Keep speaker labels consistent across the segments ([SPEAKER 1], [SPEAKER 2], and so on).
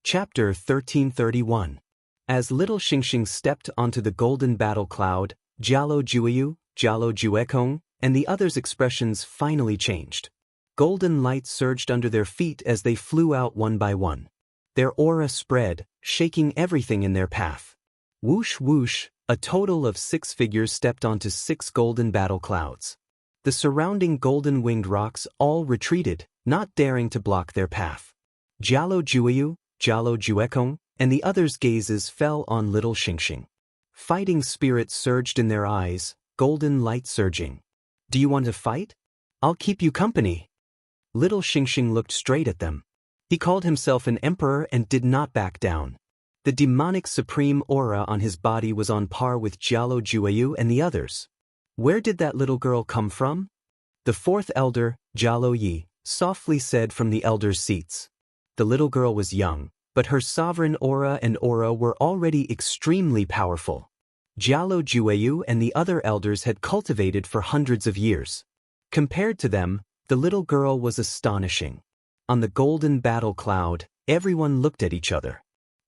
[SPEAKER 1] Chapter 1331. As little Xingxing stepped onto the golden battle cloud, Jialo Juiyu, Jialo Juekong, and the others' expressions finally changed. Golden light surged under their feet as they flew out one by one. Their aura spread, shaking everything in their path. Whoosh whoosh, a total of 6 figures stepped onto 6 golden battle clouds. The surrounding golden-winged rocks all retreated, not daring to block their path. Jialo Juiyu, Jialo Juekong, and the others' gazes fell on little Xingxing. Fighting spirit surged in their eyes, golden light surging. "Do you want to fight? I'll keep you company." Little Xingxing looked straight at them. He called himself an emperor and did not back down. The demonic supreme aura on his body was on par with Jialo Juiyu and the others. Where did that little girl come from? The fourth elder, Jialo Yi, softly said from the elders' seats. The little girl was young, but her sovereign aura and aura were already extremely powerful. Jialo Juiyu and the other elders had cultivated for hundreds of years. Compared to them, the little girl was astonishing. On the golden battle cloud, everyone looked at each other.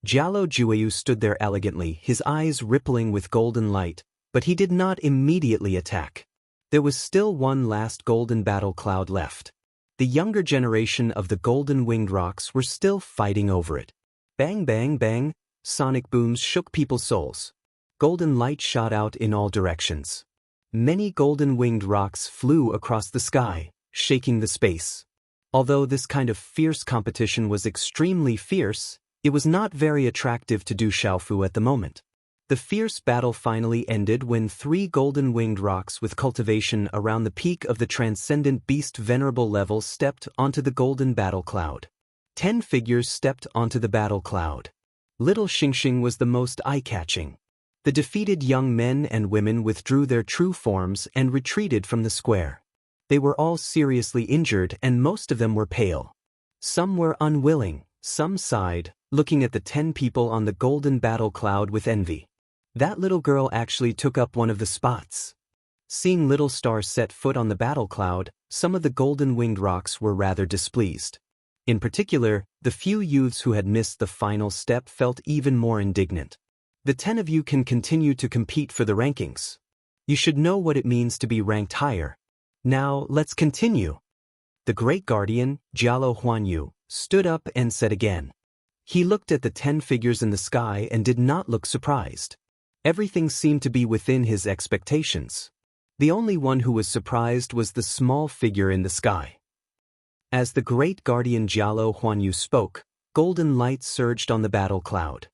[SPEAKER 1] Jialo Juiyu stood there elegantly, his eyes rippling with golden light, but he did not immediately attack. There was still one last golden battle cloud left. The younger generation of the golden-winged rocks were still fighting over it. Bang bang bang, sonic booms shook people's souls. Golden light shot out in all directions. Many golden-winged rocks flew across the sky, shaking the space. Although this kind of fierce competition was extremely fierce, it was not very attractive to Du Xiaofu at the moment. The fierce battle finally ended when 3 golden-winged rocks with cultivation around the peak of the transcendent beast venerable level stepped onto the golden battle cloud. 10 figures stepped onto the battle cloud. Little Xingxing was the most eye-catching. The defeated young men and women withdrew their true forms and retreated from the square. They were all seriously injured and most of them were pale. Some were unwilling, some sighed, looking at the 10 people on the golden battle cloud with envy. That little girl actually took up one of the spots. Seeing Little Star set foot on the battle cloud, some of the golden-winged rocks were rather displeased. In particular, the few youths who had missed the final step felt even more indignant. The 10 of you can continue to compete for the rankings. You should know what it means to be ranked higher. Now, let's continue. The great guardian, Jialo Huanyu, stood up and said again. He looked at the 10 figures in the sky and did not look surprised. Everything seemed to be within his expectations. The only one who was surprised was the small figure in the sky. As the great guardian Jialo Huanyu spoke, golden light surged on the battle cloud.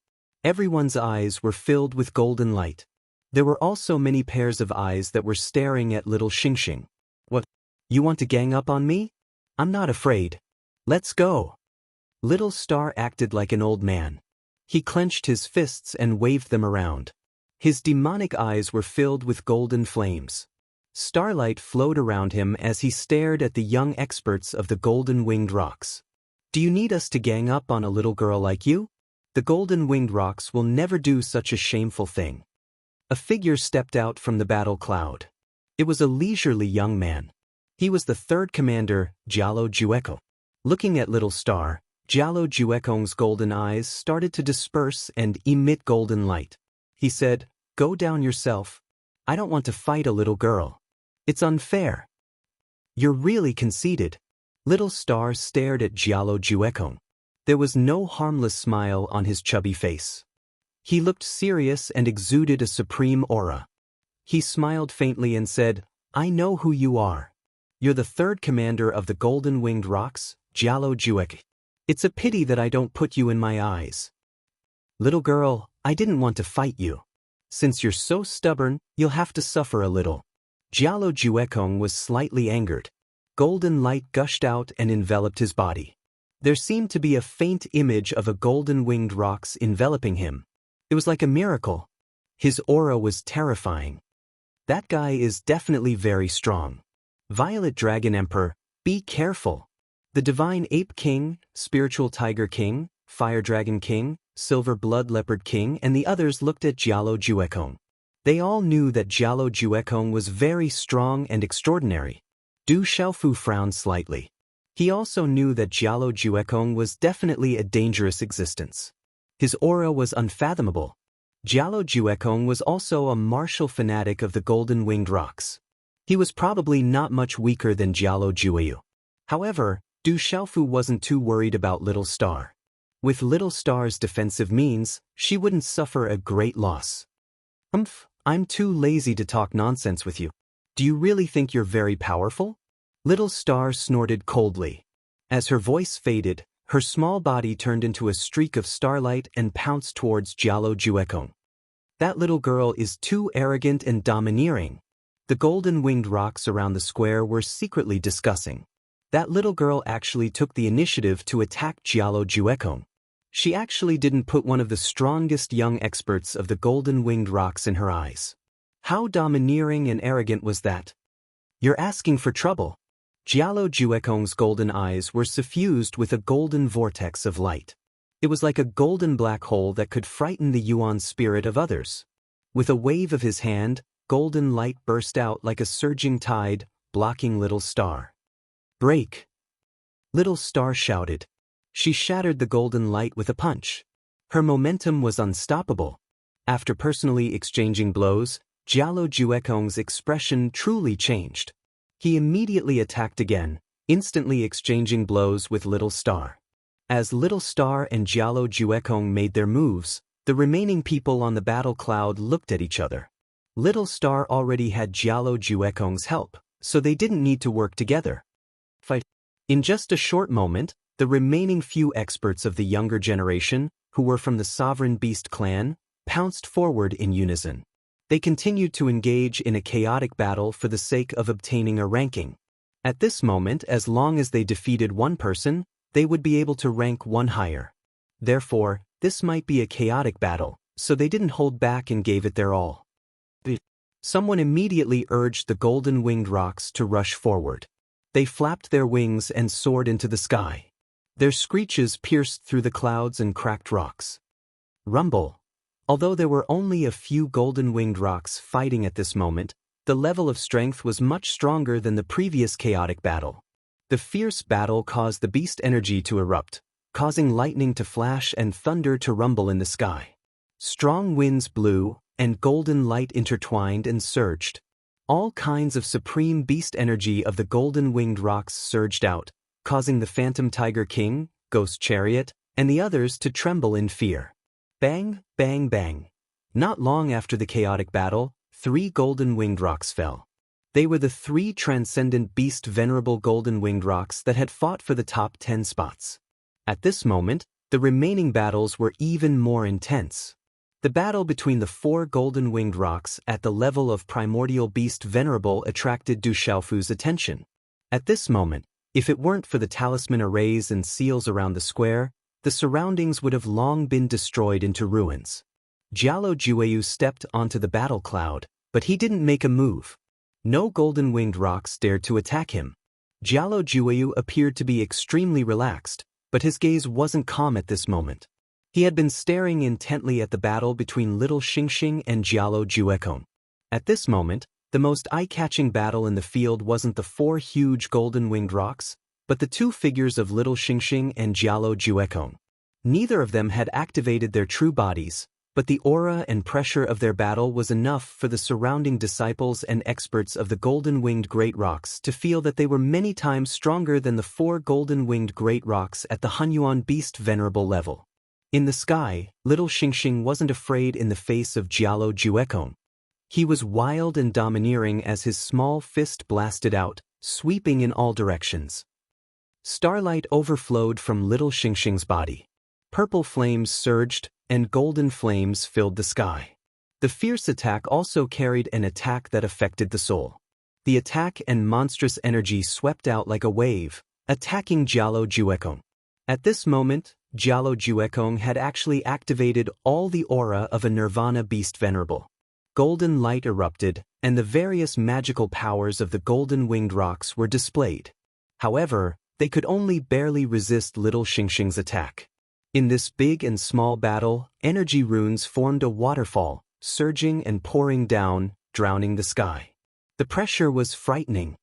[SPEAKER 1] Everyone's eyes were filled with golden light. There were also many pairs of eyes that were staring at little Xingxing. "What? You want to gang up on me? I'm not afraid. Let's go." Little Star acted like an old man. He clenched his fists and waved them around. His demonic eyes were filled with golden flames. Starlight flowed around him as he stared at the young experts of the golden-winged rocks. "Do you need us to gang up on a little girl like you? The golden-winged rocks will never do such a shameful thing." A figure stepped out from the battle cloud. It was a leisurely young man. He was the 3rd commander, Jialo Juekong. Looking at Little Star, Jialo Juekong's golden eyes started to disperse and emit golden light. He said, "Go down yourself. I don't want to fight a little girl. It's unfair." "You're really conceited." Little Star stared at Jialo Juekong. There was no harmless smile on his chubby face. He looked serious and exuded a supreme aura. He smiled faintly and said, "I know who you are. You're the 3rd commander of the golden-winged rocks, Jialo Juekong. It's a pity that I don't put you in my eyes. Little girl, I didn't want to fight you. Since you're so stubborn, you'll have to suffer a little." Jialo Juekong was slightly angered. Golden light gushed out and enveloped his body. There seemed to be a faint image of a golden-winged rocks enveloping him. It was like a miracle. His aura was terrifying. That guy is definitely very strong. Violet Dragon Emperor, be careful. The Divine Ape King, Spiritual Tiger King, Fire Dragon King, Silver Blood Leopard King and the others looked at Jialo Juekong. They all knew that Jialo Juekong was very strong and extraordinary. Du Xiaofu frowned slightly. He also knew that Jialo Juekong was definitely a dangerous existence. His aura was unfathomable. Jialo Juekong was also a martial fanatic of the golden-winged rocks. He was probably not much weaker than Jialo Jueyu. However, Du Xiaofu wasn't too worried about Little Star. With Little Star's defensive means, she wouldn't suffer a great loss. I'm too lazy to talk nonsense with you. Do you really think you're very powerful? Little Star snorted coldly. As her voice faded, her small body turned into a streak of starlight and pounced towards Jialo Juekong. That little girl is too arrogant and domineering. The golden-winged rocks around the square were secretly discussing. That little girl actually took the initiative to attack Jialo Juekong. She actually didn't put one of the strongest young experts of the golden-winged rocks in her eyes. How domineering and arrogant was that? You're asking for trouble. Jialo Juekong's golden eyes were suffused with a golden vortex of light. It was like a golden black hole that could frighten the Yuan spirit of others. With a wave of his hand, golden light burst out like a surging tide, blocking Little Star. Break! Little Star shouted. She shattered the golden light with a punch. Her momentum was unstoppable. After personally exchanging blows, Jialo Juekong's expression truly changed. He immediately attacked again, instantly exchanging blows with Little Star. As Little Star and Jialo Juekong made their moves, the remaining people on the battle cloud looked at each other. Little Star already had Jialo Juekong's help, so they didn't need to work together. In just a short moment, the remaining few experts of the younger generation, who were from the Sovereign Beast clan, pounced forward in unison. They continued to engage in a chaotic battle for the sake of obtaining a ranking. At this moment, as long as they defeated one person, they would be able to rank one higher. Therefore, this might be a chaotic battle, so they didn't hold back and gave it their all. Someone immediately urged the golden-winged rocks to rush forward. They flapped their wings and soared into the sky. Their screeches pierced through the clouds and cracked rocks. Rumble. Although there were only a few golden-winged rocks fighting at this moment, the level of strength was much stronger than the previous chaotic battle. The fierce battle caused the beast energy to erupt, causing lightning to flash and thunder to rumble in the sky. Strong winds blew, and golden light intertwined and surged. All kinds of supreme beast energy of the golden-winged rocks surged out, causing the Phantom Tiger King, Ghost Chariot, and the others to tremble in fear. Bang, bang, bang. Not long after the chaotic battle, 3 golden-winged rocks fell. They were the 3 transcendent beast venerable golden-winged rocks that had fought for the top 10 spots. At this moment, the remaining battles were even more intense. The battle between the 4 golden-winged rocks at the level of primordial beast venerable attracted Du Xiaofu's attention. At this moment, if it weren't for the talisman arrays and seals around the square, the surroundings would have long been destroyed into ruins. Jialo Jueyu stepped onto the battle cloud, but he didn't make a move. No golden-winged rocks dared to attack him. Jialo Jueyu appeared to be extremely relaxed, but his gaze wasn't calm at this moment. He had been staring intently at the battle between Little Xingxing and Jialo Juekong. At this moment, the most eye-catching battle in the field wasn't the 4 huge golden-winged rocks, but the 2 figures of Little Xingxing and Jialo Juekong. Neither of them had activated their true bodies, but the aura and pressure of their battle was enough for the surrounding disciples and experts of the golden-winged great rocks to feel that they were many times stronger than the 4 golden-winged great rocks at the Hunyuan beast venerable level. In the sky, Little Xingxing wasn't afraid in the face of Jialo Juekong. He was wild and domineering as his small fist blasted out, sweeping in all directions. Starlight overflowed from Little Xingxing's body. Purple flames surged, and golden flames filled the sky. The fierce attack also carried an attack that affected the soul. The attack and monstrous energy swept out like a wave, attacking Jialo Juekong. At this moment, Jialo Juekong had actually activated all the aura of a Nirvana beast venerable. Golden light erupted, and the various magical powers of the golden-winged rocks were displayed. However, they could only barely resist Little Xingxing's attack. In this big and small battle, energy runes formed a waterfall, surging and pouring down, drowning the sky. The pressure was frightening.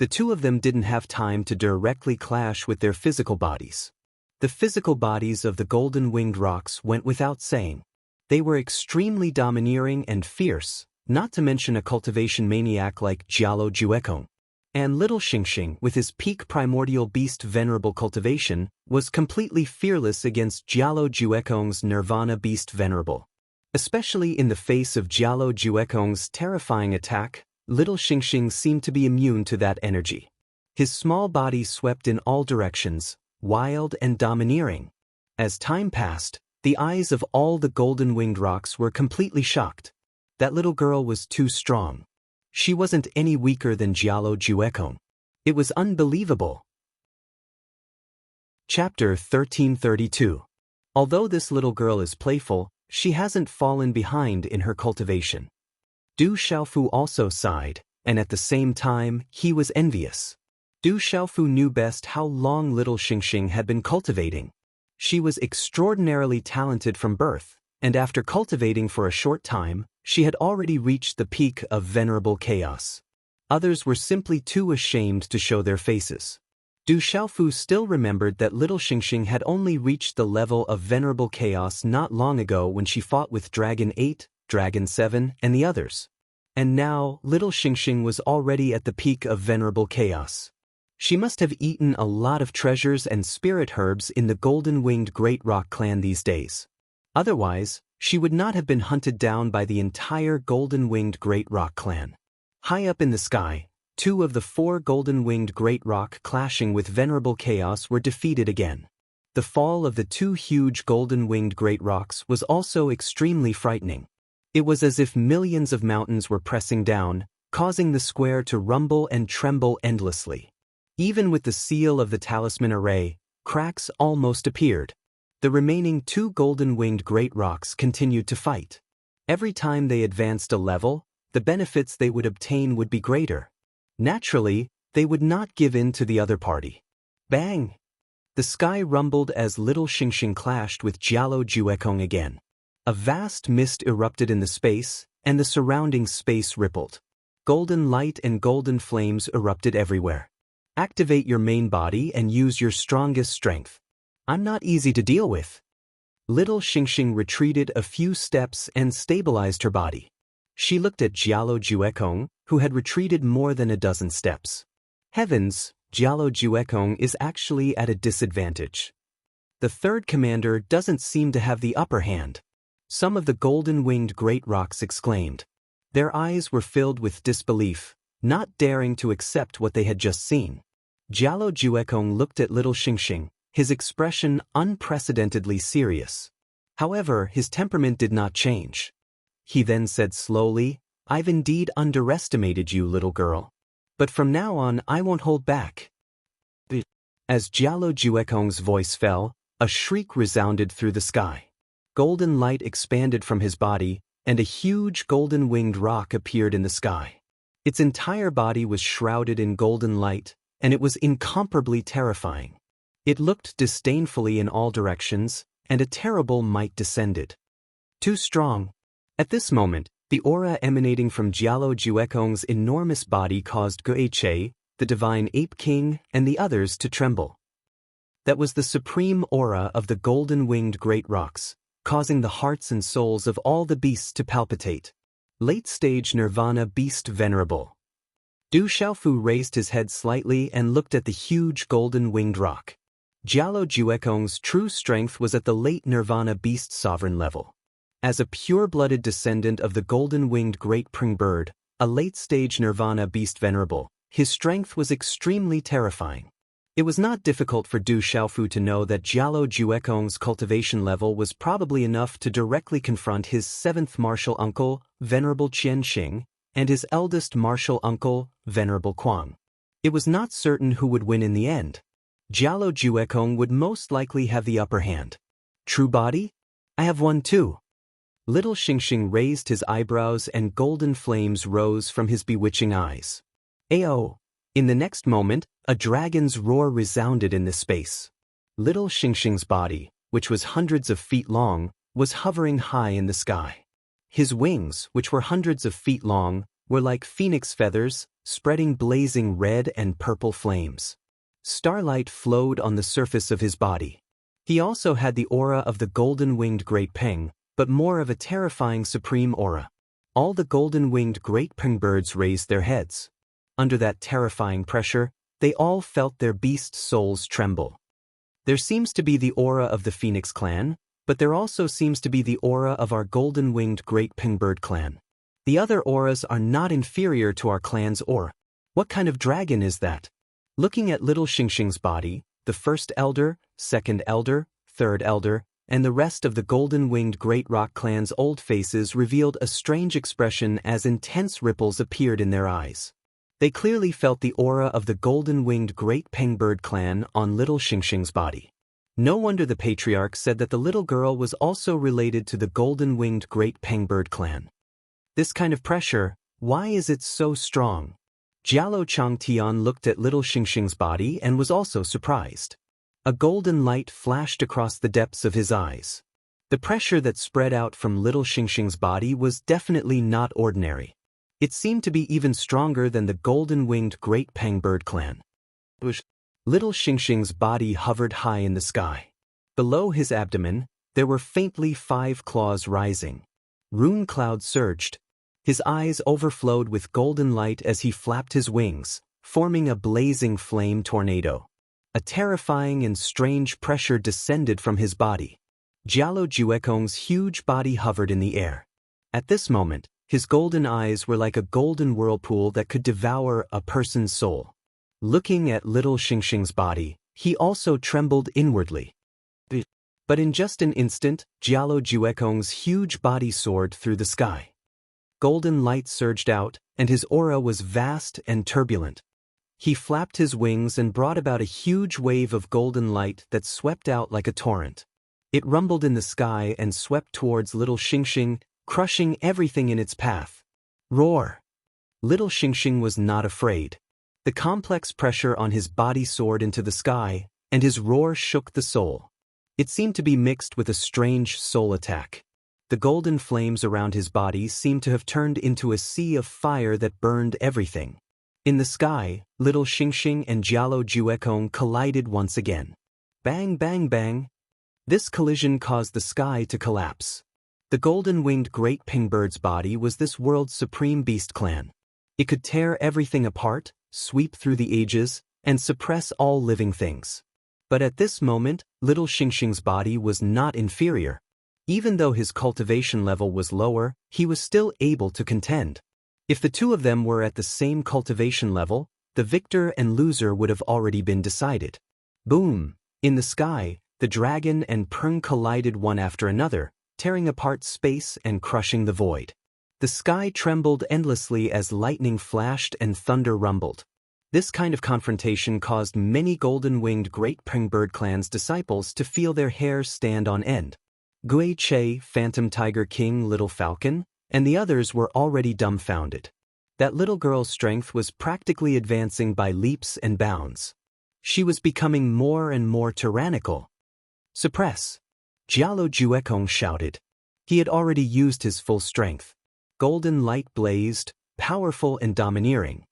[SPEAKER 1] The two of them didn't have time to directly clash with their physical bodies. The physical bodies of the golden-winged rocks went without saying. They were extremely domineering and fierce, not to mention a cultivation maniac like Jialo Juekong. And little Xingxing, with his peak primordial beast venerable cultivation, was completely fearless against Jialo Juekong's nirvana beast venerable. Especially in the face of Jialo Juekong's terrifying attack, little Xingxing seemed to be immune to that energy. His small body swept in all directions, wild and domineering. As time passed, the eyes of all the golden-winged rocks were completely shocked. That little girl was too strong. She wasn't any weaker than Jialo Juekong. It was unbelievable. Chapter 1332. Although this little girl is playful, she hasn't fallen behind in her cultivation. Du Xiaofu also sighed, and at the same time, he was envious. Du Xiaofu knew best how long little Xingxing had been cultivating. She was extraordinarily talented from birth, and after cultivating for a short time, she had already reached the peak of venerable chaos. Others were simply too ashamed to show their faces. Du Xiaofu still remembered that little Xingxing had only reached the level of venerable chaos not long ago when she fought with Dragon 8, Dragon 7, and the others. And now, little Xingxing was already at the peak of venerable chaos. She must have eaten a lot of treasures and spirit herbs in the golden-winged Great Rock clan these days. Otherwise, she would not have been hunted down by the entire golden-winged Great Rock clan. High up in the sky, 2 of the 4 golden-winged Great Rock clashing with venerable chaos were defeated again. The fall of the 2 huge golden-winged Great Rocks was also extremely frightening. It was as if millions of mountains were pressing down, causing the square to rumble and tremble endlessly. Even with the seal of the talisman array, cracks almost appeared. The remaining 2 golden-winged Great Rocks continued to fight. Every time they advanced a level, the benefits they would obtain would be greater. Naturally, they would not give in to the other party. Bang! The sky rumbled as little Xingxing clashed with Jialo Juekong again. A vast mist erupted in the space, and the surrounding space rippled. Golden light and golden flames erupted everywhere. Activate your main body and use your strongest strength. I'm not easy to deal with. Little Xingxing retreated a few steps and stabilized her body. She looked at Jialo Juekong, who had retreated more than a dozen steps. Heavens, Jialo Juekong is actually at a disadvantage. The third commander doesn't seem to have the upper hand. Some of the golden-winged Great Rocks exclaimed. Their eyes were filled with disbelief, not daring to accept what they had just seen. Jialo Juekong looked at little Xingxing, his expression unprecedentedly serious. However, his temperament did not change. He then said slowly, I've indeed underestimated you, little girl. But from now on, I won't hold back. As Jialo Juekong's voice fell, a shriek resounded through the sky. Golden light expanded from his body, and a huge golden-winged rock appeared in the sky. Its entire body was shrouded in golden light, and it was incomparably terrifying. It looked disdainfully in all directions, and a terrible might descended. Too strong. At this moment, the aura emanating from Jialo Juekong's enormous body caused Guiche, the divine ape king, and the others to tremble. That was the supreme aura of the golden-winged Great Rocks, causing the hearts and souls of all the beasts to palpitate. Late-stage Nirvana Beast Venerable. Du Xiaofu raised his head slightly and looked at the huge golden-winged rock. Jialo Juekong's true strength was at the late Nirvana Beast Sovereign level. As a pure-blooded descendant of the golden-winged Great Pring Bird, a late-stage Nirvana Beast Venerable, his strength was extremely terrifying. It was not difficult for Du Xiaofu to know that Jialo Juekong's cultivation level was probably enough to directly confront his 7th martial uncle, Venerable Qianxing, and his eldest martial uncle, Venerable Kuang. It was not certain who would win in the end. Jialo Juekong would most likely have the upper hand. True body? I have one too. Little Xingxing raised his eyebrows and golden flames rose from his bewitching eyes. Ayo! In the next moment, a dragon's roar resounded in the space. Little Xingxing's body, which was hundreds of feet long, was hovering high in the sky. His wings, which were hundreds of feet long, were like phoenix feathers, spreading blazing red and purple flames. Starlight flowed on the surface of his body. He also had the aura of the golden-winged great peng, but more of a terrifying supreme aura. All the golden-winged great peng birds raised their heads. Under that terrifying pressure, they all felt their beast souls tremble. There seems to be the aura of the Phoenix clan, but there also seems to be the aura of our golden-winged great pengbird clan. The other auras are not inferior to our clan's aura. What kind of dragon is that? Looking at little Xingxing's body, the first elder, second elder, third elder, and the rest of the golden-winged great rock clan's old faces revealed a strange expression as intense ripples appeared in their eyes. They clearly felt the aura of the golden-winged great pengbird clan on little Xingxing's body. No wonder the patriarch said that the little girl was also related to the golden-winged great pengbird clan. This kind of pressure, why is it so strong? Jialo Changtian looked at little Xingxing's body and was also surprised. A golden light flashed across the depths of his eyes. The pressure that spread out from little Xingxing's body was definitely not ordinary. It seemed to be even stronger than the golden-winged great pengbird clan. Little Xingxing's body hovered high in the sky. Below his abdomen, there were faintly 5 claws rising. Rune cloud surged. His eyes overflowed with golden light as he flapped his wings, forming a blazing flame tornado. A terrifying and strange pressure descended from his body. Jialo Juekong's huge body hovered in the air. At this moment, his golden eyes were like a golden whirlpool that could devour a person's soul. Looking at little Xingxing's body, he also trembled inwardly. But in just an instant, Jialo Juekong's huge body soared through the sky. Golden light surged out, and his aura was vast and turbulent. He flapped his wings and brought about a huge wave of golden light that swept out like a torrent. It rumbled in the sky and swept towards little Xingxing, crushing everything in its path. Roar! Little Xingxing was not afraid. The complex pressure on his body soared into the sky, and his roar shook the soul. It seemed to be mixed with a strange soul attack. The golden flames around his body seemed to have turned into a sea of fire that burned everything. In the sky, little Xingxing and Jialo Juekong collided once again. Bang, bang, bang. This collision caused the sky to collapse. The golden-winged great pingbird's body was this world's supreme beast clan. It could tear everything apart, sweep through the ages, and suppress all living things. But at this moment, little Xingxing's body was not inferior. Even though his cultivation level was lower, he was still able to contend. If the two of them were at the same cultivation level, the victor and loser would have already been decided. Boom! In the sky, the dragon and Peng collided one after another, tearing apart space and crushing the void. The sky trembled endlessly as lightning flashed and thunder rumbled. This kind of confrontation caused many golden-winged great pengbird clan's disciples to feel their hair stand on end. Gui Che, Phantom Tiger King, Little Falcon, and the others were already dumbfounded. That little girl's strength was practically advancing by leaps and bounds. She was becoming more and more tyrannical. Suppress! Jialo Juekong shouted. He had already used his full strength. Golden light blazed, powerful and domineering.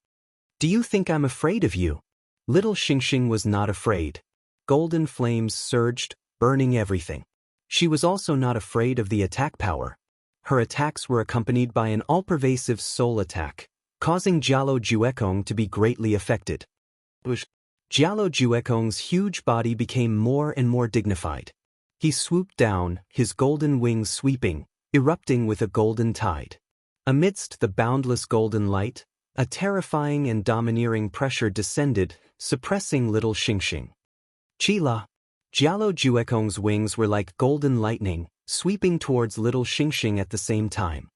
[SPEAKER 1] Do you think I'm afraid of you? Little Xingxing was not afraid. Golden flames surged, burning everything. She was also not afraid of the attack power. Her attacks were accompanied by an all-pervasive soul attack, causing Jialo Juekong to be greatly affected. Jialo Juekong's huge body became more and more dignified. He swooped down, his golden wings sweeping, erupting with a golden tide. Amidst the boundless golden light, a terrifying and domineering pressure descended, suppressing little Xingxing. Chila! Jialo Juekong's wings were like golden lightning, sweeping towards little Xingxing at the same time.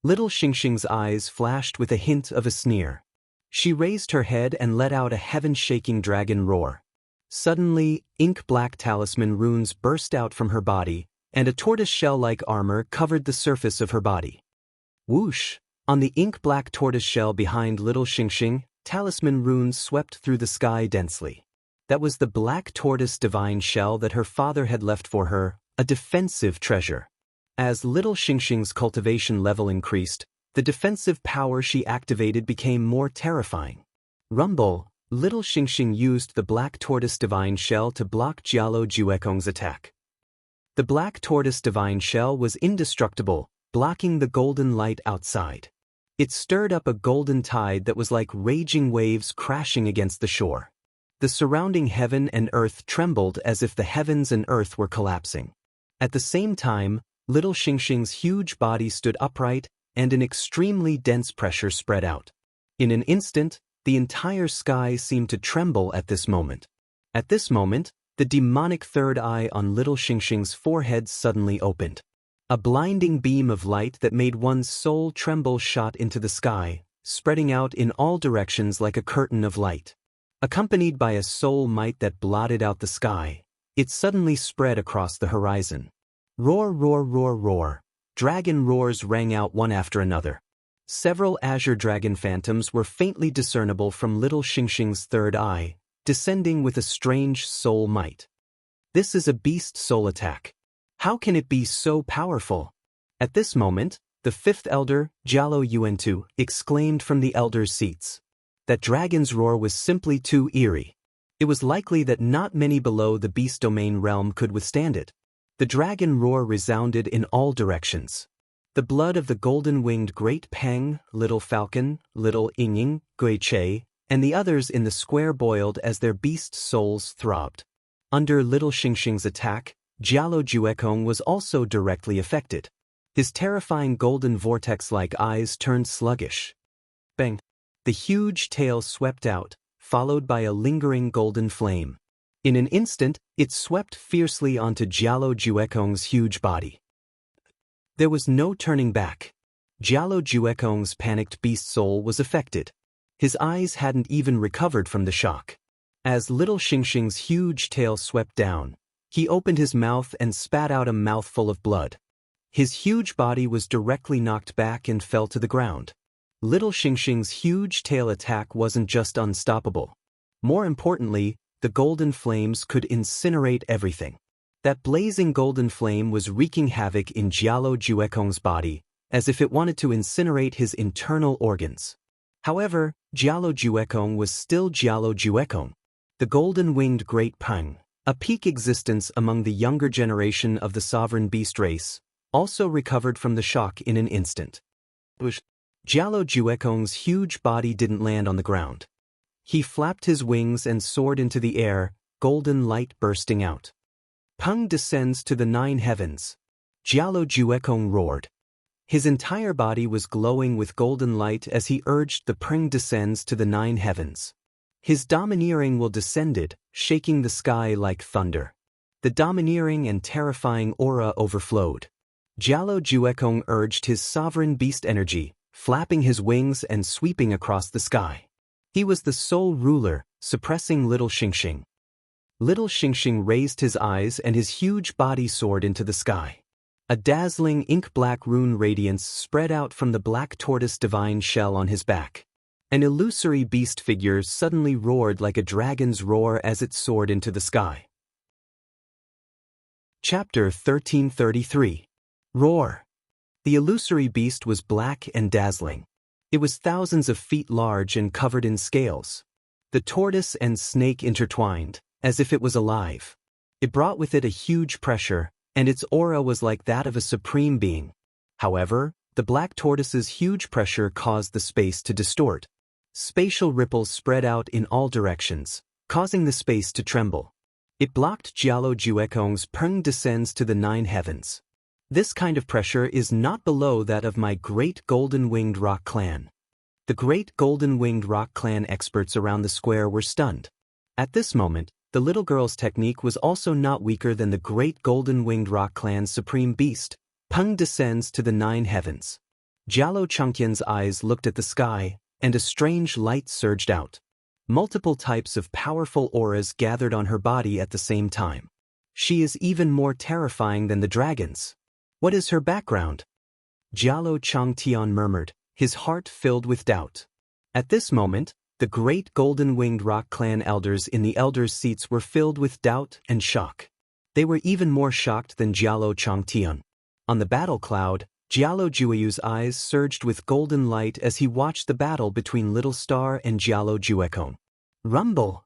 [SPEAKER 1] Little Xingxing's eyes flashed with a hint of a sneer. She raised her head and let out a heaven-shaking dragon roar. Suddenly, ink-black talisman runes burst out from her body, and a tortoise-shell-like armor covered the surface of her body. Whoosh! On the ink-black tortoise-shell behind little Xingxing, talisman runes swept through the sky densely. That was the black tortoise divine shell that her father had left for her, a defensive treasure. As little Xingxing's cultivation level increased, The defensive power she activated became more terrifying. Rumble, little Xingxing used the Black Tortoise Divine Shell to block Jialo Juekong's attack. The Black Tortoise Divine Shell was indestructible, blocking the golden light outside. It stirred up a golden tide that was like raging waves crashing against the shore. The surrounding heaven and earth trembled as if the heavens and earth were collapsing. At the same time, little Xingxing's huge body stood upright, and an extremely dense pressure spread out. In an instant, the entire sky seemed to tremble at this moment. At this moment, the demonic third eye on little Xingxing's forehead suddenly opened. A blinding beam of light that made one's soul tremble shot into the sky, spreading out in all directions like a curtain of light. Accompanied by a soul might that blotted out the sky, it suddenly spread across the horizon. Roar, roar, roar, roar. Dragon roars rang out one after another. Several azure dragon phantoms were faintly discernible from little Xingxing's third eye, descending with a strange soul might. This is a beast soul attack. How can it be so powerful? At this moment, the fifth elder, Jialo Yuantu, exclaimed from the elders' seats. That dragon's roar was simply too eerie. It was likely that not many below the beast domain realm could withstand it. The dragon roar resounded in all directions. The blood of the golden-winged Great Peng, Little Falcon, Little Yingying, Gui Che, and the others in the square boiled as their beast souls throbbed. Under little Xingxing's attack, Jialo Juekong was also directly affected. His terrifying golden vortex-like eyes turned sluggish. Bang! The huge tail swept out, followed by a lingering golden flame. In an instant, it swept fiercely onto Jialo Juekong's huge body. There was no turning back. Jialo Juekong's panicked beast soul was affected. His eyes hadn't even recovered from the shock. As little Xingxing's huge tail swept down, he opened his mouth and spat out a mouthful of blood. His huge body was directly knocked back and fell to the ground. Little Xingxing's huge tail attack wasn't just unstoppable. More importantly, the golden flames could incinerate everything. That blazing golden flame was wreaking havoc in Jialo Juekong's body, as if it wanted to incinerate his internal organs. However, Jialo Juekong was still Jialo Juekong. The golden-winged Great Peng, a peak existence among the younger generation of the sovereign beast race, also recovered from the shock in an instant. Jialo Juekong's huge body didn't land on the ground. He flapped his wings and soared into the air, golden light bursting out. Peng descends to the 9 heavens. Jialo Juekong roared. His entire body was glowing with golden light as he urged the Peng descends to the 9 heavens. His domineering will descended, shaking the sky like thunder. The domineering and terrifying aura overflowed. Jialo Juekong urged his sovereign beast energy, flapping his wings and sweeping across the sky. He was the sole ruler, suppressing little Xingxing. Little Xingxing raised his eyes and his huge body soared into the sky. A dazzling ink-black rune radiance spread out from the Black Tortoise Divine Shell on his back. An illusory beast figure suddenly roared like a dragon's roar as it soared into the sky. Chapter 1333. Roar. The illusory beast was black and dazzling. It was thousands of feet large and covered in scales. The tortoise and snake intertwined, as if it was alive. It brought with it a huge pressure, and its aura was like that of a supreme being. However, the black tortoise's huge pressure caused the space to distort. Spatial ripples spread out in all directions, causing the space to tremble. It blocked Jialo Juekong's Peng descends to the 9 heavens. This kind of pressure is not below that of my Great Golden-Winged Rock Clan. The Great Golden-Winged Rock Clan experts around the square were stunned. At this moment, the little girl's technique was also not weaker than the Great Golden-Winged Rock Clan's supreme beast. Peng descends to the 9 heavens. Jialo Changqian's eyes looked at the sky, and a strange light surged out. Multiple types of powerful auras gathered on her body at the same time. She is even more terrifying than the dragons. What is her background? Jialo Changtian murmured, his heart filled with doubt. At this moment, the Great Golden-Winged Rock Clan elders in the elders' seats were filled with doubt and shock. They were even more shocked than Jialo Changtian. On the battle cloud, Jialo Jueyu's eyes surged with golden light as he watched the battle between Little Star and Jialo Juekong. Rumble!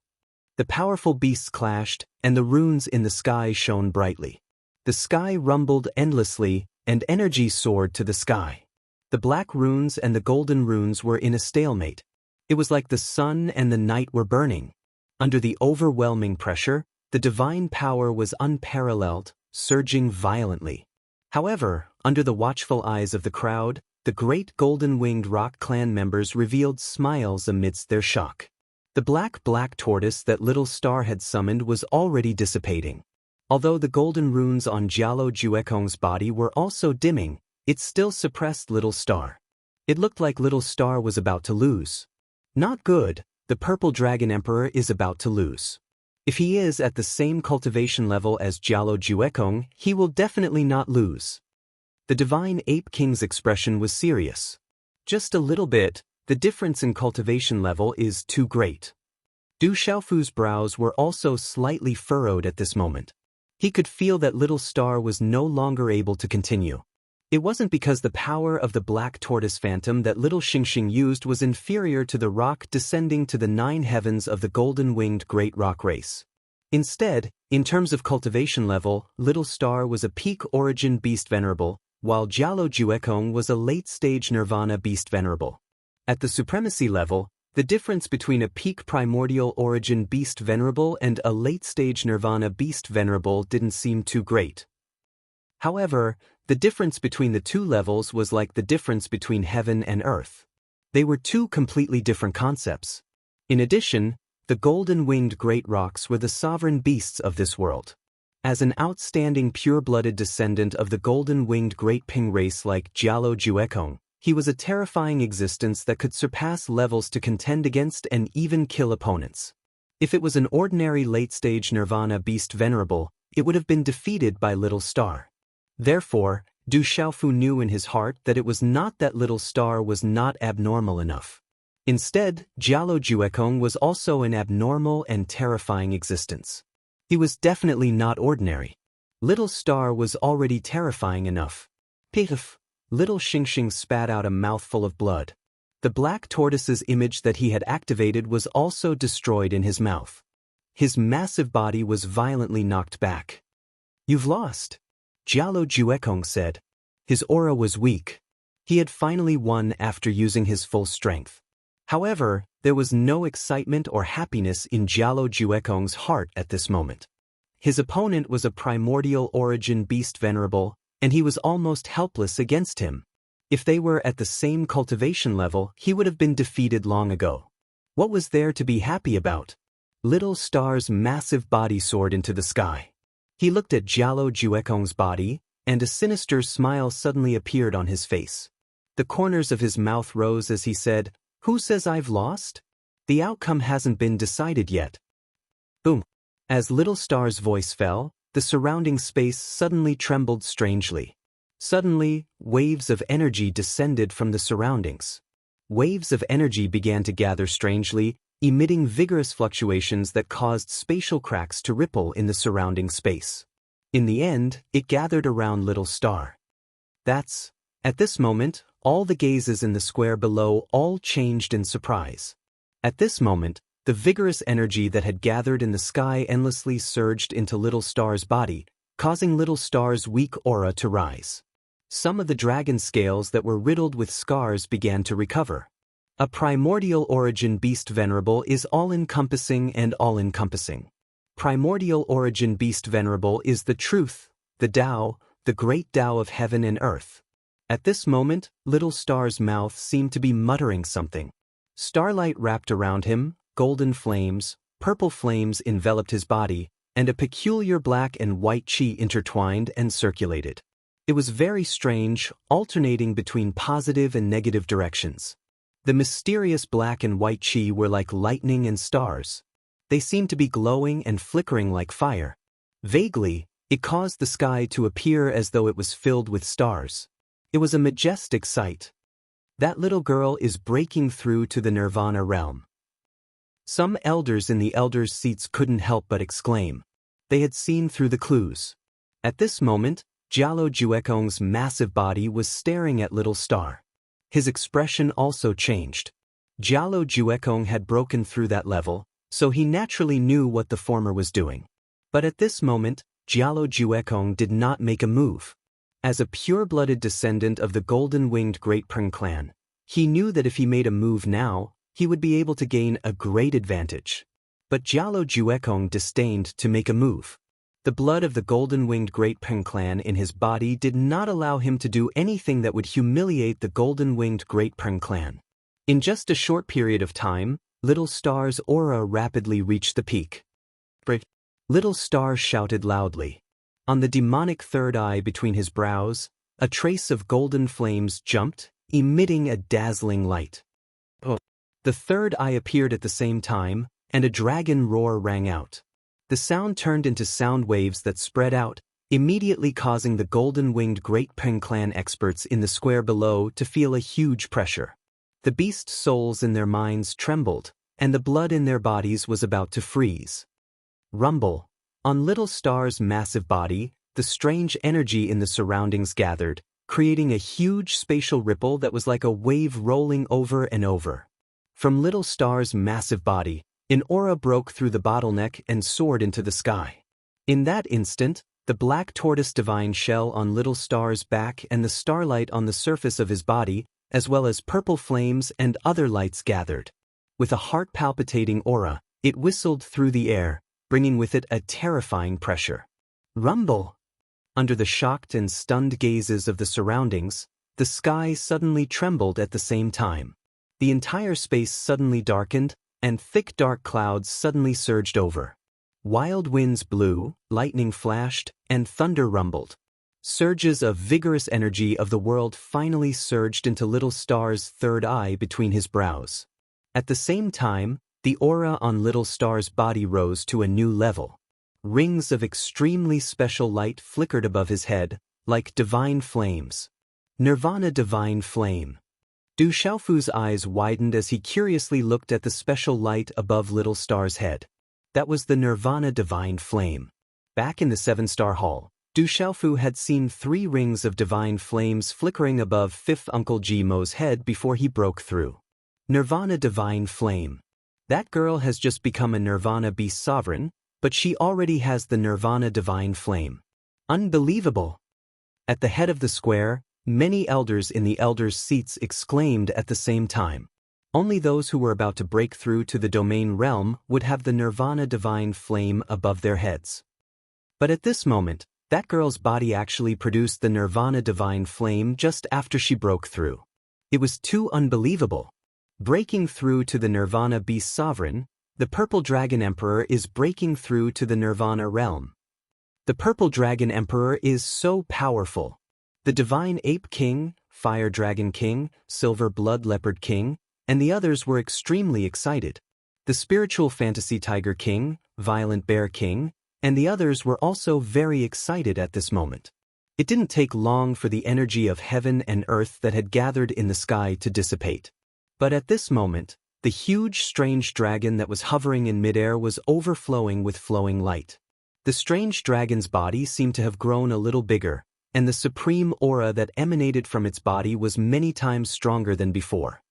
[SPEAKER 1] The powerful beasts clashed, and the runes in the sky shone brightly. The sky rumbled endlessly, and energy soared to the sky. The black runes and the golden runes were in a stalemate. It was like the sun and the night were burning. Under the overwhelming pressure, the divine power was unparalleled, surging violently. However, under the watchful eyes of the crowd, the great golden-winged rock clan members revealed smiles amidst their shock. The black tortoise that Little Star had summoned was already dissipating. Although the golden runes on Jialo Juekong's body were also dimming, it still suppressed Little Star. It looked like Little Star was about to lose. Not good, the Purple Dragon Emperor is about to lose. If he is at the same cultivation level as Jialo Juekong, he will definitely not lose. The Divine Ape King's expression was serious. Just a little bit, the difference in cultivation level is too great. Du Xiaofu's brows were also slightly furrowed at this moment. He could feel that Little Star was no longer able to continue. It wasn't because the power of the black tortoise phantom that Little Xingxing used was inferior to the rock descending to the 9 heavens of the golden-winged great rock race. Instead, in terms of cultivation level, Little Star was a peak origin beast venerable, while Jialo Juekong was a late-stage nirvana beast venerable. At the supremacy level, the difference between a peak primordial origin beast venerable and a late-stage nirvana beast venerable didn't seem too great. However, the difference between the two levels was like the difference between heaven and earth. They were two completely different concepts. In addition, the golden-winged great rocks were the sovereign beasts of this world. As an outstanding pure-blooded descendant of the golden-winged great Ping race like Jialo Juekong, he was a terrifying existence that could surpass levels to contend against and even kill opponents. If it was an ordinary late-stage nirvana beast venerable, it would have been defeated by Little Star. Therefore, Du Xiaofu knew in his heart that it was not that Little Star was not abnormal enough. Instead, Jialo Juekong was also an abnormal and terrifying existence. He was definitely not ordinary. Little Star was already terrifying enough. Piff! Little Xingxing spat out a mouthful of blood. The black tortoise's image that he had activated was also destroyed in his mouth. His massive body was violently knocked back. "You've lost," Jialo Juekong said. His aura was weak. He had finally won after using his full strength. However, there was no excitement or happiness in Jialo Juekong's heart at this moment. His opponent was a primordial origin beast venerable, and he was almost helpless against him. If they were at the same cultivation level, he would have been defeated long ago. What was there to be happy about? Little Star's massive body soared into the sky. He looked at Jialo Juekong's body, and a sinister smile suddenly appeared on his face. The corners of his mouth rose as he said, "Who says I've lost? The outcome hasn't been decided yet." Boom! As Little Star's voice fell, the surrounding space suddenly trembled strangely. Suddenly, waves of energy descended from the surroundings. Waves of energy began to gather strangely, emitting vigorous fluctuations that caused spatial cracks to ripple in the surrounding space. In the end, it gathered around Little Star. At this moment, all the gazes in the square below all changed in surprise. At this moment, the vigorous energy that had gathered in the sky endlessly surged into Little Star's body, causing Little Star's weak aura to rise. Some of the dragon scales that were riddled with scars began to recover. A primordial origin beast venerable is all-encompassing and all-encompassing. Primordial origin beast venerable is the truth, the Tao, the great Tao of heaven and earth. At this moment, Little Star's mouth seemed to be muttering something. Starlight wrapped around him, golden flames, purple flames enveloped his body, and a peculiar black and white chi intertwined and circulated. It was very strange, alternating between positive and negative directions. The mysterious black and white chi were like lightning and stars. They seemed to be glowing and flickering like fire. Vaguely, it caused the sky to appear as though it was filled with stars. It was a majestic sight. That little girl is breaking through to the nirvana realm. Some elders in the elders' seats couldn't help but exclaim. They had seen through the clues. At this moment, Jialo Juekong's massive body was staring at Little Star. His expression also changed. Jialo Juekong had broken through that level, so he naturally knew what the former was doing. But at this moment, Jialo Juekong did not make a move. As a pure-blooded descendant of the golden-winged Great Peng clan, he knew that if he made a move now, he would be able to gain a great advantage. But Jialo Juekong disdained to make a move. The blood of the golden-winged Great Peng clan in his body did not allow him to do anything that would humiliate the golden-winged Great Peng clan. In just a short period of time, Little Star's aura rapidly reached the peak. Little Star shouted loudly. On the demonic third eye between his brows, a trace of golden flames jumped, emitting a dazzling light. The third eye appeared at the same time, and a dragon roar rang out. The sound turned into sound waves that spread out, immediately causing the golden-winged Great Peng clan experts in the square below to feel a huge pressure. The beast souls in their minds trembled, and the blood in their bodies was about to freeze. Rumble. On Little Star's massive body, the strange energy in the surroundings gathered, creating a huge spatial ripple that was like a wave rolling over and over. From Little Star's massive body, an aura broke through the bottleneck and soared into the sky. In that instant, the black tortoise divine shell on Little Star's back and the starlight on the surface of his body, as well as purple flames and other lights gathered. With a heart-palpitating aura, it whistled through the air, bringing with it a terrifying pressure. Rumble! Under the shocked and stunned gazes of the surroundings, the sky suddenly trembled at the same time. The entire space suddenly darkened, and thick dark clouds suddenly surged over. Wild winds blew, lightning flashed, and thunder rumbled. Surges of vigorous energy of the world finally surged into Little Star's third eye between his brows. At the same time, the aura on Little Star's body rose to a new level. Rings of extremely special light flickered above his head, like divine flames. Nirvana Divine Flame. Du Xiaofu's eyes widened as he curiously looked at the special light above Little Star's head. That was the Nirvana Divine Flame. Back in the 7-star hall, Du Xiaofu had seen 3 rings of divine flames flickering above 5th Uncle Jimo's head before he broke through. Nirvana Divine Flame. That girl has just become a Nirvana Beast Sovereign, but she already has the Nirvana Divine Flame. Unbelievable! At the head of the square, many elders in the elders' seats exclaimed at the same time. Only those who were about to break through to the domain realm would have the Nirvana Divine Flame above their heads. But at this moment, that girl's body actually produced the Nirvana Divine Flame just after she broke through. It was too unbelievable. Breaking through to the Nirvana Beast Sovereign, the Purple Dragon Emperor is breaking through to the Nirvana realm. The Purple Dragon Emperor is so powerful. The Divine Ape King, Fire Dragon King, Silver Blood Leopard King, and the others were extremely excited. The Spiritual Fantasy Tiger King, Violent Bear King, and the others were also very excited at this moment. It didn't take long for the energy of heaven and earth that had gathered in the sky to dissipate. But at this moment, the huge strange dragon that was hovering in midair was overflowing with flowing light. The strange dragon's body seemed to have grown a little bigger, and the supreme aura that emanated from its body was many times stronger than before.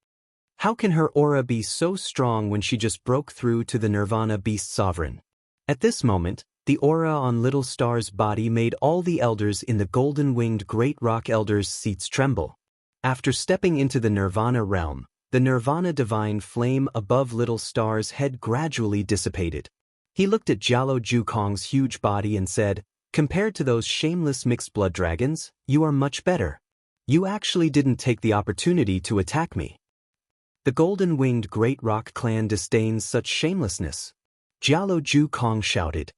[SPEAKER 1] How can her aura be so strong when she just broke through to the Nirvana Beast Sovereign? At this moment, the aura on Little Star's body made all the elders in the golden-winged Great Rock Elders' seats tremble. After stepping into the Nirvana realm, the Nirvana Divine Flame above Little Star's head gradually dissipated. He looked at Jialo Juekong's huge body and said, "Compared to those shameless mixed-blood dragons, you are much better. You actually didn't take the opportunity to attack me." The golden-winged Great Rock clan disdains such shamelessness. Jialo Juekong shouted.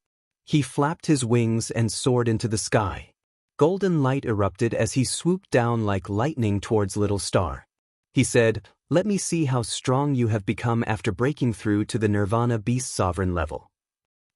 [SPEAKER 1] He flapped his wings and soared into the sky. Golden light erupted as he swooped down like lightning towards Little Star. He said, "Let me see how strong you have become after breaking through to the Nirvana Beast Sovereign level."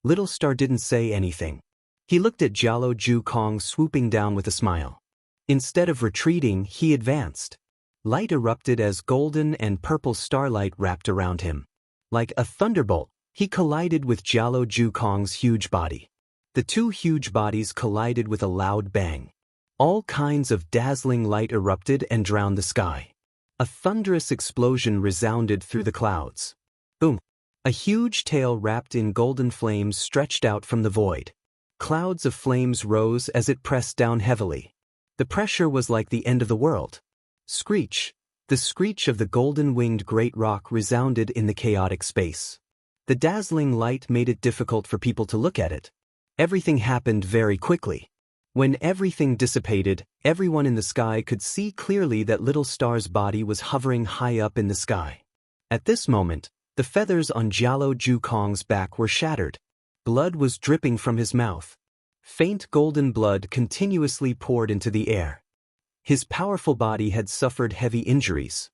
[SPEAKER 1] Little Star didn't say anything. He looked at Jialo Juekong swooping down with a smile. Instead of retreating, he advanced. Light erupted as golden and purple starlight wrapped around him. Like a thunderbolt, he collided with Jialo Juekong's huge body. The two huge bodies collided with a loud bang. All kinds of dazzling light erupted and drowned the sky. A thunderous explosion resounded through the clouds. Boom! A huge tail wrapped in golden flames stretched out from the void. Clouds of flames rose as it pressed down heavily. The pressure was like the end of the world. Screech! The screech of the golden-winged great rock resounded in the chaotic space. The dazzling light made it difficult for people to look at it. Everything happened very quickly. When everything dissipated, everyone in the sky could see clearly that Little Star's body was hovering high up in the sky. At this moment, the feathers on Jialo Jukong's back were shattered. Blood was dripping from his mouth. Faint golden blood continuously poured into the air. His powerful body had suffered heavy injuries.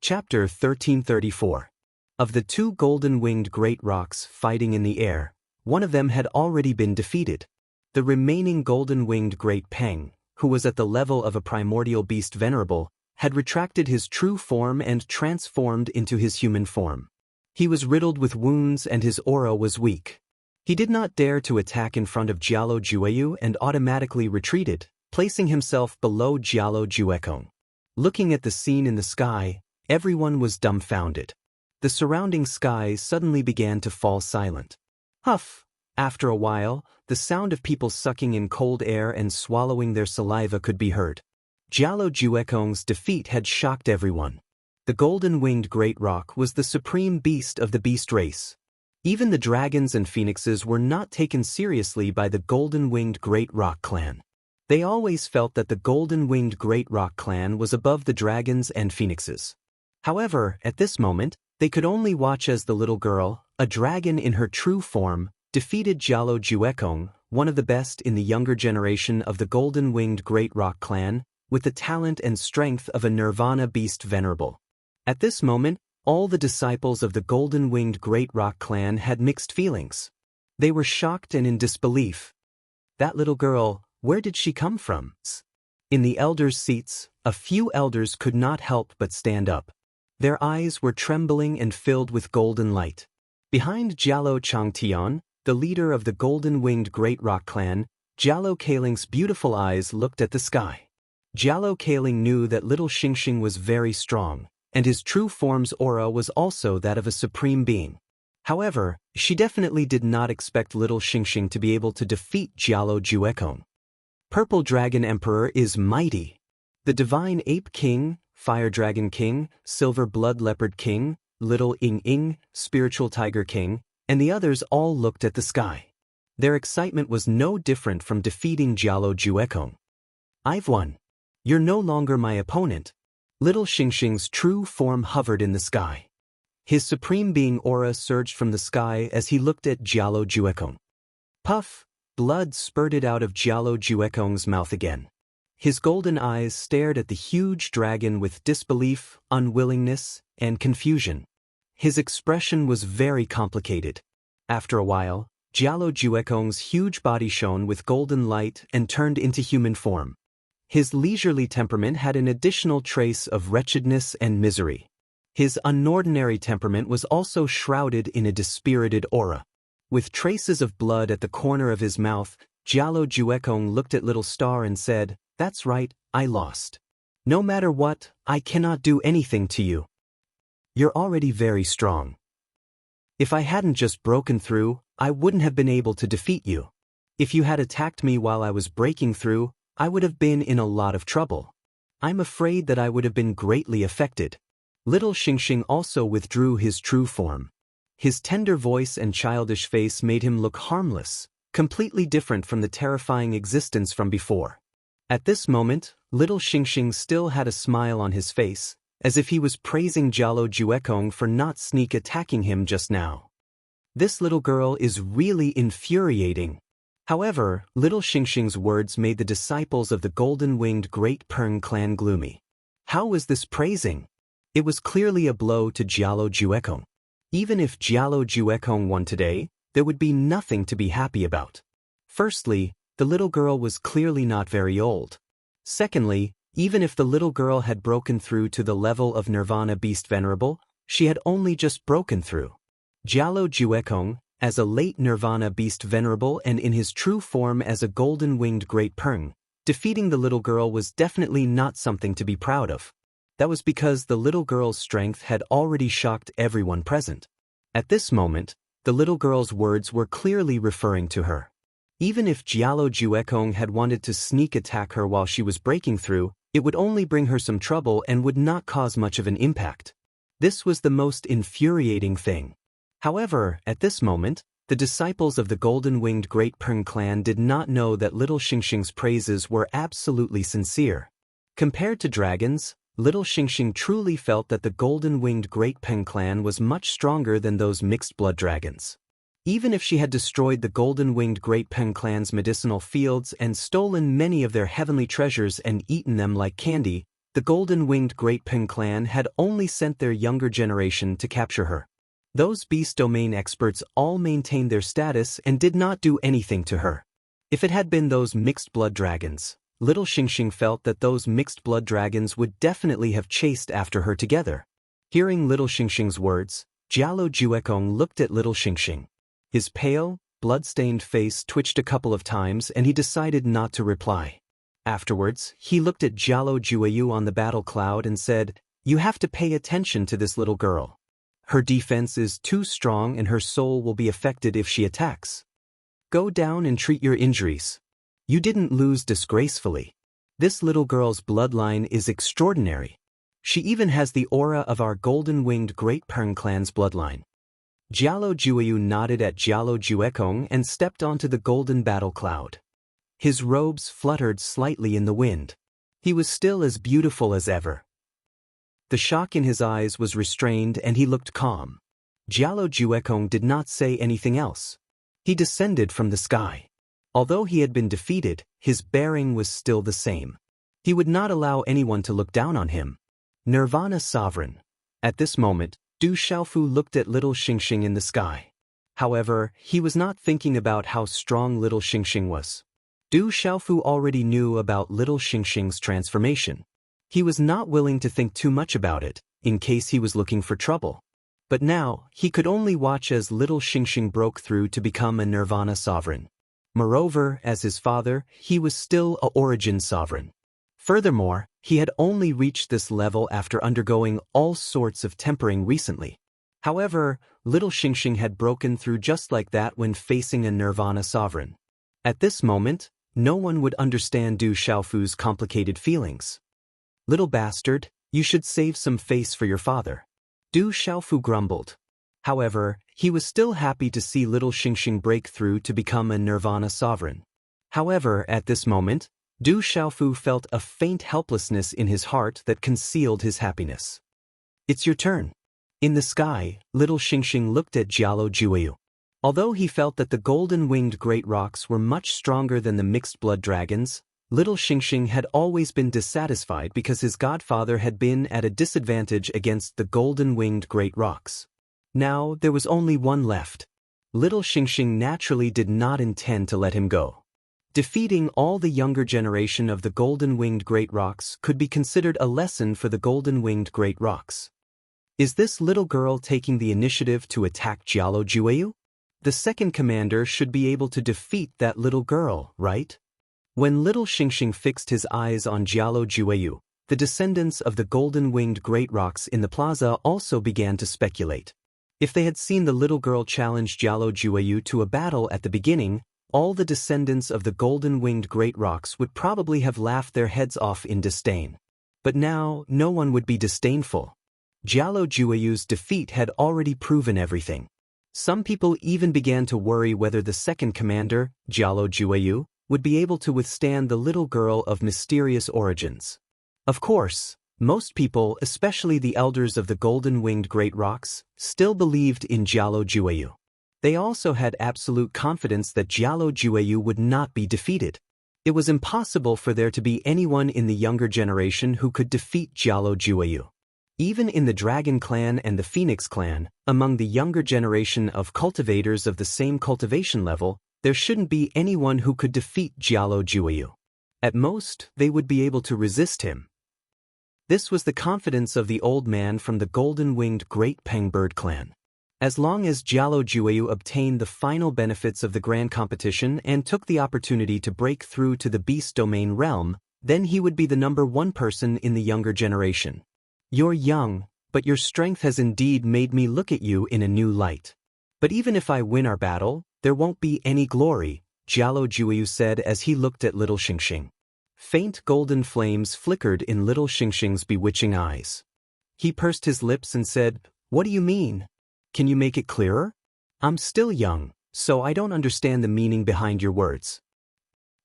[SPEAKER 1] Chapter 1334. Of the two golden-winged great rocks fighting in the air, one of them had already been defeated. The remaining golden-winged great Peng, who was at the level of a primordial beast venerable, had retracted his true form and transformed into his human form. He was riddled with wounds and his aura was weak. He did not dare to attack in front of Jialo Jueyu and automatically retreated, placing himself below Jialo Juekong. Looking at the scene in the sky, everyone was dumbfounded. The surrounding sky suddenly began to fall silent. Huff! After a while, the sound of people sucking in cold air and swallowing their saliva could be heard. Jialo Juekong's defeat had shocked everyone. The golden-winged great rock was the supreme beast of the beast race. Even the dragons and phoenixes were not taken seriously by the golden-winged great rock clan. They always felt that the golden-winged great rock clan was above the dragons and phoenixes. However, at this moment, they could only watch as the little girl, a dragon in her true form, defeated Jialo Juekong, one of the best in the younger generation of the golden-winged great rock clan, with the talent and strength of a nirvana beast venerable. At this moment, all the disciples of the golden-winged great rock clan had mixed feelings. They were shocked and in disbelief. That little girl, where did she come from? In the elders' seats, a few elders could not help but stand up. Their eyes were trembling and filled with golden light. Behind Jialo Changtian, the leader of the golden-winged great rock clan, Jialo Kailing's beautiful eyes looked at the sky. Jialo Kailing knew that little Xingxing was very strong, and his true form's aura was also that of a supreme being. However, she definitely did not expect little Xingxing to be able to defeat Jialo Juekong. Purple Dragon Emperor is mighty. The Divine Ape King, Fire Dragon King, Silver Blood Leopard King, Little Ing Ing, Spiritual Tiger King, and the others all looked at the sky. Their excitement was no different from defeating Jialo Juekong. I've won. You're no longer my opponent. Little Xingxing's true form hovered in the sky. His supreme being aura surged from the sky as he looked at Jialo Juekong. Puff! Blood spurted out of Jialo Juekong's mouth again. His golden eyes stared at the huge dragon with disbelief, unwillingness, and confusion. His expression was very complicated. After a while, Jialo Juekong's huge body shone with golden light and turned into human form. His leisurely temperament had an additional trace of wretchedness and misery. His unordinary temperament was also shrouded in a dispirited aura. With traces of blood at the corner of his mouth, Jialo Juekong looked at Little Star and said, "That's right, I lost. No matter what, I cannot do anything to you. You're already very strong. If I hadn't just broken through, I wouldn't have been able to defeat you. If you had attacked me while I was breaking through, I would have been in a lot of trouble. I'm afraid that I would have been greatly affected." Little Xingxing also withdrew his true form. His tender voice and childish face made him look harmless, completely different from the terrifying existence from before. At this moment, Little Xingxing still had a smile on his face, as if he was praising Jialo Juekong for not sneak attacking him just now. This little girl is really infuriating. However, Little Xingxing's words made the disciples of the golden-winged Great Peng clan gloomy. How was this praising? It was clearly a blow to Jialo Juekong. Even if Jialo Juekong won today, there would be nothing to be happy about. Firstly, the little girl was clearly not very old. Secondly, even if the little girl had broken through to the level of Nirvana Beast Venerable, she had only just broken through. Jialo Juekong, As a late Nirvana beast venerable and in his true form as a golden-winged great Peng, defeating the little girl was definitely not something to be proud of. That was because the little girl's strength had already shocked everyone present. At this moment, the little girl's words were clearly referring to her. Even if Jialo Juekong had wanted to sneak attack her while she was breaking through, it would only bring her some trouble and would not cause much of an impact. This was the most infuriating thing. However, at this moment, the disciples of the golden-winged Great Peng clan did not know that little Xingxing's praises were absolutely sincere. Compared to dragons, little Xingxing truly felt that the golden-winged Great Peng clan was much stronger than those mixed-blood dragons. Even if she had destroyed the golden-winged Great Peng clan's medicinal fields and stolen many of their heavenly treasures and eaten them like candy, the golden-winged Great Peng clan had only sent their younger generation to capture her. Those beast domain experts all maintained their status and did not do anything to her. If it had been those mixed-blood dragons, little Xingxing felt that those mixed-blood dragons would definitely have chased after her together. Hearing little Xingxing's words, Jialo Juekong looked at little Xingxing. His pale, blood-stained face twitched a couple of times and he decided not to reply. Afterwards, he looked at Jialo Jueyu on the battle cloud and said, "You have to pay attention to this little girl. Her defense is too strong and her soul will be affected if she attacks. Go down and treat your injuries. You didn't lose disgracefully. This little girl's bloodline is extraordinary. She even has the aura of our golden-winged Great Peng clan's bloodline." Jialo Jueyu nodded at Jialo Juekong and stepped onto the golden battle cloud. His robes fluttered slightly in the wind. He was still as beautiful as ever. The shock in his eyes was restrained and he looked calm. Jialo Juekong did not say anything else. He descended from the sky. Although he had been defeated, his bearing was still the same. He would not allow anyone to look down on him. Nirvana Sovereign. At this moment, Du Xiaofu looked at little Xingxing in the sky. However, he was not thinking about how strong little Xingxing was. Du Xiaofu already knew about little Xingxing's transformation. He was not willing to think too much about it, in case he was looking for trouble. But now, he could only watch as little Xingxing broke through to become a Nirvana Sovereign. Moreover, as his father, he was still a Origin Sovereign. Furthermore, he had only reached this level after undergoing all sorts of tempering recently. However, little Xingxing had broken through just like that when facing a Nirvana Sovereign. At this moment, no one would understand Du Xiaofu's complicated feelings. "Little bastard, you should save some face for your father," Du Xiaofu grumbled. However, he was still happy to see little Xingxing break through to become a Nirvana Sovereign. However, at this moment, Du Xiaofu felt a faint helplessness in his heart that concealed his happiness. "It's your turn." In the sky, little Xingxing looked at Jialo Jueyu. Although he felt that the golden-winged great rocks were much stronger than the mixed-blood dragons, little Xingxing had always been dissatisfied because his godfather had been at a disadvantage against the golden-winged great rocks. Now, there was only one left. Little Xingxing naturally did not intend to let him go. Defeating all the younger generation of the golden-winged great rocks could be considered a lesson for the golden-winged great rocks. Is this little girl taking the initiative to attack Jialo Jueyu? The second commander should be able to defeat that little girl, right? When little Xingxing fixed his eyes on Jialo Jueyu, the descendants of the golden-winged great rocks in the plaza also began to speculate. If they had seen the little girl challenge Jialo Jueyu to a battle at the beginning, all the descendants of the golden-winged great rocks would probably have laughed their heads off in disdain. But now, no one would be disdainful. Jialo Jueyu's defeat had already proven everything. Some people even began to worry whether the second commander, Jialo Jueyu, would be able to withstand the little girl of mysterious origins. Of course, most people, especially the elders of the golden-winged great rocks, still believed in Jialo Jueyu. They also had absolute confidence that Jialo Jueyu would not be defeated. It was impossible for there to be anyone in the younger generation who could defeat Jialo Jueyu. Even in the Dragon Clan and the Phoenix Clan, among the younger generation of cultivators of the same cultivation level, there shouldn't be anyone who could defeat Jialo Jueyu. At most, they would be able to resist him. This was the confidence of the old man from the golden-winged Great Peng Bird Clan. As long as Jialo Jueyu obtained the final benefits of the grand competition and took the opportunity to break through to the beast domain realm, then he would be the #1 person in the younger generation. You're young, but your strength has indeed made me look at you in a new light. But even if I win our battle, there won't be any glory, Jialo Jueyu said as he looked at little Xingxing. Faint golden flames flickered in little Xingxing's bewitching eyes. He pursed his lips and said, "What do you mean? Can you make it clearer? I'm still young, so I don't understand the meaning behind your words.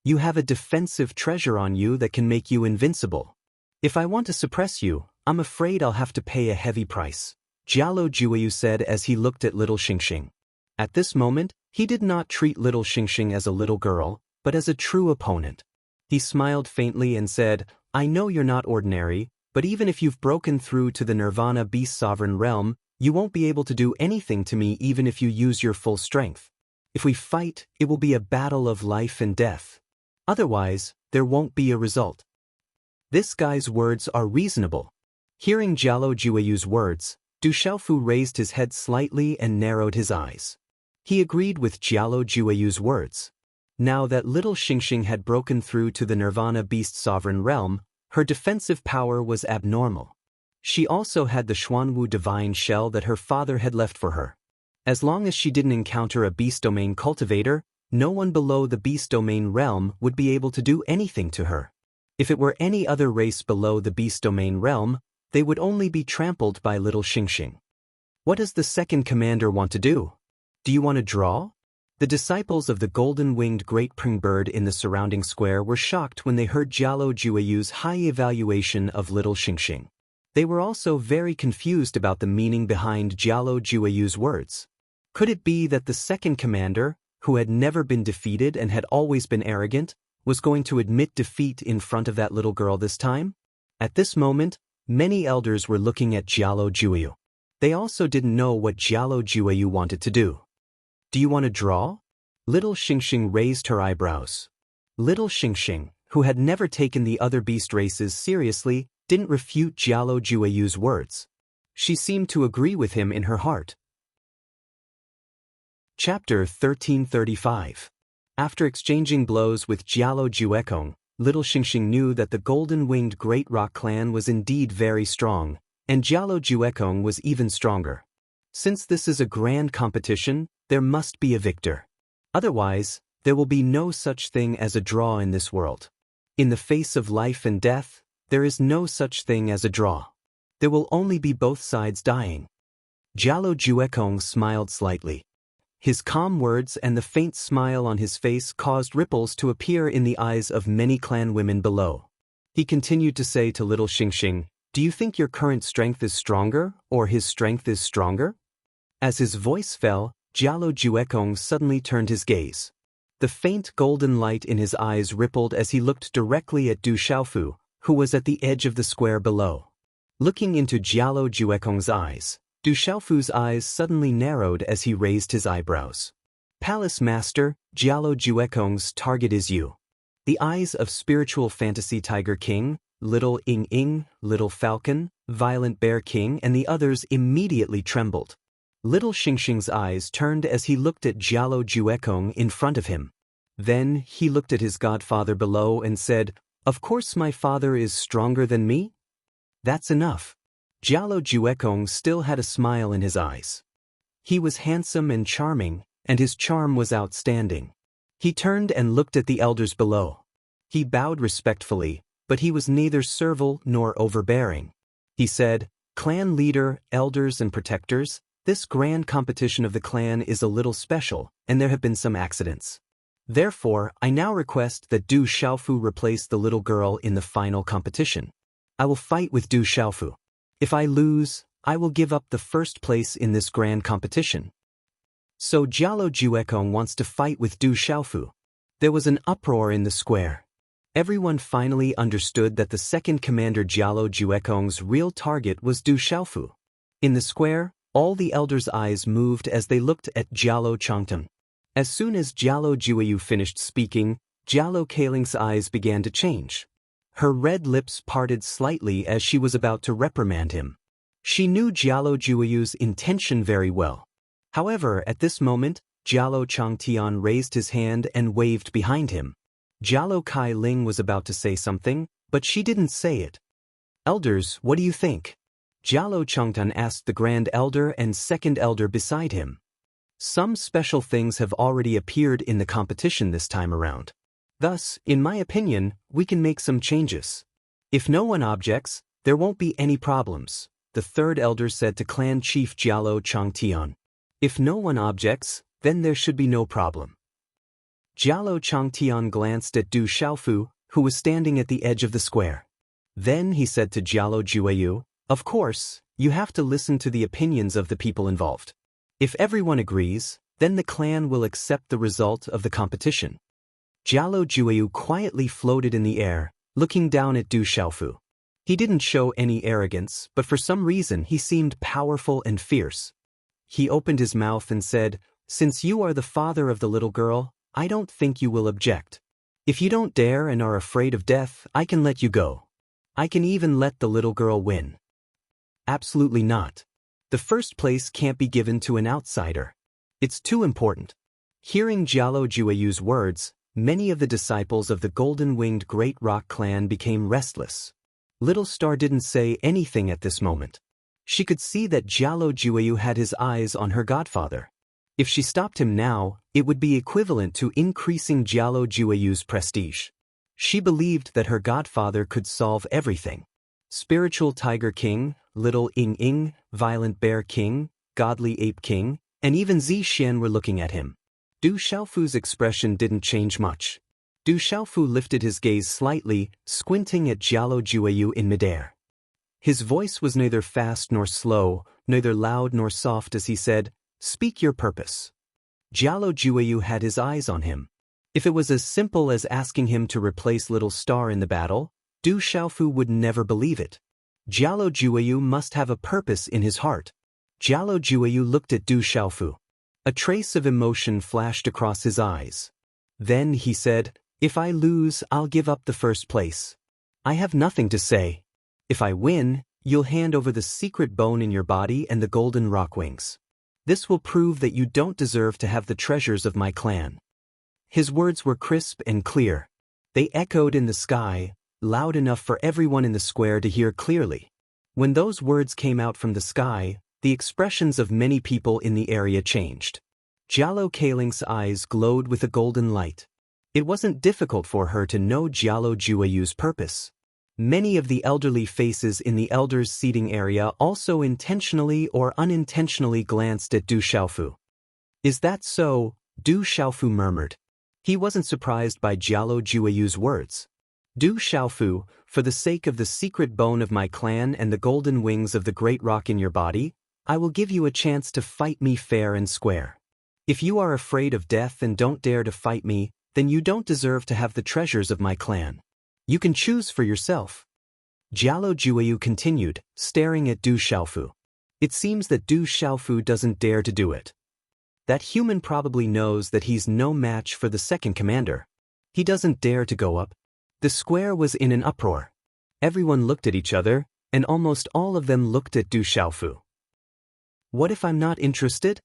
[SPEAKER 1] You have a defensive treasure on you that can make you invincible. If I want to suppress you, I'm afraid I'll have to pay a heavy price," Jialo Jueyu said as he looked at little Xingxing. At this moment, he did not treat little Xingxing as a little girl, but as a true opponent. He smiled faintly and said, "I know you're not ordinary, but even if you've broken through to the Nirvana Beast Sovereign Realm, you won't be able to do anything to me even if you use your full strength. If we fight, it will be a battle of life and death. Otherwise, there won't be a result." This guy's words are reasonable. Hearing Jialo Jueyu's words, Du Xiaofu raised his head slightly and narrowed his eyes. He agreed with Jialo Jueyu's words. Now that little Xingxing had broken through to the Nirvana Beast Sovereign Realm, her defensive power was abnormal. She also had the Xuanwu divine shell that her father had left for her. As long as she didn't encounter a beast domain cultivator, no one below the beast domain realm would be able to do anything to her. If it were any other race below the beast domain realm, they would only be trampled by little Xingxing. What does the second commander want to do? Do you want to draw? The disciples of the golden-winged great praying bird in the surrounding square were shocked when they heard Jialo Jueyu's high evaluation of little Xingxing. They were also very confused about the meaning behind Jialo Jueyu's words. Could it be that the second commander, who had never been defeated and had always been arrogant, was going to admit defeat in front of that little girl this time? At this moment, many elders were looking at Jialo Jueyu. They also didn't know what Jialo Jueyu wanted to do. Do you want to draw? Little Xingxing raised her eyebrows. Little Xingxing, who had never taken the other beast races seriously, didn't refute Jialo Jueyu's words. She seemed to agree with him in her heart. Chapter 1335. After exchanging blows with Jialo Juekong, little Xingxing knew that the golden-winged Great Rock clan was indeed very strong, and Jialo Juekong was even stronger. Since this is a grand competition, there must be a victor. Otherwise, there will be no such thing as a draw in this world. In the face of life and death, there is no such thing as a draw. There will only be both sides dying. Jialo Juekong smiled slightly. His calm words and the faint smile on his face caused ripples to appear in the eyes of many clan women below. He continued to say to little Xingxing, "Do you think your current strength is stronger, or his strength is stronger?" As his voice fell, Jialo Juekong suddenly turned his gaze. The faint golden light in his eyes rippled as he looked directly at Du Xiaofu, who was at the edge of the square below. Looking into Jialo Juekong's eyes, Du Xiaofu's eyes suddenly narrowed as he raised his eyebrows. "Palace Master, Jialo Juekong's target is you." The eyes of Spiritual Fantasy Tiger King, Little Ing Ing, Little Falcon, Violent Bear King and the others immediately trembled. Little Xingxing's eyes turned as he looked at Jialo Juekong in front of him. Then he looked at his godfather below and said, "Of course my father is stronger than me? That's enough." Jialo Juekong still had a smile in his eyes. He was handsome and charming, and his charm was outstanding. He turned and looked at the elders below. He bowed respectfully, but he was neither servile nor overbearing. He said, "Clan leader, elders and protectors, this grand competition of the clan is a little special, and there have been some accidents. Therefore, I now request that Du Xiaofu replace the little girl in the final competition. I will fight with Du Xiaofu. If I lose, I will give up the first place in this grand competition." So Jialo Juekong wants to fight with Du Xiaofu. There was an uproar in the square. Everyone finally understood that the second commander Jialo Juekong's real target was Du Xiaofu. In the square, all the elders' eyes moved as they looked at Jialo Changteng. As soon as Jialo Jueyu finished speaking, Jialo Kailing's eyes began to change. Her red lips parted slightly as she was about to reprimand him. She knew Jialo Jueyu's intention very well. However, at this moment, Jialo Changtian raised his hand and waved behind him. Jialo Kai Ling was about to say something, but she didn't say it. Elders, what do you think? Jialo Changtian asked the Grand Elder and Second Elder beside him. Some special things have already appeared in the competition this time around. Thus, in my opinion, we can make some changes. If no one objects, there won't be any problems, the Third Elder said to Clan Chief Jialo Changtian. If no one objects, then there should be no problem. Jialo Changtian glanced at Du Xiaofu, who was standing at the edge of the square. Then he said to Jialo Jueyu, "Of course, you have to listen to the opinions of the people involved. If everyone agrees, then the clan will accept the result of the competition." Jialo Jueyu quietly floated in the air, looking down at Du Xiaofu. He didn't show any arrogance, but for some reason he seemed powerful and fierce. He opened his mouth and said, "Since you are the father of the little girl, I don't think you will object. If you don't dare and are afraid of death, I can let you go. I can even let the little girl win." Absolutely not. The first place can't be given to an outsider. It's too important. Hearing Jialo Jueyu's words, many of the disciples of the golden-winged Great Rock clan became restless. Little Star didn't say anything at this moment. She could see that Jialo Jueyu had his eyes on her godfather. If she stopped him now, it would be equivalent to increasing Jialo Jueyu's prestige. She believed that her godfather could solve everything. Spiritual Tiger King, Little Ying Ying, Violent Bear King, Godly Ape King, and even Zixian were looking at him. Du Xiaofu's expression didn't change much. Du Xiaofu lifted his gaze slightly, squinting at Jialo Jueyu in midair. His voice was neither fast nor slow, neither loud nor soft as he said, "Speak your purpose." Jialo Jueyu had his eyes on him. If it was as simple as asking him to replace Little Star in the battle, Du Xiaofu would never believe it. Jialo Jueyu must have a purpose in his heart. Jialo Jueyu looked at Du Xiaofu. A trace of emotion flashed across his eyes. Then he said, "If I lose, I'll give up the first place. I have nothing to say. If I win, you'll hand over the secret bone in your body and the golden rock wings. This will prove that you don't deserve to have the treasures of my clan." His words were crisp and clear. They echoed in the sky, loud enough for everyone in the square to hear clearly. When those words came out from the sky, the expressions of many people in the area changed. Jialo Kailing's eyes glowed with a golden light. It wasn't difficult for her to know Jialo Jueyu's purpose. Many of the elderly faces in the elders' seating area also intentionally or unintentionally glanced at Du Xiaofu. "Is that so?" Du Xiaofu murmured. He wasn't surprised by Jialo Jueyu's words. "Du Xiaofu, for the sake of the secret bone of my clan and the golden wings of the great rock in your body, I will give you a chance to fight me fair and square. If you are afraid of death and don't dare to fight me, then you don't deserve to have the treasures of my clan. You can choose for yourself." Jialo Jueyu continued, staring at Du Xiaofu. It seems that Du Xiaofu doesn't dare to do it. That human probably knows that he's no match for the second commander. He doesn't dare to go up. The square was in an uproar. Everyone looked at each other, and almost all of them looked at Du Xiaofu. "What if I'm not interested?"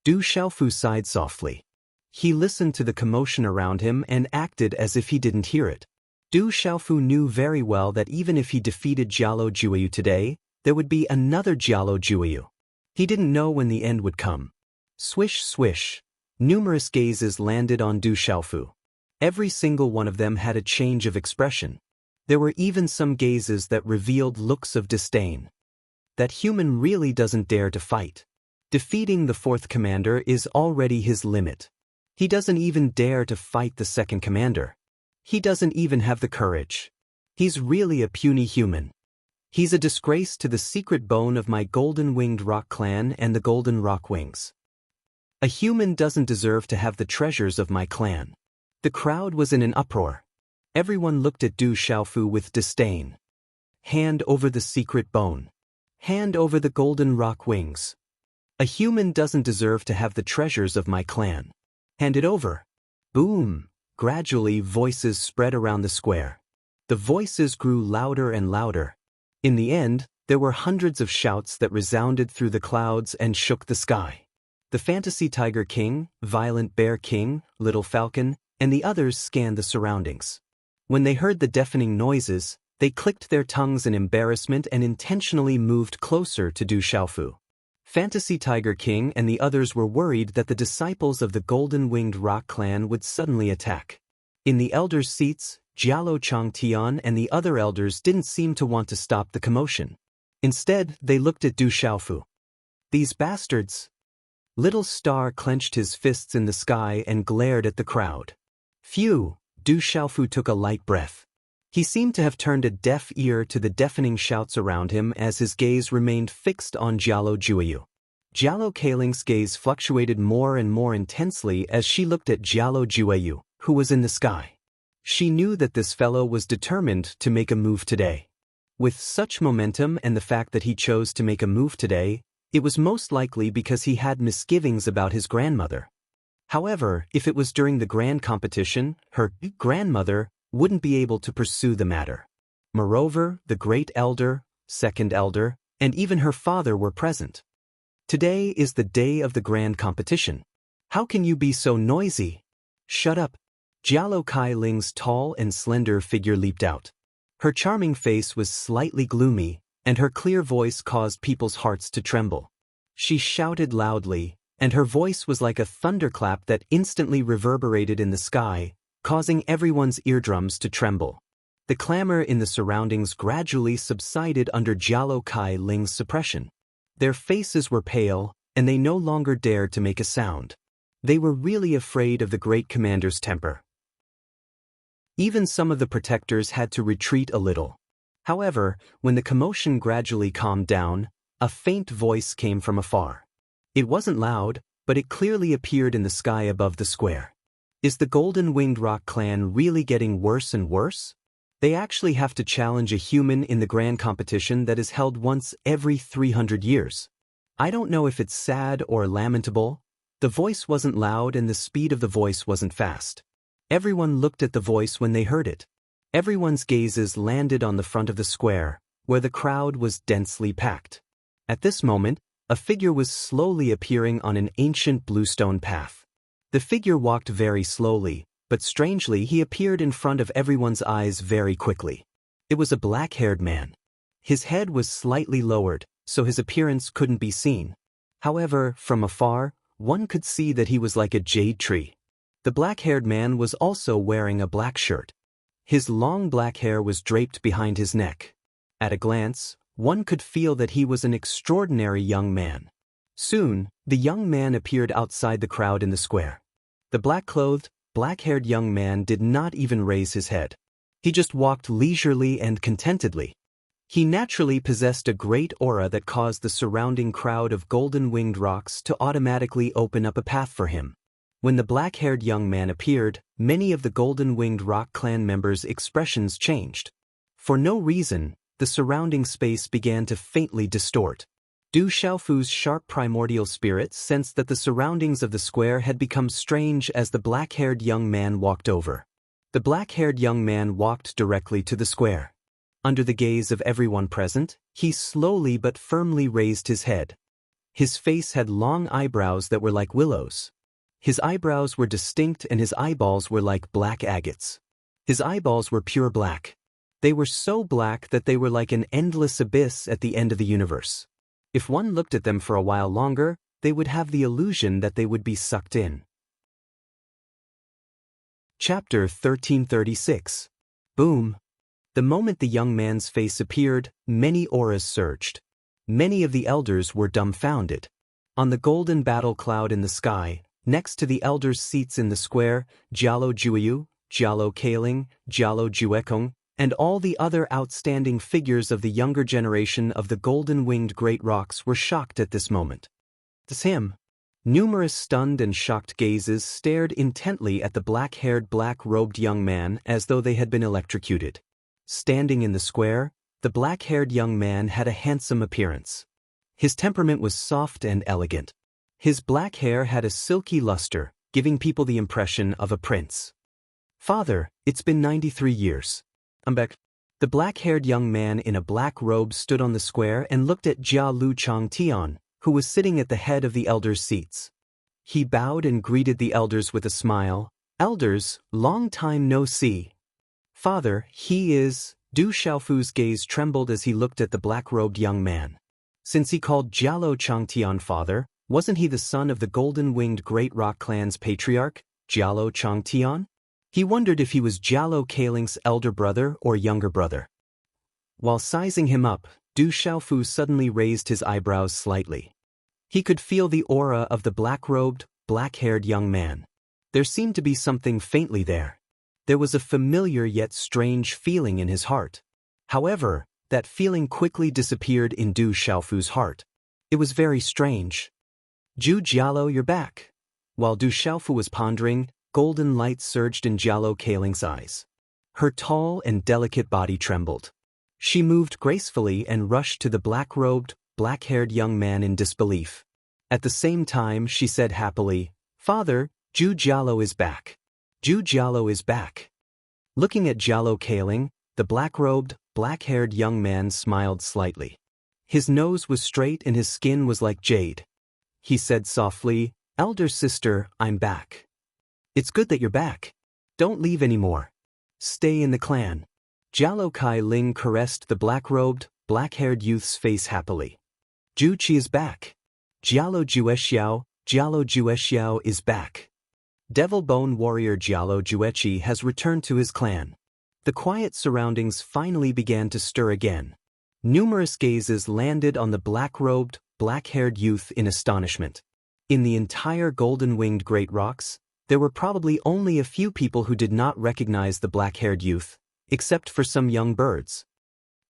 [SPEAKER 1] Du Xiaofu sighed softly. He listened to the commotion around him and acted as if he didn't hear it. Du Xiaofu knew very well that even if he defeated Jialo Jueyu today, there would be another Jialo Jueyu. He didn't know when the end would come. Swish, swish. Numerous gazes landed on Du Xiaofu. Every single one of them had a change of expression. There were even some gazes that revealed looks of disdain. That human really doesn't dare to fight. Defeating the fourth commander is already his limit. He doesn't even dare to fight the second commander. He doesn't even have the courage. He's really a puny human. He's a disgrace to the secret bone of my golden-winged rock clan and the golden rock wings. A human doesn't deserve to have the treasures of my clan. The crowd was in an uproar. Everyone looked at Du Xiaofu with disdain. Hand over the secret bone. Hand over the golden rock wings. A human doesn't deserve to have the treasures of my clan. Hand it over. Boom! Gradually, voices spread around the square. The voices grew louder and louder. In the end, there were hundreds of shouts that resounded through the clouds and shook the sky. The Fantasy Tiger King, Violent Bear King, Little Falcon, and the others scanned the surroundings. When they heard the deafening noises, they clicked their tongues in embarrassment and intentionally moved closer to Du Xiaofu. Fantasy Tiger King and the others were worried that the disciples of the Golden-Winged Rock Clan would suddenly attack. In the elders' seats, Jialo Changtian and the other elders didn't seem to want to stop the commotion. Instead, they looked at Du Xiaofu. These bastards! Little Star clenched his fists in the sky and glared at the crowd. Phew! Du Xiaofu took a light breath. He seemed to have turned a deaf ear to the deafening shouts around him as his gaze remained fixed on Jialo Jueyu. Jialo Kailing's gaze fluctuated more and more intensely as she looked at Jialo Jueyu, who was in the sky. She knew that this fellow was determined to make a move today. With such momentum and the fact that he chose to make a move today, it was most likely because he had misgivings about his grandmother. However, if it was during the grand competition, her grandmother wouldn't be able to pursue the matter. Moreover, the great elder, second elder, and even her father were present. Today is the day of the grand competition. How can you be so noisy? Shut up. Jialo Kailing's tall and slender figure leaped out. Her charming face was slightly gloomy, and her clear voice caused people's hearts to tremble. She shouted loudly, and her voice was like a thunderclap that instantly reverberated in the sky, causing everyone's eardrums to tremble. The clamor in the surroundings gradually subsided under Jialo Kailing's suppression. Their faces were pale, and they no longer dared to make a sound. They were really afraid of the great commander's temper. Even some of the protectors had to retreat a little. However, when the commotion gradually calmed down, a faint voice came from afar. It wasn't loud, but it clearly appeared in the sky above the square. Is the Golden-Winged Rock Clan really getting worse and worse? They actually have to challenge a human in the grand competition that is held once every 300 years. I don't know if it's sad or lamentable. The voice wasn't loud and the speed of the voice wasn't fast. Everyone looked at the voice when they heard it. Everyone's gazes landed on the front of the square, where the crowd was densely packed. At this moment, a figure was slowly appearing on an ancient bluestone path. The figure walked very slowly, but strangely he appeared in front of everyone's eyes very quickly. It was a black-haired man. His head was slightly lowered, so his appearance couldn't be seen. However, from afar, one could see that he was like a jade tree. The black-haired man was also wearing a black shirt. His long black hair was draped behind his neck. At a glance, one could feel that he was an extraordinary young man. Soon, the young man appeared outside the crowd in the square. The black-clothed, black-haired young man did not even raise his head. He just walked leisurely and contentedly. He naturally possessed a great aura that caused the surrounding crowd of golden-winged rocks to automatically open up a path for him. When the black-haired young man appeared, many of the Golden-Winged Rock Clan members' expressions changed. For no reason, the surrounding space began to faintly distort. Du Xiaofu's sharp primordial spirit sensed that the surroundings of the square had become strange as the black-haired young man walked over. The black-haired young man walked directly to the square. Under the gaze of everyone present, he slowly but firmly raised his head. His face had long eyebrows that were like willows. His eyebrows were distinct and his eyeballs were like black agates. His eyeballs were pure black. They were so black that they were like an endless abyss at the end of the universe. If one looked at them for a while longer, they would have the illusion that they would be sucked in. Chapter 1336. Boom. The moment the young man's face appeared, many auras surged. Many of the elders were dumbfounded. On the golden battle cloud in the sky, next to the elders' seats in the square, Jialo Jueyu, Jialo Kailing, Jialo Juekong, and all the other outstanding figures of the younger generation of the golden-winged great rocks were shocked at this moment. It's him. Numerous stunned and shocked gazes stared intently at the black-haired, black-robed young man as though they had been electrocuted. Standing in the square, the black-haired young man had a handsome appearance. His temperament was soft and elegant. His black hair had a silky luster, giving people the impression of a prince. Father, it's been 93 years. I'm back. The black-haired young man in a black robe stood on the square and looked at Jia Lu Changtian, who was sitting at the head of the elders' seats. He bowed and greeted the elders with a smile. Elders, long time no see. Father, he is. Du Xiaofu's gaze trembled as he looked at the black-robed young man. Since he called Jialo Changtian father, wasn't he the son of the golden-winged Great Rock clan's patriarch, Jialo Changtian? He wondered if he was Jialo Kailing's elder brother or younger brother. While sizing him up, Du Xiaofu suddenly raised his eyebrows slightly. He could feel the aura of the black-robed, black-haired young man. There seemed to be something faintly there. There was a familiar yet strange feeling in his heart. However, that feeling quickly disappeared in Du Xiaofu's heart. It was very strange. Ju Jialo, you're back. While Du Xiaofu was pondering, golden light surged in Jialo Kailing's eyes. Her tall and delicate body trembled. She moved gracefully and rushed to the black-robed, black-haired young man in disbelief. At the same time, she said happily, Father, Ju Jialo is back. Ju Jialo is back. Looking at Jialo Kailing, the black-robed, black-haired young man smiled slightly. His nose was straight and his skin was like jade. He said softly, Elder sister, I'm back. It's good that you're back. Don't leave anymore. Stay in the clan. Jialo Kailing caressed the black-robed, black-haired youth's face happily. Ju Qi is back. Jialo Juexiao is back. Devil Bone warrior Jialo Jueqi has returned to his clan. The quiet surroundings finally began to stir again. Numerous gazes landed on the black-robed, black-haired youth in astonishment. In the entire golden-winged Great Rocks, there were probably only a few people who did not recognize the black-haired youth, except for some young birds.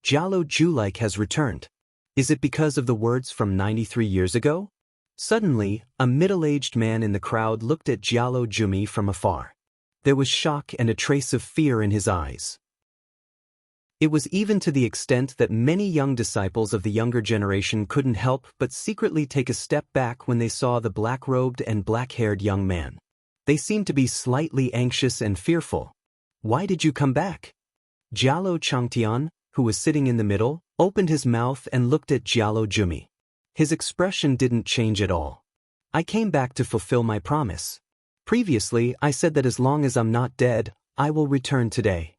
[SPEAKER 1] Jialo Julike has returned. Is it because of the words from 93 years ago? Suddenly, a middle-aged man in the crowd looked at Jialo Jumi from afar. There was shock and a trace of fear in his eyes. It was even to the extent that many young disciples of the younger generation couldn't help but secretly take a step back when they saw the black-robed and black-haired young man. They seemed to be slightly anxious and fearful. Why did you come back? Jialo Changtian, who was sitting in the middle, opened his mouth and looked at Jialo Jumi. His expression didn't change at all. I came back to fulfill my promise. Previously, I said that as long as I'm not dead, I will return today.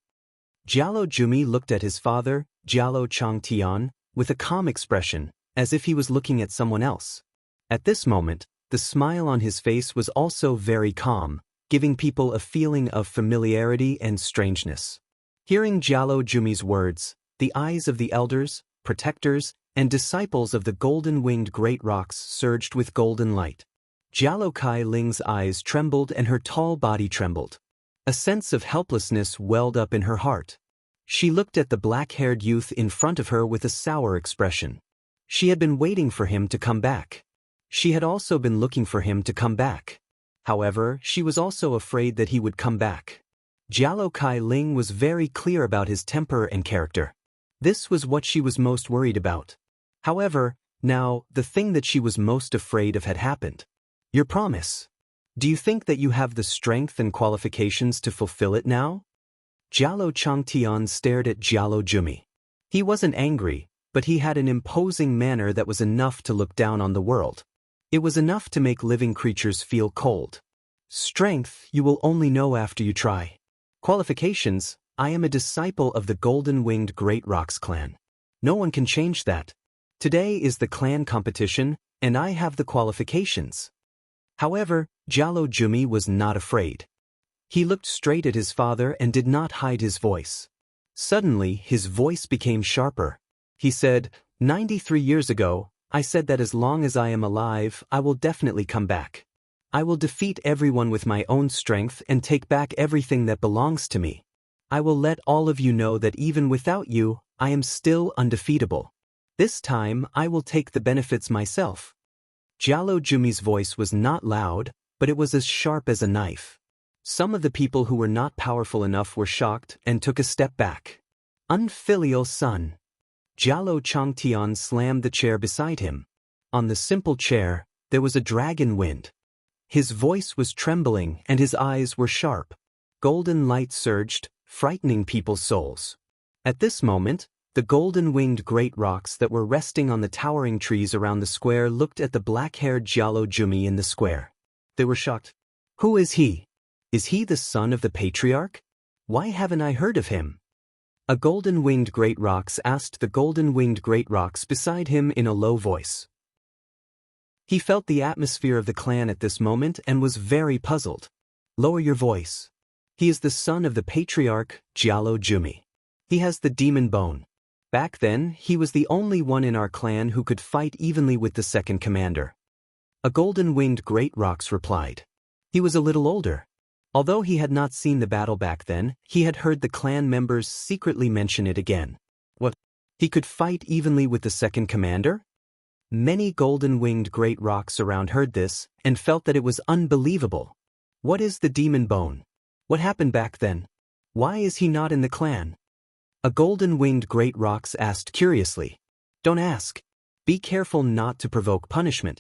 [SPEAKER 1] Jialo Jumi looked at his father, Jialo Changtian, with a calm expression, as if he was looking at someone else. At this moment, the smile on his face was also very calm, giving people a feeling of familiarity and strangeness. Hearing Jialo Jumi's words, the eyes of the elders, protectors, and disciples of the golden-winged Great Rocks surged with golden light. Jialo Kailing's eyes trembled and her tall body trembled. A sense of helplessness welled up in her heart. She looked at the black-haired youth in front of her with a sour expression. She had been waiting for him to come back. She had also been looking for him to come back. However, she was also afraid that he would come back. Jialo Kailing was very clear about his temper and character. This was what she was most worried about. However, now, the thing that she was most afraid of had happened. Your promise. Do you think that you have the strength and qualifications to fulfill it now? Jialo Changtian stared at Jialo Jumi. He wasn't angry, but he had an imposing manner that was enough to look down on the world. It was enough to make living creatures feel cold. Strength you will only know after you try. Qualifications, I am a disciple of the golden-winged Great Rocks clan. No one can change that. Today is the clan competition, and I have the qualifications. However, Jialo Jumi was not afraid. He looked straight at his father and did not hide his voice. Suddenly, his voice became sharper. He said, 93 years ago, I said that as long as I am alive, I will definitely come back. I will defeat everyone with my own strength and take back everything that belongs to me. I will let all of you know that even without you, I am still undefeatable. This time, I will take the benefits myself. Jialo Jumi's voice was not loud, but it was as sharp as a knife. Some of the people who were not powerful enough were shocked and took a step back. Unfilial son. Jialo Changtian slammed the chair beside him. On the simple chair, there was a dragon wind. His voice was trembling and his eyes were sharp. Golden light surged, frightening people's souls. At this moment, the golden-winged Great Rocks that were resting on the towering trees around the square looked at the black-haired Jialo Jumi in the square. They were shocked. Who is he? Is he the son of the patriarch? Why haven't I heard of him? A golden-winged great rox asked the golden-winged great rox beside him in a low voice. He felt the atmosphere of the clan at this moment and was very puzzled. Lower your voice. He is the son of the patriarch, Jialo Jumi. He has the demon bone. Back then, he was the only one in our clan who could fight evenly with the second commander. A golden-winged great rox replied. He was a little older. Although he had not seen the battle back then, he had heard the clan members secretly mention it again. What? He could fight evenly with the second commander? Many golden-winged great rox around heard this and felt that it was unbelievable. What is the demon bone? What happened back then? Why is he not in the clan? A golden-winged great rox asked curiously. Don't ask. Be careful not to provoke punishment.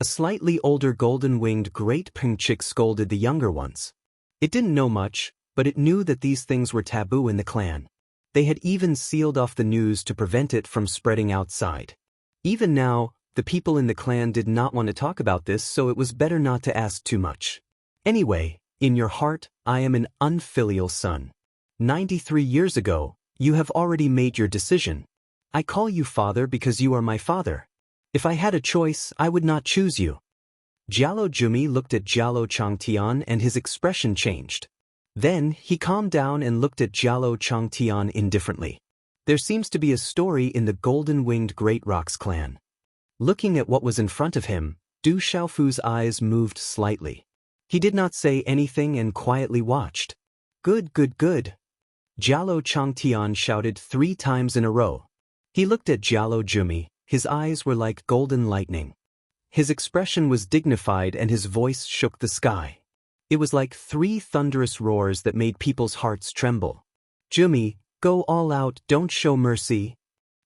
[SPEAKER 1] A slightly older golden-winged great pingchick scolded the younger ones. It didn't know much, but it knew that these things were taboo in the clan. They had even sealed off the news to prevent it from spreading outside. Even now, the people in the clan did not want to talk about this, so it was better not to ask too much. Anyway, in your heart, I am an unfilial son. 93 years ago, you have already made your decision. I call you father because you are my father. If I had a choice, I would not choose you. Jialo Jumi looked at Jialo Changtian and his expression changed. Then, he calmed down and looked at Jialo Changtian indifferently. There seems to be a story in the golden-winged great rox clan. Looking at what was in front of him, Du Xiaofu's eyes moved slightly. He did not say anything and quietly watched. Good, good, good. Jialo Changtian shouted 3 times in a row. He looked at Jialo Jumi. His eyes were like golden lightning. His expression was dignified and his voice shook the sky. It was like 3 thunderous roars that made people's hearts tremble. Jumi, go all out, don't show mercy.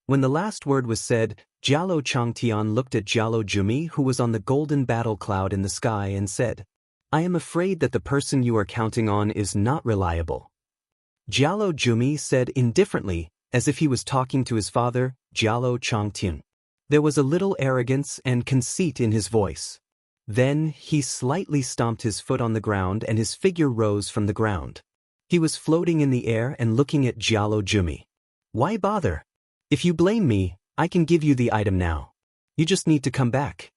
[SPEAKER 1] When the last word was said, Jialo Changtian looked at Jialo Jumi, who was on the golden battle cloud in the sky, and said, I am afraid that the person you are counting on is not reliable. Jialo Jumi said indifferently, as if he was talking to his father, Jialo Changtian. There was a little arrogance and conceit in his voice. Then, he slightly stomped his foot on the ground and his figure rose from the ground. He was floating in the air and looking at Jialo Jumi. Why bother? If you blame me, I can give you the item now. You just need to come back.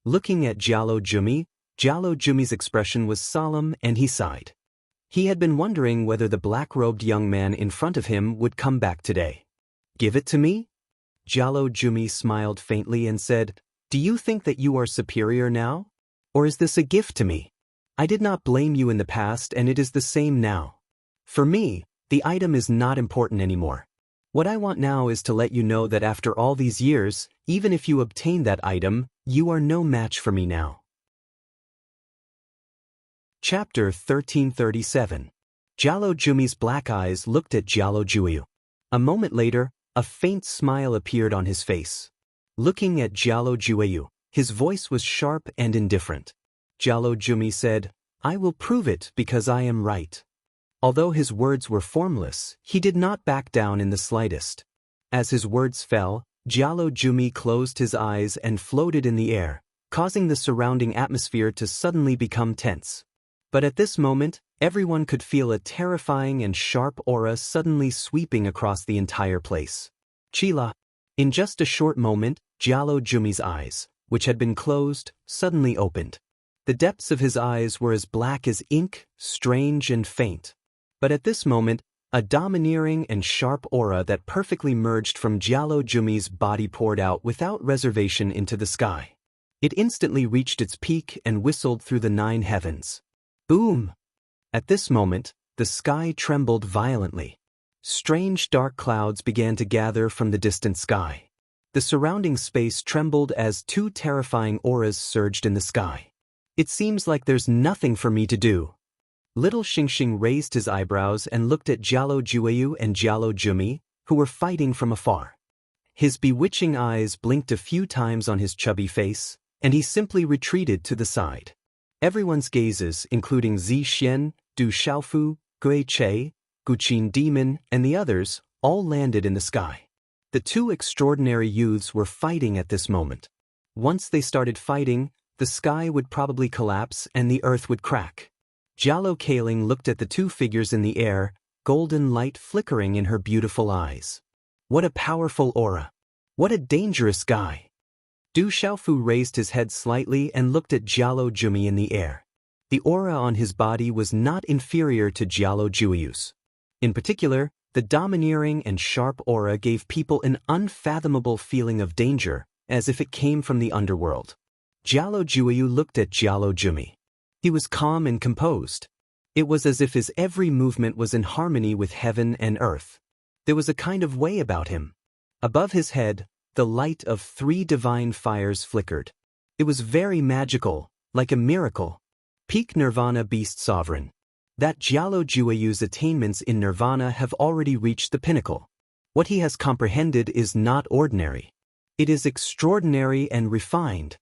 [SPEAKER 1] Looking at Jialo Jumi's expression was solemn and he sighed. He had been wondering whether the black-robed young man in front of him would come back today. Give it to me? Jialo Jumi smiled faintly and said, Do you think that you are superior now? Or is this a gift to me? I did not blame you in the past and it is the same now. For me, the item is not important anymore. What I want now is to let you know that after all these years, even if you obtain that item, you are no match for me now. Chapter 1337. Jialo Jumi's black eyes looked at Jialo Juyu. A moment later, a faint smile appeared on his face. Looking at Jialo Juyu, his voice was sharp and indifferent. Jialo Jumi said, I will prove it because I am right. Although his words were formless, he did not back down in the slightest. As his words fell, Jialo Jumi closed his eyes and floated in the air, causing the surrounding atmosphere to suddenly become tense. But at this moment, everyone could feel a terrifying and sharp aura suddenly sweeping across the entire place. Chila. In just a short moment, Jialo Jumi's eyes, which had been closed, suddenly opened. The depths of his eyes were as black as ink, strange and faint. But at this moment, a domineering and sharp aura that perfectly merged from Jialo Jumi's body poured out without reservation into the sky. It instantly reached its peak and whistled through the 9 heavens. Boom! At this moment, the sky trembled violently. Strange dark clouds began to gather from the distant sky. The surrounding space trembled as 2 terrifying auras surged in the sky. It seems like there's nothing for me to do. Little Xingxing raised his eyebrows and looked at Jialo Juyu and Jialo Jumi, who were fighting from afar. His bewitching eyes blinked a few times on his chubby face, and he simply retreated to the side. Everyone's gazes, including Zi Xian, Du Xiaofu, Gui Che, Guqin Demon, and the others, all landed in the sky. The 2 extraordinary youths were fighting at this moment. Once they started fighting, the sky would probably collapse and the earth would crack. Jialo Kaling looked at the two figures in the air, golden light flickering in her beautiful eyes. What a powerful aura! What a dangerous guy! Du Xiaofu raised his head slightly and looked at Jialo Jumi in the air. The aura on his body was not inferior to Jialo Juiyu's. In particular, the domineering and sharp aura gave people an unfathomable feeling of danger, as if it came from the underworld. Jialo Juiyu looked at Jialo Jumi. He was calm and composed. It was as if his every movement was in harmony with heaven and earth. There was a kind of way about him. Above his head, the light of 3 divine fires flickered. It was very magical, like a miracle. Peak Nirvana Beast Sovereign. That Jialo Juiyu's attainments in Nirvana have already reached the pinnacle. What he has comprehended is not ordinary. It is extraordinary and refined.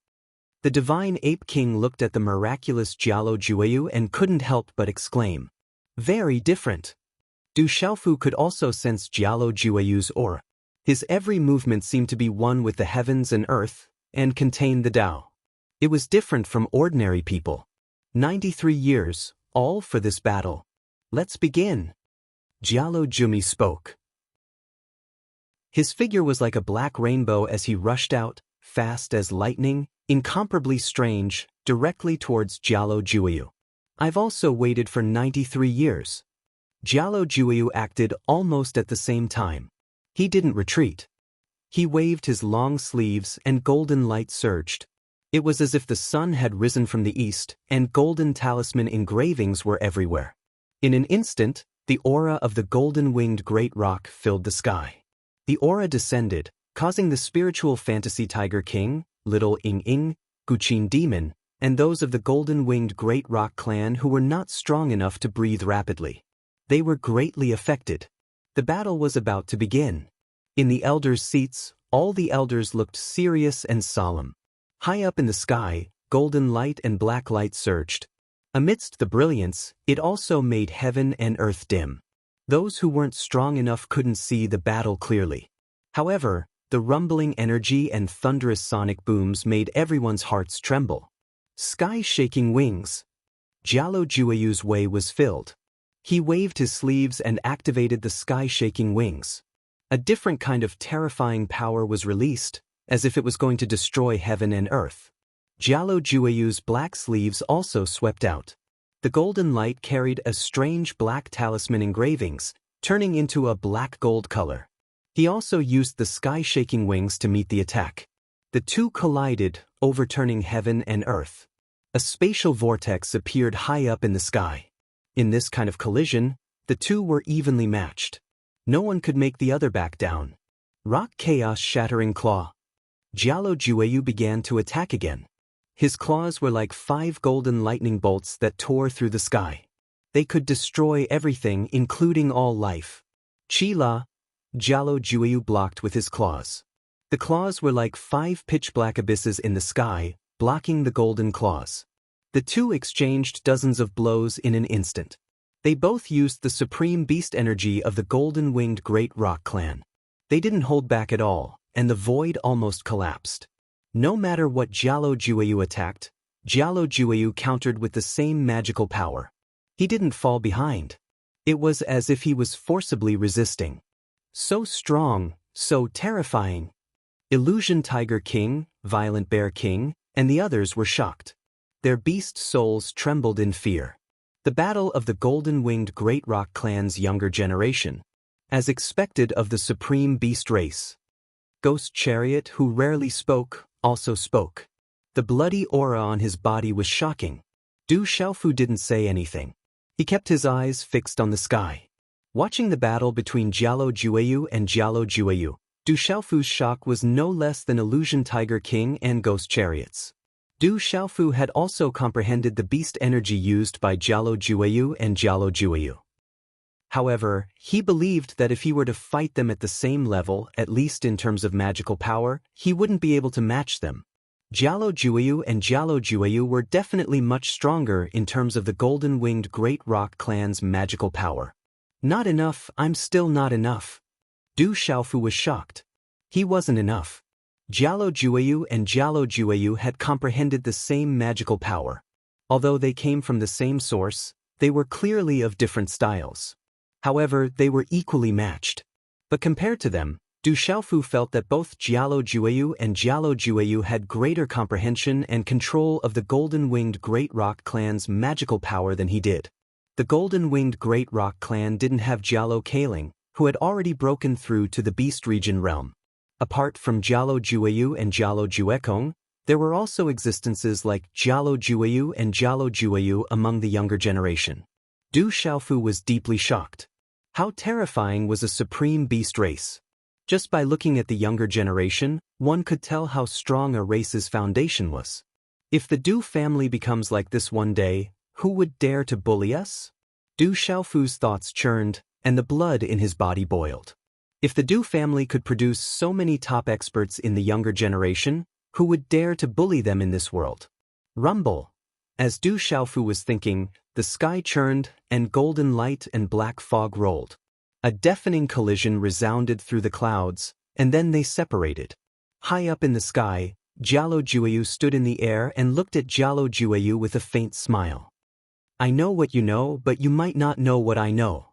[SPEAKER 1] The divine ape king looked at the miraculous Jialo Juiyu and couldn't help but exclaim. Very different. Du Xiaofu could also sense Jialo Juiyu's aura. His every movement seemed to be one with the heavens and earth, and contained the Tao. It was different from ordinary people. 93 years, all for this battle. Let's begin. Jialo Jumi spoke. His figure was like a black rainbow as he rushed out, fast as lightning, incomparably strange, directly towards Jialo Juiyu. I've also waited for 93 years. Jialo Juiyu acted almost at the same time. He didn't retreat. He waved his long sleeves and golden light surged. It was as if the sun had risen from the east and golden talisman engravings were everywhere. In an instant, the aura of the golden-winged great rock filled the sky. The aura descended, causing the spiritual fantasy Tiger King, Little Ing, Guqin Demon, and those of the golden-winged great rock clan who were not strong enough to breathe rapidly. They were greatly affected. The battle was about to begin. In the elders' seats, all the elders looked serious and solemn. High up in the sky, golden light and black light surged. Amidst the brilliance, it also made heaven and earth dim. Those who weren't strong enough couldn't see the battle clearly. However, the rumbling energy and thunderous sonic booms made everyone's hearts tremble. Sky-shaking wings. Jialo Juiyu's way was filled. He waved his sleeves and activated the sky-shaking wings. A different kind of terrifying power was released, as if it was going to destroy heaven and earth. Jialo Juiyu's black sleeves also swept out. The golden light carried a strange black talisman engravings, turning into a black-gold color. He also used the sky-shaking wings to meet the attack. The two collided, overturning heaven and earth. A spatial vortex appeared high up in the sky. In this kind of collision, the two were evenly matched. No one could make the other back down. Rock Chaos Shattering Claw. Jialo Juiyu began to attack again. His claws were like 5 golden lightning bolts that tore through the sky. They could destroy everything, including all life. Chi-La, Jialo Juiyu blocked with his claws. The claws were like 5 pitch-black abysses in the sky, blocking the golden claws. The two exchanged dozens of blows in an instant. They both used the supreme beast energy of the golden-winged great rock clan. They didn't hold back at all, and the void almost collapsed. No matter what Jialo Juiyu attacked, Jialo Juiyu countered with the same magical power. He didn't fall behind. It was as if he was forcibly resisting. So strong, so terrifying. Illusion Tiger King, Violent Bear King, and the others were shocked. Their beast souls trembled in fear. The battle of the golden-winged great rock clan's younger generation. As expected of the supreme beast race. Ghost Chariot, who rarely spoke, also spoke. The bloody aura on his body was shocking. Du Xiaofu didn't say anything. He kept his eyes fixed on the sky. Watching the battle between Jialo Juiyu and Jialo Juiyu, Du Xiaofu's shock was no less than Illusion Tiger King and Ghost Chariots. Du Xiaofu had also comprehended the beast energy used by Jialo Juiyu and Jialo Juiyu. However, he believed that if he were to fight them at the same level, at least in terms of magical power, he wouldn't be able to match them. Jialo Juiyu and Jialo Juiyu were definitely much stronger in terms of the golden-winged great rock clan's magical power. Not enough, I'm still not enough. Du Xiaofu was shocked. He wasn't enough. Jialo Jueyu and Jialo Jueyu had comprehended the same magical power. Although they came from the same source, they were clearly of different styles. However, they were equally matched. But compared to them, Du Xiaofu felt that both Jialo Jueyu and Jialo Jueyu had greater comprehension and control of the golden-winged Great Rock Clan's magical power than he did. The golden-winged Great Rock Clan didn't have Jialo Kaling, who had already broken through to the Beast Region realm. Apart from Jialo Jueyu and Jialo Juekong, there were also existences like Jialo Jueyu and Jialo Jueyu among the younger generation. Du Xiaofu was deeply shocked. How terrifying was a supreme beast race? Just by looking at the younger generation, one could tell how strong a race's foundation was. If the Du family becomes like this one day, who would dare to bully us? Du Xiaofu's thoughts churned, and the blood in his body boiled. If the Du family could produce so many top experts in the younger generation, who would dare to bully them in this world? Rumble. As Du Xiaofu was thinking, the sky churned, and golden light and black fog rolled. A deafening collision resounded through the clouds, and then they separated. High up in the sky, Jialo Jueyu stood in the air and looked at Jialo Jueyu with a faint smile. I know what you know, but you might not know what I know.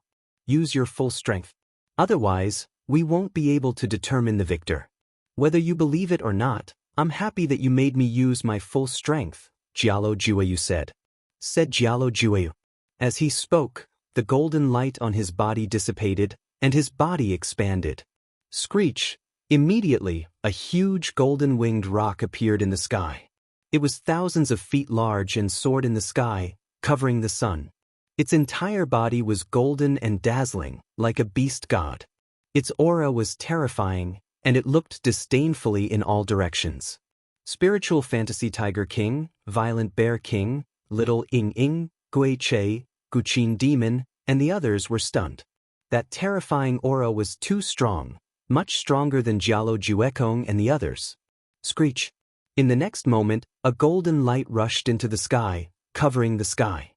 [SPEAKER 1] Use your full strength. Otherwise, we won't be able to determine the victor. Whether you believe it or not, I'm happy that you made me use my full strength, Jialo Jueyu said. Said Jialo Jueyu. As he spoke, the golden light on his body dissipated, and his body expanded. Screech! Immediately, a huge golden-winged rock appeared in the sky. It was thousands of feet large and soared in the sky, covering the sun. Its entire body was golden and dazzling, like a beast god. Its aura was terrifying, and it looked disdainfully in all directions. Spiritual Fantasy Tiger King, Violent Bear King, Little Ing Ing, Gui Che, Guqin Demon, and the others were stunned. That terrifying aura was too strong, much stronger than Jialo Juekong and the others. Screech! In the next moment, a golden light rushed into the sky, covering the sky.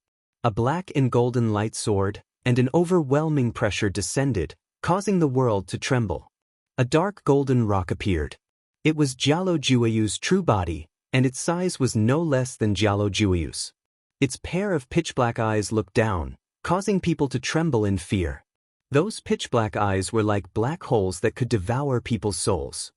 [SPEAKER 1] A black and golden light soared, and an overwhelming pressure descended, causing the world to tremble. A dark golden rock appeared. It was Jialo Jueyu's true body, and its size was no less than Jialo Jueyu's. Its pair of pitch-black eyes looked down, causing people to tremble in fear. Those pitch-black eyes were like black holes that could devour people's souls.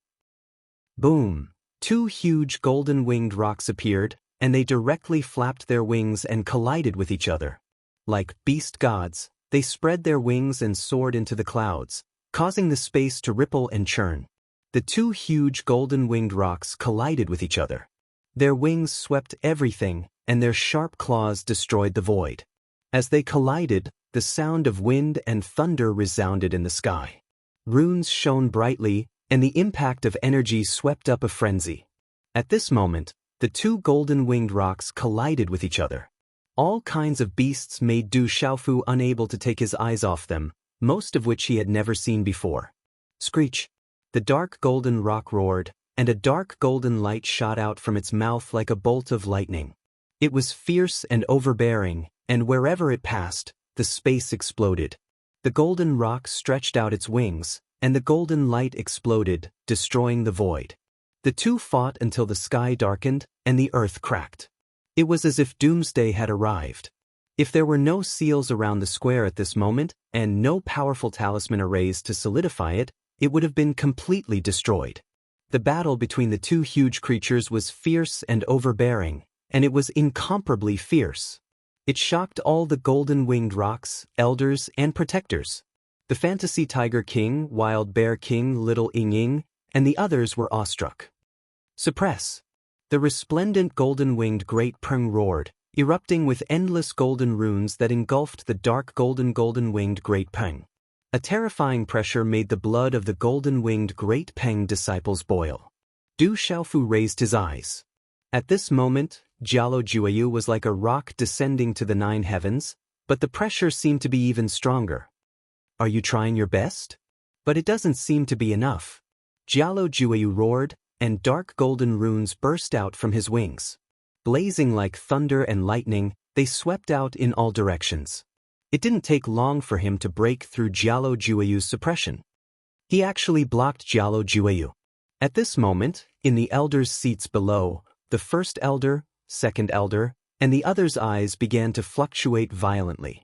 [SPEAKER 1] Boom! Two huge golden-winged rocks appeared, and they directly flapped their wings and collided with each other. Like beast gods, they spread their wings and soared into the clouds, causing the space to ripple and churn. The two huge golden-winged rocks collided with each other. Their wings swept everything, and their sharp claws destroyed the void. As they collided, the sound of wind and thunder resounded in the sky. Runes shone brightly, and the impact of energy swept up a frenzy. At this moment, the two golden-winged rocks collided with each other. All kinds of beasts made Du Xiaofu unable to take his eyes off them, most of which he had never seen before. Screech! The dark golden rock roared, and a dark golden light shot out from its mouth like a bolt of lightning. It was fierce and overbearing, and wherever it passed, the space exploded. The golden rock stretched out its wings, and the golden light exploded, destroying the void. The two fought until the sky darkened, and the earth cracked. It was as if doomsday had arrived. If there were no seals around the square at this moment, and no powerful talisman arrays to solidify it, it would have been completely destroyed. The battle between the two huge creatures was fierce and overbearing, and it was incomparably fierce. It shocked all the golden-winged rocks, elders, and protectors. The Fantasy Tiger King, Wild Bear King, Little Ing Ing, and the others were awestruck. Suppress! The resplendent golden-winged Great Peng roared, erupting with endless golden runes that engulfed the dark golden-winged Great Peng. A terrifying pressure made the blood of the golden-winged Great Peng disciples boil. Du Xiaofu raised his eyes. At this moment, Jialo Jueyu was like a rock descending to the 9 heavens, but the pressure seemed to be even stronger. Are you trying your best? But it doesn't seem to be enough. Jialo Jueyu roared, and dark golden runes burst out from his wings. Blazing like thunder and lightning, they swept out in all directions. It didn't take long for him to break through Jialo Jueyu's suppression. He actually blocked Jialo Jueyu. At this moment, in the elders' seats below, the first elder, second elder, and the others' eyes began to fluctuate violently.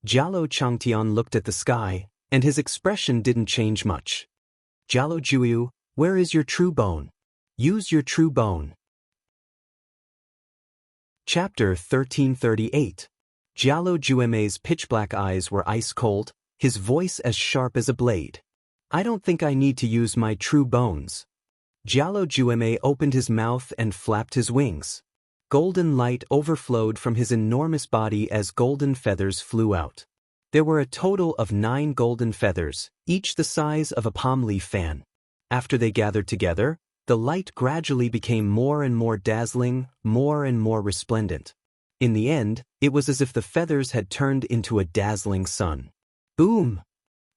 [SPEAKER 1] Jialo Changtian looked at the sky, and his expression didn't change much. Jialo Juyu, where is your true bone? Use your true bone. Chapter 1338. Jialo Jueme's pitch-black eyes were ice-cold, his voice as sharp as a blade. I don't think I need to use my true bones. Jialo Jueme opened his mouth and flapped his wings. Golden light overflowed from his enormous body as golden feathers flew out. There were a total of 9 golden feathers, each the size of a palm leaf fan. After they gathered together, the light gradually became more and more dazzling, more and more resplendent. In the end, it was as if the feathers had turned into a dazzling sun. Boom!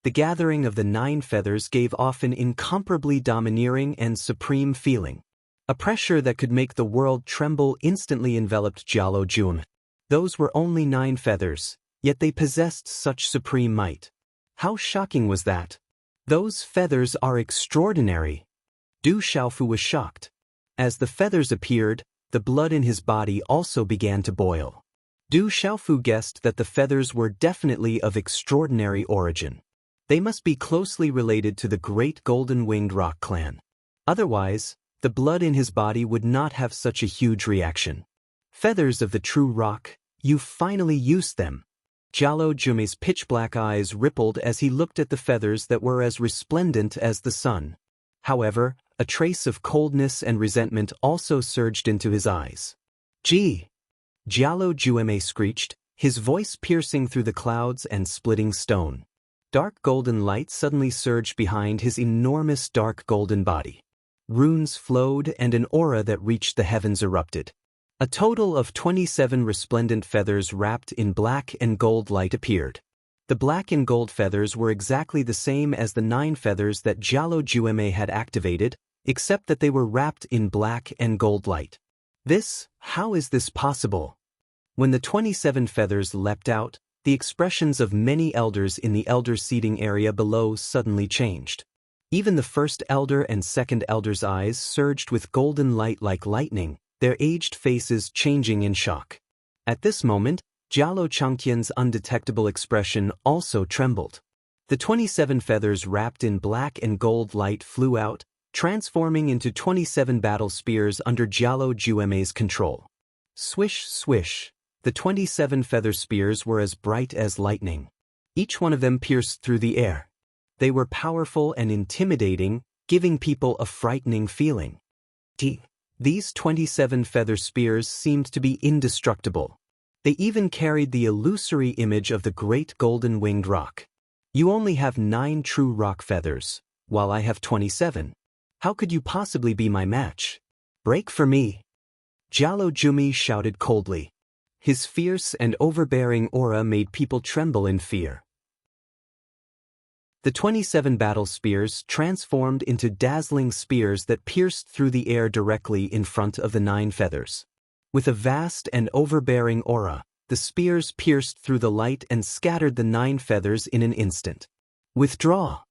[SPEAKER 1] The gathering of the 9 feathers gave off an incomparably domineering and supreme feeling. A pressure that could make the world tremble instantly enveloped Jialo Jume. Those were only 9 feathers, yet they possessed such supreme might. How shocking was that? Those feathers are extraordinary. Du Xiaofu was shocked. As the feathers appeared, the blood in his body also began to boil. Du Xiaofu guessed that the feathers were definitely of extraordinary origin. They must be closely related to the great golden-winged rock clan. Otherwise, the blood in his body would not have such a huge reaction. Feathers of the true rock, you finally used them. Jialo Jume's pitch-black eyes rippled as he looked at the feathers that were as resplendent as the sun. However, a trace of coldness and resentment also surged into his eyes. Gee! Jialo Jume screeched, his voice piercing through the clouds and splitting stone. Dark golden light suddenly surged behind his enormous dark golden body. Runes flowed and an aura that reached the heavens erupted. A total of 27 resplendent feathers wrapped in black and gold light appeared. The black and gold feathers were exactly the same as the 9 feathers that Jialo Jume had activated, except that they were wrapped in black and gold light. How is this possible? When the 27 feathers leapt out, the expressions of many elders in the elder seating area below suddenly changed. Even the first elder and second elder's eyes surged with golden light like lightning, their aged faces changing in shock. At this moment, Jialo Changtian's undetectable expression also trembled. The 27 feathers wrapped in black and gold light flew out, transforming into 27 battle spears under Jialo Jueme's control. Swish, swish. The 27 feather spears were as bright as lightning. Each one of them pierced through the air. They were powerful and intimidating, giving people a frightening feeling. These 27 feather spears seemed to be indestructible. They even carried the illusory image of the great golden-winged rock. You only have 9 true rock feathers, while I have 27. How could you possibly be my match? Break for me! Jialo Jume shouted coldly. His fierce and overbearing aura made people tremble in fear. The 27 battle spears transformed into dazzling spears that pierced through the air directly in front of the 9 feathers. With a vast and overbearing aura, the spears pierced through the light and scattered the 9 feathers in an instant. Withdraw!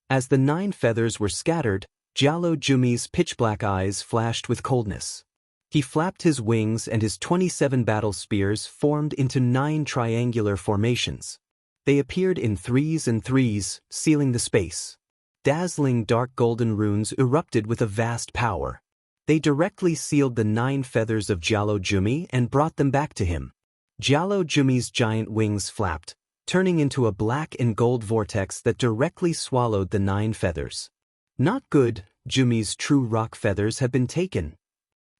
[SPEAKER 1] As the 9 feathers were scattered, Jialo Jume's pitch-black eyes flashed with coldness. He flapped his wings and his 27 battle spears formed into 9 triangular formations. They appeared in 3s and 3s, sealing the space. Dazzling dark golden runes erupted with a vast power. They directly sealed the 9 feathers of Jialo Jume and brought them back to him. Jialo Jume's giant wings flapped, turning into a black and gold vortex that directly swallowed the 9 feathers. Not good, Jume's true rock feathers have been taken.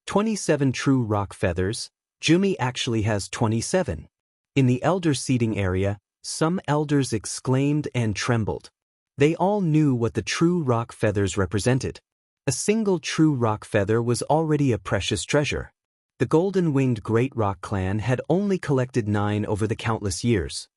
[SPEAKER 1] 27 true rock feathers, Jume actually has 27. In the elder seating area, some elders exclaimed and trembled. They all knew what the true rock feathers represented. A single true rock feather was already a precious treasure. The golden-winged Great Rock clan had only collected 9 over the countless years.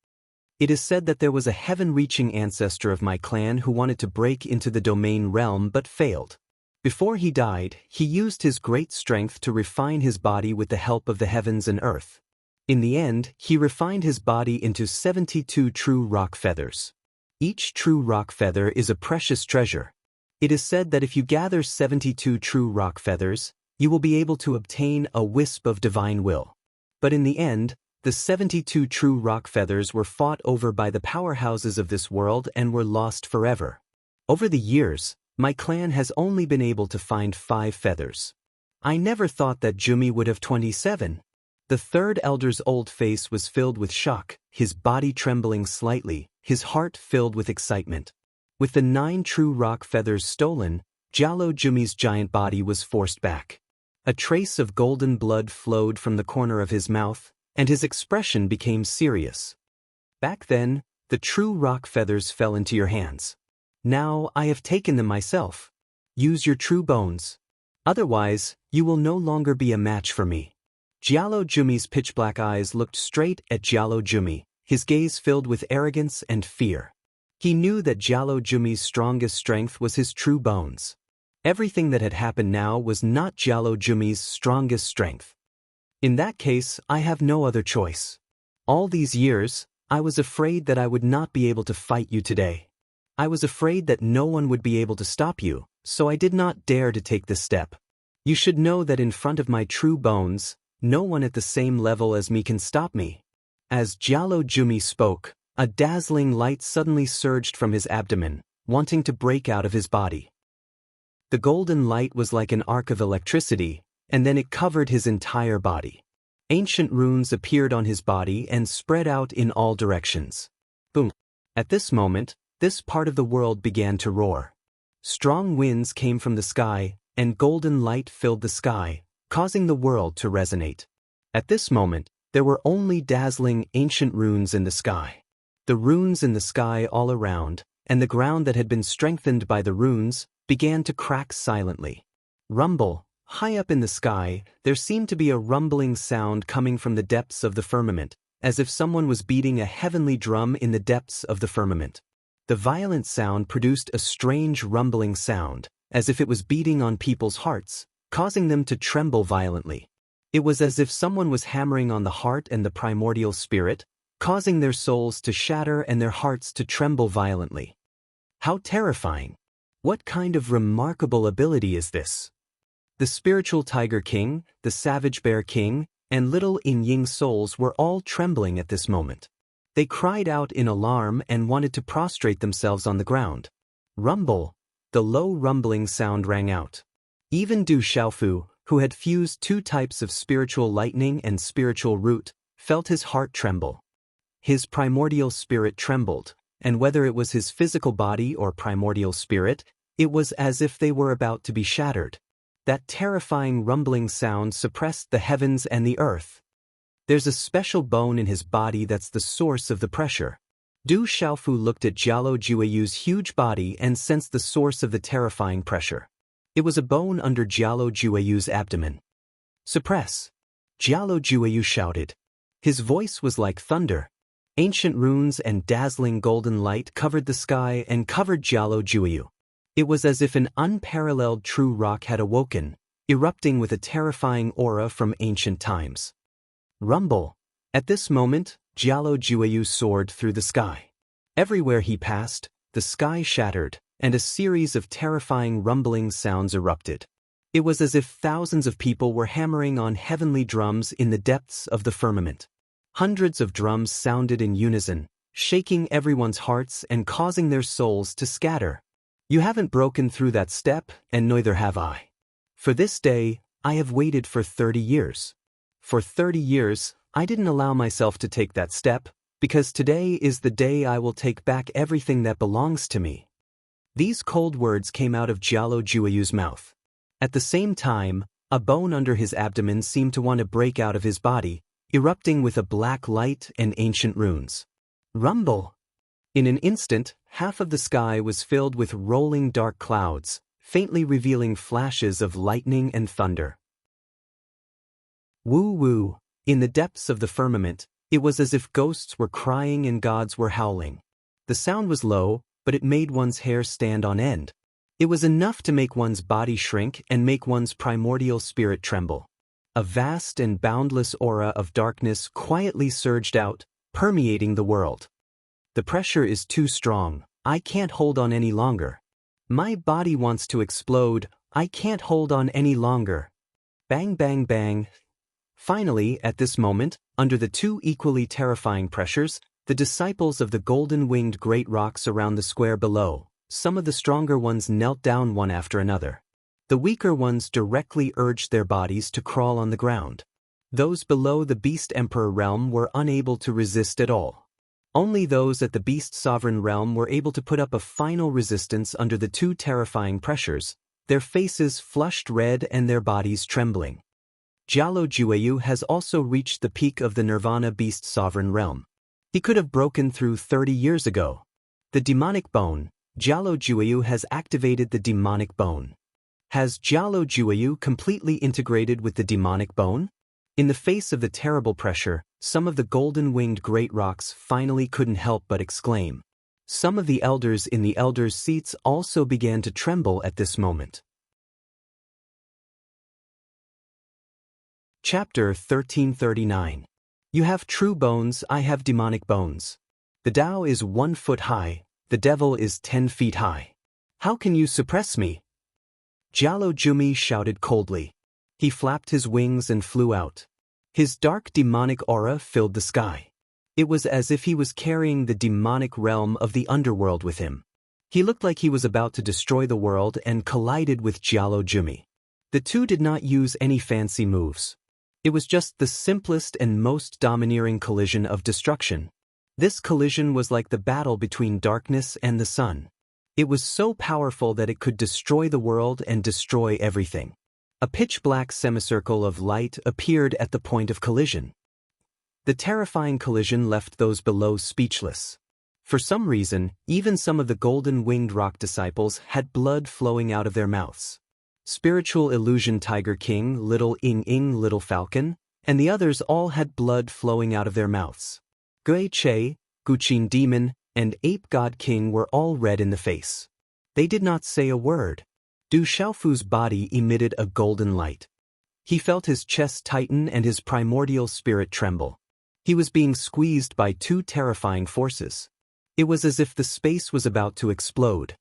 [SPEAKER 1] It is said that there was a heaven-reaching ancestor of my clan who wanted to break into the domain realm but failed. Before he died, he used his great strength to refine his body with the help of the heavens and earth. In the end, he refined his body into 72 true rock feathers. Each true rock feather is a precious treasure. It is said that if you gather 72 true rock feathers, you will be able to obtain a wisp of divine will. But in the end, the 72 true rock feathers were fought over by the powerhouses of this world and were lost forever. Over the years, my clan has only been able to find 5 feathers. I never thought that Jumi would have 27. The third elder's old face was filled with shock, his body trembling slightly, his heart filled with excitement. With the 9 true rock feathers stolen, Jalo Jumi's giant body was forced back. A trace of golden blood flowed from the corner of his mouth, and his expression became serious. Back then, the true rock feathers fell into your hands. Now I have taken them myself. Use your true bones. Otherwise, you will no longer be a match for me. Jalo Jumi's pitch-black eyes looked straight at Jalo Jumi, his gaze filled with arrogance and fear. He knew that Jalo Jumi's strongest strength was his true bones. Everything that had happened now was not Jalo Jumi's strongest strength. In that case, I have no other choice. All these years, I was afraid that I would not be able to fight you today. I was afraid that no one would be able to stop you, so I did not dare to take this step. You should know that in front of my true bones, no one at the same level as me can stop me. As Jalo Jumi spoke, a dazzling light suddenly surged from his abdomen, wanting to break out of his body. The golden light was like an arc of electricity, and then it covered his entire body. Ancient runes appeared on his body and spread out in all directions. Boom! At this moment, this part of the world began to roar. Strong winds came from the sky, and golden light filled the sky, causing the world to resonate. At this moment, there were only dazzling ancient runes in the sky. The runes in the sky all around, and the ground that had been strengthened by the runes, began to crack silently. Rumble, high up in the sky, there seemed to be a rumbling sound coming from the depths of the firmament, as if someone was beating a heavenly drum in the depths of the firmament. The violent sound produced a strange rumbling sound, as if it was beating on people's hearts, causing them to tremble violently. It was as if someone was hammering on the heart and the primordial spirit, causing their souls to shatter and their hearts to tremble violently. How terrifying! What kind of remarkable ability is this? The spiritual Tiger King, the Savage Bear King, and little Yin souls were all trembling at this moment. They cried out in alarm and wanted to prostrate themselves on the ground. Rumble! The low rumbling sound rang out. Even Du Xiaofu, who had fused 2 types of spiritual lightning and spiritual root, felt his heart tremble. His primordial spirit trembled, and whether it was his physical body or primordial spirit, it was as if they were about to be shattered. That terrifying rumbling sound suppressed the heavens and the earth. There's a special bone in his body that's the source of the pressure. Du Xiaofu looked at Jalo Jueyu's huge body and sensed the source of the terrifying pressure. It was a bone under Jalo Jueyu's abdomen. Suppress! Jalo Jueyu shouted. His voice was like thunder. Ancient runes and dazzling golden light covered the sky and covered Jalo Jueyu. It was as if an unparalleled true rock had awoken, erupting with a terrifying aura from ancient times. Rumble! At this moment, Jalo Jueyu soared through the sky. Everywhere he passed, the sky shattered, and a series of terrifying rumbling sounds erupted. It was as if thousands of people were hammering on heavenly drums in the depths of the firmament. Hundreds of drums sounded in unison, shaking everyone's hearts and causing their souls to scatter. You haven't broken through that step, and neither have I. For this day, I have waited for 30 years. For 30 years, I didn't allow myself to take that step, because today is the day I will take back everything that belongs to me. These cold words came out of Jalo Jueyu's mouth. At the same time, a bone under his abdomen seemed to want to break out of his body, erupting with a black light and ancient runes. Rumble! In an instant, half of the sky was filled with rolling dark clouds, faintly revealing flashes of lightning and thunder. Woo-woo! In the depths of the firmament, it was as if ghosts were crying and gods were howling. The sound was low, but it made one's hair stand on end. It was enough to make one's body shrink and make one's primordial spirit tremble. A vast and boundless aura of darkness quietly surged out, permeating the world. The pressure is too strong. I can't hold on any longer. My body wants to explode, I can't hold on any longer. Bang bang bang. Finally, at this moment, under the two equally terrifying pressures, the disciples of the golden-winged great rocks around the square below, some of the stronger ones knelt down one after another. The weaker ones directly urged their bodies to crawl on the ground. Those below the Beast Emperor realm were unable to resist at all. Only those at the Beast Sovereign realm were able to put up a final resistance under the two terrifying pressures, their faces flushed red and their bodies trembling. Jialo Jueyu has also reached the peak of the Nirvana Beast Sovereign realm. He could have broken through 30 years ago. The demonic bone, Jialo Jueyu has activated the demonic bone. Has Jialo Jueyu completely integrated with the demonic bone? In the face of the terrible pressure, some of the golden-winged great rocks finally couldn't help but exclaim. Some of the elders in the elders' seats also began to tremble at this moment. Chapter 1339. You have true bones, I have demonic bones. The Tao is 1 foot high, the devil is 10 feet high. How can you suppress me? Jialo Jumi shouted coldly. He flapped his wings and flew out. His dark demonic aura filled the sky. It was as if he was carrying the demonic realm of the underworld with him. He looked like he was about to destroy the world and collided with Jialo Jumi. The two did not use any fancy moves. It was just the simplest and most domineering collision of destruction. This collision was like the battle between darkness and the sun. It was so powerful that it could destroy the world and destroy everything. A pitch-black semicircle of light appeared at the point of collision. The terrifying collision left those below speechless. For some reason, even some of the golden-winged rock disciples had blood flowing out of their mouths. Spiritual Illusion Tiger King, Little Ing, Little Falcon, and the others all had blood flowing out of their mouths. Gui Che, Guqin Demon, and Ape God King were all red in the face. They did not say a word. Du Xiaofu's body emitted a golden light. He felt his chest tighten and his primordial spirit tremble. He was being squeezed by two terrifying forces. It was as if the space was about to explode.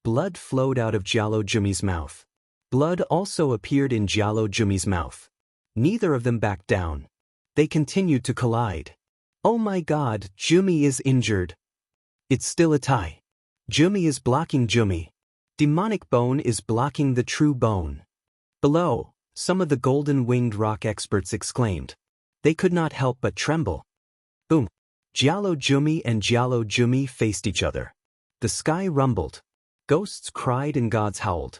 [SPEAKER 1] Blood flowed out of Jialo Jumi's mouth. Blood also appeared in Jialo Jumi's mouth. Neither of them backed down. They continued to collide. Oh my God, Jumi is injured. It's still a tie. Jumi is blocking Jumi. Demonic bone is blocking the true bone. Below, some of the golden-winged rock experts exclaimed. They could not help but tremble. Boom! Jialo Jumi and Jialo Jumi faced each other. The sky rumbled. Ghosts cried and gods howled.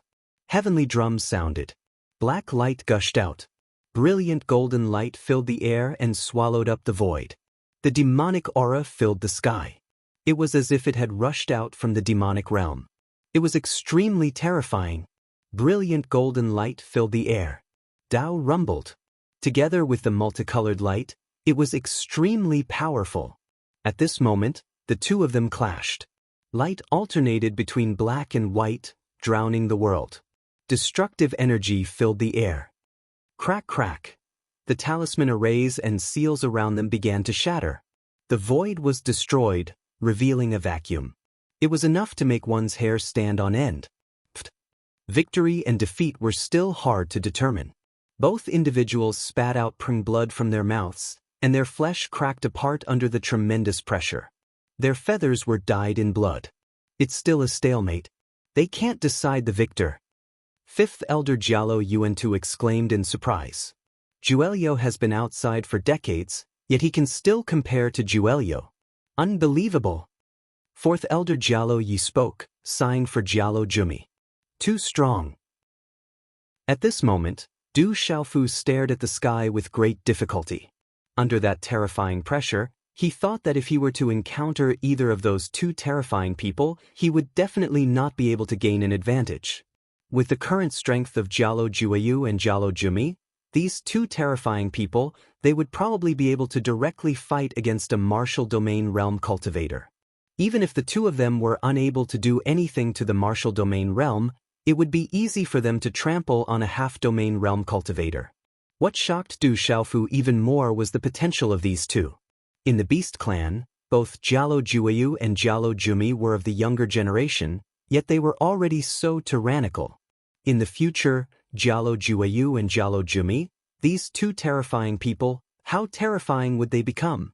[SPEAKER 1] Heavenly drums sounded. Black light gushed out. Brilliant golden light filled the air and swallowed up the void. The demonic aura filled the sky. It was as if it had rushed out from the demonic realm. It was extremely terrifying. Brilliant golden light filled the air. Tao rumbled. Together with the multicolored light, it was extremely powerful. At this moment, the two of them clashed. Light alternated between black and white, drowning the world. Destructive energy filled the air. Crack crack. The talisman arrays and seals around them began to shatter. The void was destroyed, revealing a vacuum. It was enough to make one's hair stand on end. Victory and defeat were still hard to determine. Both individuals spat out blood from their mouths, and their flesh cracked apart under the tremendous pressure. Their feathers were dyed in blood. It's still a stalemate. They can't decide the victor. Fifth Elder Jialo Yuantu exclaimed in surprise. Juelio has been outside for decades, yet he can still compare to Juelio. Unbelievable. Fourth Elder Jialo Yi spoke, sighing for Jialo Jumi. Too strong. At this moment, Du Xiaofu stared at the sky with great difficulty. Under that terrifying pressure, he thought that if he were to encounter either of those two terrifying people, he would definitely not be able to gain an advantage. With the current strength of Jialo Jueyu and Jialo Jumi, these two terrifying people, they would probably be able to directly fight against a martial domain realm cultivator. Even if the two of them were unable to do anything to the martial domain realm, it would be easy for them to trample on a half-domain realm cultivator. What shocked Du Xiaofu even more was the potential of these two. In the Beast Clan, both Jialo Jueyu and Jialo Jumi were of the younger generation, yet they were already so tyrannical. In the future, Jialo Jueyu and Jialo Jumi, these two terrifying people, how terrifying would they become?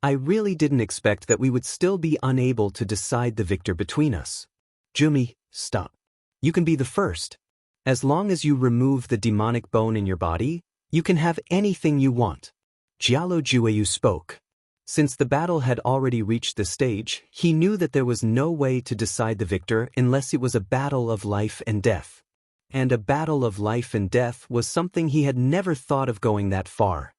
[SPEAKER 1] I really didn't expect that we would still be unable to decide the victor between us. Jumi, stop. You can be the first. As long as you remove the demonic bone in your body, you can have anything you want. Jialo Jueyu spoke. Since the battle had already reached the stage, he knew that there was no way to decide the victor unless it was a battle of life and death. And a battle of life and death was something he had never thought of going that far.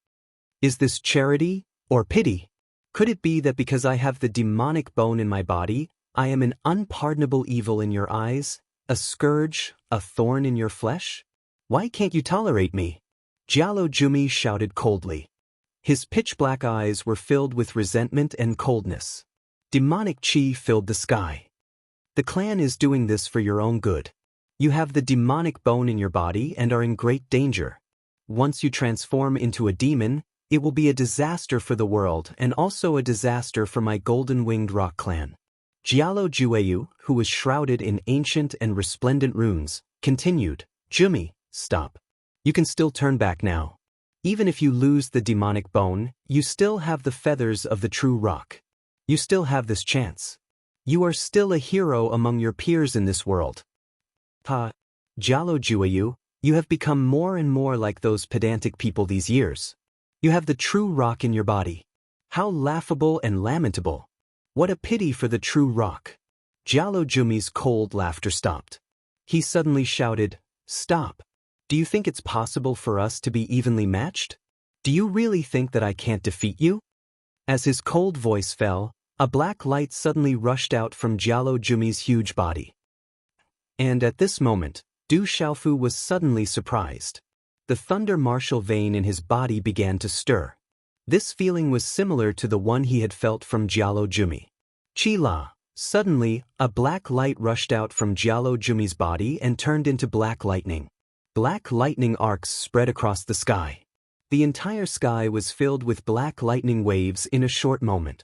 [SPEAKER 1] Is this charity or pity? Could it be that because I have the demonic bone in my body, I am an unpardonable evil in your eyes, a scourge, a thorn in your flesh? Why can't you tolerate me? Jialo Jumi shouted coldly. His pitch-black eyes were filled with resentment and coldness. Demonic chi filled the sky. The clan is doing this for your own good. You have the demonic bone in your body and are in great danger. Once you transform into a demon, it will be a disaster for the world and also a disaster for my golden-winged rock clan. Jialo Jueyu, who was shrouded in ancient and resplendent runes, continued, Jumi, stop. You can still turn back now. Even if you lose the demonic bone, you still have the feathers of the true rock. You still have this chance. You are still a hero among your peers in this world. Jialo Jueyu, you have become more and more like those pedantic people these years. You have the true rock in your body. How laughable and lamentable. What a pity for the true rock. Jialo Jumi's cold laughter stopped. He suddenly shouted, Stop. Do you think it's possible for us to be evenly matched? Do you really think that I can't defeat you? As his cold voice fell, a black light suddenly rushed out from Jialo Jumi's huge body. And at this moment, Du Xiaofu was suddenly surprised. The thunder martial vein in his body began to stir. This feeling was similar to the one he had felt from Jialo Jumi. Chi-la. Suddenly, a black light rushed out from Jialo Jumi's body and turned into black lightning. Black lightning arcs spread across the sky. The entire sky was filled with black lightning waves in a short moment.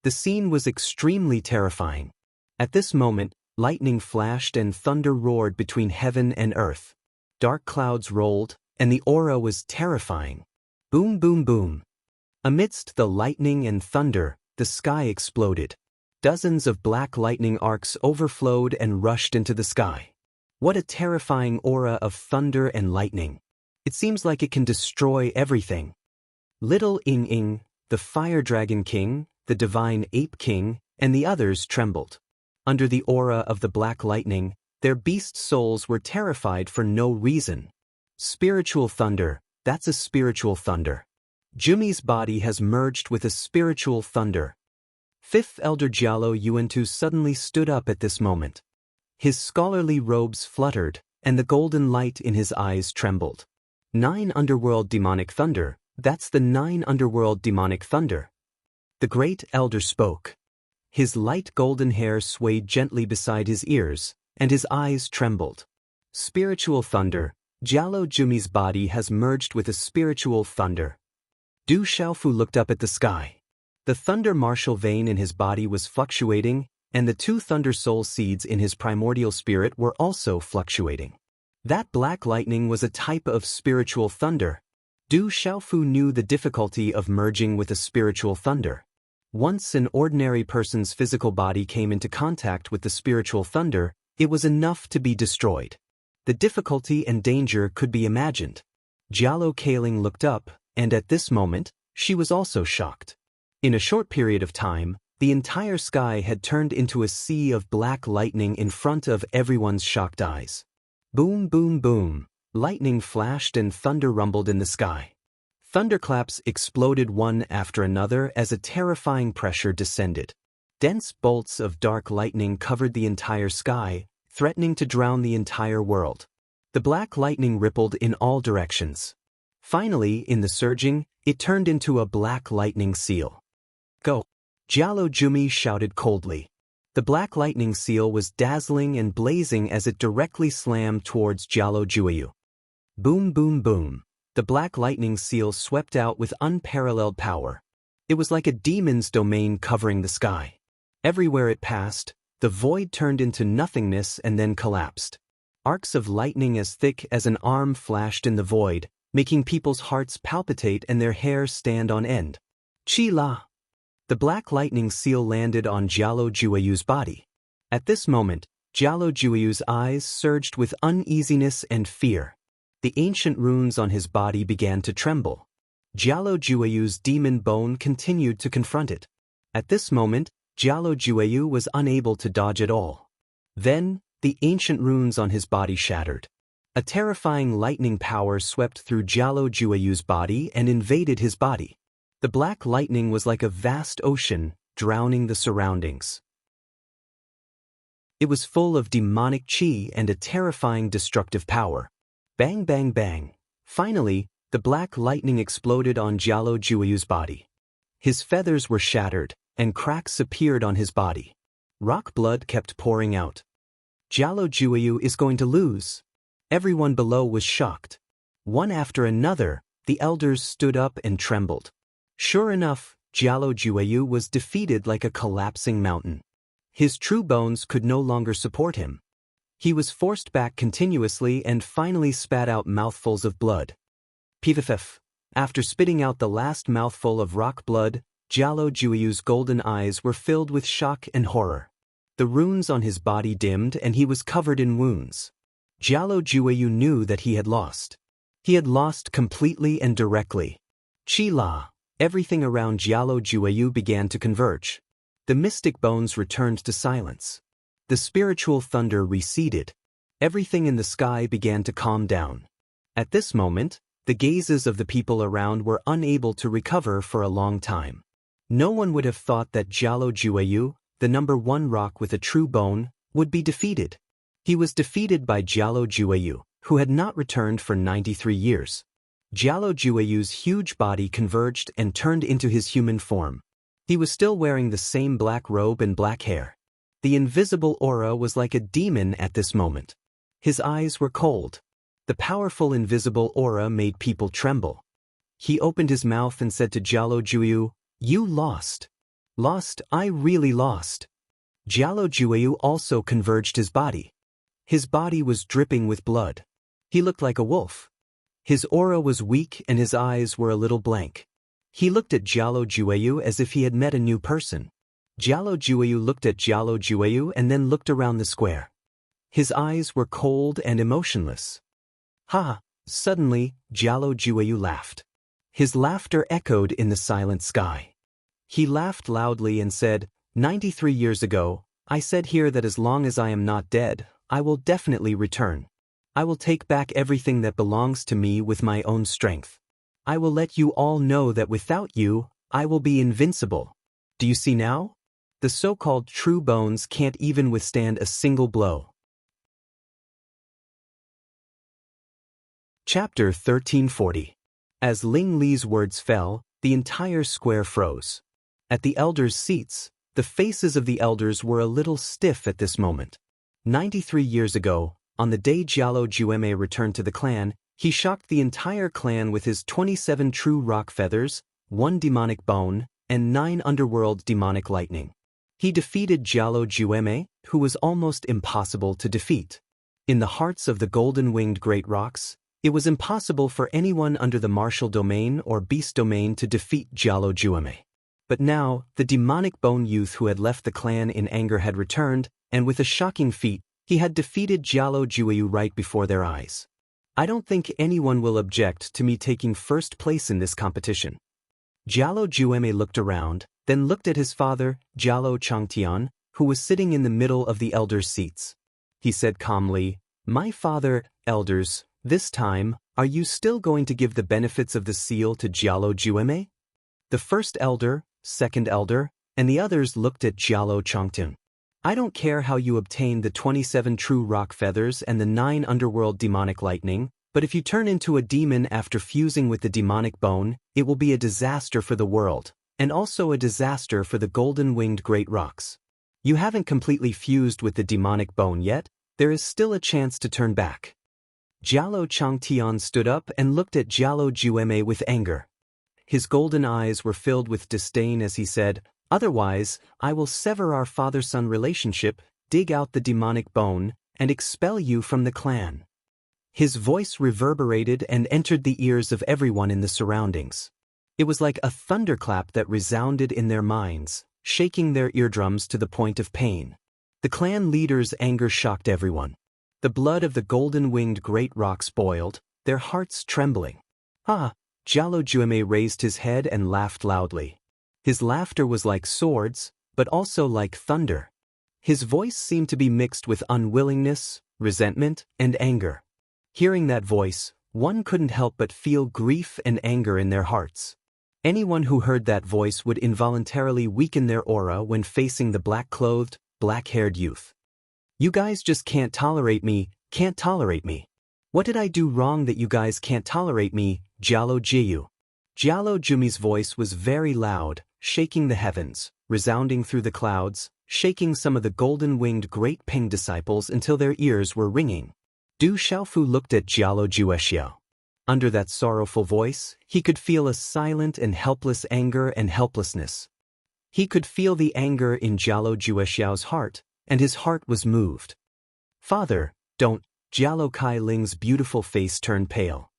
[SPEAKER 1] The scene was extremely terrifying. At this moment, lightning flashed and thunder roared between heaven and earth. Dark clouds rolled, and the aura was terrifying. Boom, boom, boom. Amidst the lightning and thunder, the sky exploded. Dozens of black lightning arcs overflowed and rushed into the sky. What a terrifying aura of thunder and lightning. It seems like it can destroy everything. Little Ing, the Fire Dragon King, the Divine Ape King, and the others trembled. Under the aura of the black lightning, their beast souls were terrified for no reason. Spiritual thunder, that's a spiritual thunder. Jumi's body has merged with a spiritual thunder. Fifth Elder Jialo Yuantu suddenly stood up at this moment. His scholarly robes fluttered, and the golden light in his eyes trembled. 9 underworld demonic thunder, that's the 9 underworld demonic thunder. The great elder spoke. His light golden hair swayed gently beside his ears, and his eyes trembled. Spiritual thunder, Jialo Jumi's body has merged with a spiritual thunder. Du Xiaofu looked up at the sky. The thunder martial vein in his body was fluctuating, and the 2 thunder soul seeds in his primordial spirit were also fluctuating. That black lightning was a type of spiritual thunder. Du Xiaofu knew the difficulty of merging with a spiritual thunder. Once an ordinary person's physical body came into contact with the spiritual thunder, it was enough to be destroyed. The difficulty and danger could be imagined. Jialo Kaling looked up, and at this moment, she was also shocked. In a short period of time, the entire sky had turned into a sea of black lightning in front of everyone's shocked eyes. Boom, boom, boom. Lightning flashed and thunder rumbled in the sky. Thunderclaps exploded one after another as a terrifying pressure descended. Dense bolts of dark lightning covered the entire sky, threatening to drown the entire world. The black lightning rippled in all directions. Finally, in the surging, it turned into a black lightning seal. Go! Jialo Jumi shouted coldly. The black lightning seal was dazzling and blazing as it directly slammed towards Jialo Jueyu. Boom, boom, boom. The black lightning seal swept out with unparalleled power. It was like a demon's domain covering the sky. Everywhere it passed, The void turned into nothingness and then collapsed. Arcs of lightning as thick as an arm flashed in the void, making people's hearts palpitate and their hair stand on end. Chi-la! The black lightning seal landed on Jialo Jueyu's body. At this moment, Jialo Jueyu's eyes surged with uneasiness and fear. The ancient runes on his body began to tremble. Jialo Jueyu's demon bone continued to confront it. At this moment, Jialo Jueyu was unable to dodge at all. Then, the ancient runes on his body shattered. A terrifying lightning power swept through Jialo Jueyu's body and invaded his body. The black lightning was like a vast ocean, drowning the surroundings. It was full of demonic chi and a terrifying destructive power. Bang bang bang. Finally, the black lightning exploded on Jialo Jueyu's body. His feathers were shattered, and cracks appeared on his body. Rock blood kept pouring out. Jialo Jueyu is going to lose. Everyone below was shocked. One after another, the elders stood up and trembled. Sure enough, Jialo Jueyu was defeated like a collapsing mountain. His true bones could no longer support him. He was forced back continuously and finally spat out mouthfuls of blood. Pff. After spitting out the last mouthful of rock blood, Jialo Jueyu's golden eyes were filled with shock and horror. The runes on his body dimmed and he was covered in wounds. Jialo Jueyu knew that he had lost. He had lost completely and directly. Chi-la! Everything around Jialo Jueyu began to converge. The mystic bones returned to silence. The spiritual thunder receded. Everything in the sky began to calm down. At this moment, the gazes of the people around were unable to recover for a long time. No one would have thought that Jialo Jueyu, the #1 rock with a true bone, would be defeated. He was defeated by Jialo Jueyu, who had not returned for 93 years. Jialo Jueyu's huge body converged and turned into his human form. He was still wearing the same black robe and black hair. The invisible aura was like a demon at this moment. His eyes were cold. The powerful invisible aura made people tremble. He opened his mouth and said to Jialo Jueyu, "You lost. Lost, I really lost." Jialo Jueyu also converged his body. His body was dripping with blood. He looked like a wolf. His aura was weak and his eyes were a little blank. He looked at Jialo Jueyu as if he had met a new person. Jialo Jueyu looked at Jialo Jueyu and then looked around the square. His eyes were cold and emotionless. Ha! Suddenly, Jialo Jueyu laughed. His laughter echoed in the silent sky. He laughed loudly and said, 93 years ago, I said here that as long as I am not dead, I will definitely return. I will take back everything that belongs to me with my own strength. I will let you all know that without you, I will be invincible. Do you see now? The so-called true bones can't even withstand a single blow. Chapter 1340. As Ling Li's words fell, the entire square froze. At the elders' seats, the faces of the elders were a little stiff at this moment. 93 years ago, on the day Jialo Jueme returned to the clan, he shocked the entire clan with his 27 true rock feathers, 1 demonic bone, and 9 underworld demonic lightning. He defeated Jialo Jueme, who was almost impossible to defeat. In the hearts of the golden-winged great rocks, it was impossible for anyone under the martial domain or beast domain to defeat Jialo Jueme. But now, the demonic bone youth who had left the clan in anger had returned, and with a shocking feat, he had defeated Jialo Jueyu right before their eyes. I don't think anyone will object to me taking first place in this competition. Jialo Jueme looked around, then looked at his father, Jialo Changtian, who was sitting in the middle of the elders' seats. He said calmly, My father, elders, this time, are you still going to give the benefits of the seal to Jialo Jueme? The first elder, second elder, and the others looked at Jialo Changtian. I don't care how you obtain the 27 true rock feathers and the 9 underworld demonic lightning, but if you turn into a demon after fusing with the demonic bone, it will be a disaster for the world, and also a disaster for the golden-winged great rocks. You haven't completely fused with the demonic bone yet, there is still a chance to turn back. Jialo Changtian stood up and looked at Jialo Jueme with anger. His golden eyes were filled with disdain as he said, Otherwise, I will sever our father-son relationship, dig out the demonic bone and expel you from the clan." His voice reverberated and entered the ears of everyone in the surroundings. It was like a thunderclap that resounded in their minds, shaking their eardrums to the point of pain. The clan leader's anger shocked everyone. The blood of the golden-winged great rocks boiled, their hearts trembling. "Ah!" Jalo Jueme raised his head and laughed loudly. His laughter was like swords, but also like thunder. His voice seemed to be mixed with unwillingness, resentment, and anger. Hearing that voice, one couldn't help but feel grief and anger in their hearts. Anyone who heard that voice would involuntarily weaken their aura when facing the black-clothed, black-haired youth. "You guys just can't tolerate me, can't tolerate me. What did I do wrong that you guys can't tolerate me, Jalo Jiu?" Jalo Jumi's voice was very loud, shaking the heavens, resounding through the clouds, shaking some of the golden-winged great Peng disciples until their ears were ringing. Du Xiaofu looked at Jalo Juexiao. Under that sorrowful voice, he could feel a silent and helpless anger and helplessness. He could feel the anger in Jalo Juexiao's heart, and his heart was moved. "Father, don't." Jalo Kai Ling's beautiful face turned pale.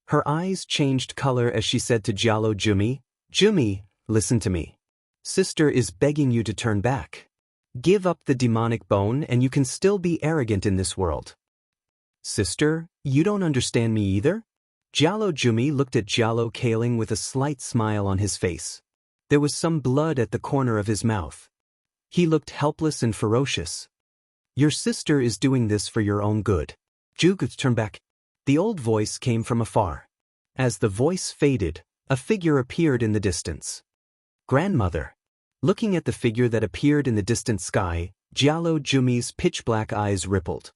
[SPEAKER 1] Her eyes changed color as she said to Jalo Jumi, "Jumi, listen to me. Sister is begging you to turn back. Give up the demonic bone and you can still be arrogant in this world." "Sister, you don't understand me either?" Jalo Jumi looked at Jalo Kaling with a slight smile on his face. There was some blood at the corner of his mouth. He looked helpless and ferocious. "Your sister is doing this for your own good. Jugut, turn back." The old voice came from afar. As the voice faded, a figure appeared in the distance. "Grandmother." Looking at the figure that appeared in the distant sky, Jalo Jumi's pitch-black eyes rippled.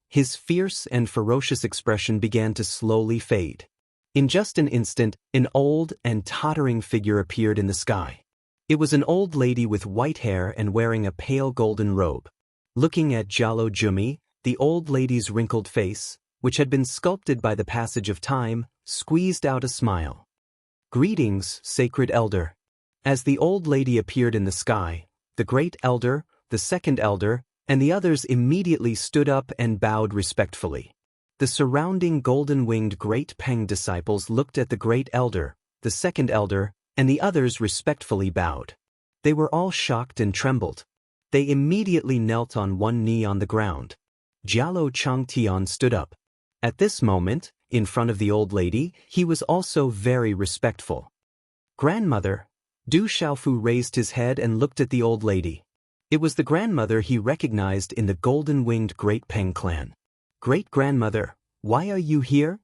[SPEAKER 1] His fierce and ferocious expression began to slowly fade. In just an instant, an old and tottering figure appeared in the sky. It was an old lady with white hair and wearing a pale golden robe. Looking at Jalo Jumi, the old lady's wrinkled face, which had been sculpted by the passage of time, squeezed out a smile. "Greetings, sacred elder." As the old lady appeared in the sky, the great elder, the second elder, and the others immediately stood up and bowed respectfully. The surrounding golden-winged great Peng disciples looked at the great elder, the second elder, and the others respectfully bowed. They were all shocked and trembled. They immediately knelt on one knee on the ground. Jialo Changtian stood up. At this moment, in front of the old lady, he was also very respectful. "Grandmother." Du Xiaofu raised his head and looked at the old lady. It was the grandmother he recognized in the golden-winged Great Peng clan. "Great-grandmother, why are you here?"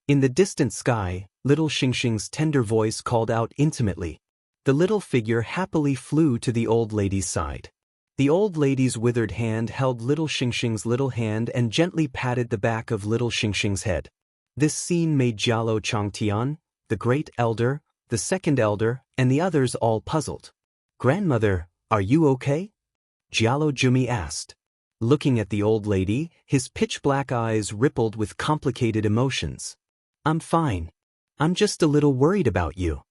[SPEAKER 1] In the distant sky, little Xingxing's tender voice called out intimately. The little figure happily flew to the old lady's side. The old lady's withered hand held little Xingxing's little hand and gently patted the back of little Xingxing's head. This scene made Jialo Changtian, the great elder, the second elder, and the others all puzzled. "Grandmother, are you okay?" Jialo Jumi asked. Looking at the old lady, his pitch-black eyes rippled with complicated emotions. "I'm fine. I'm just a little worried about you."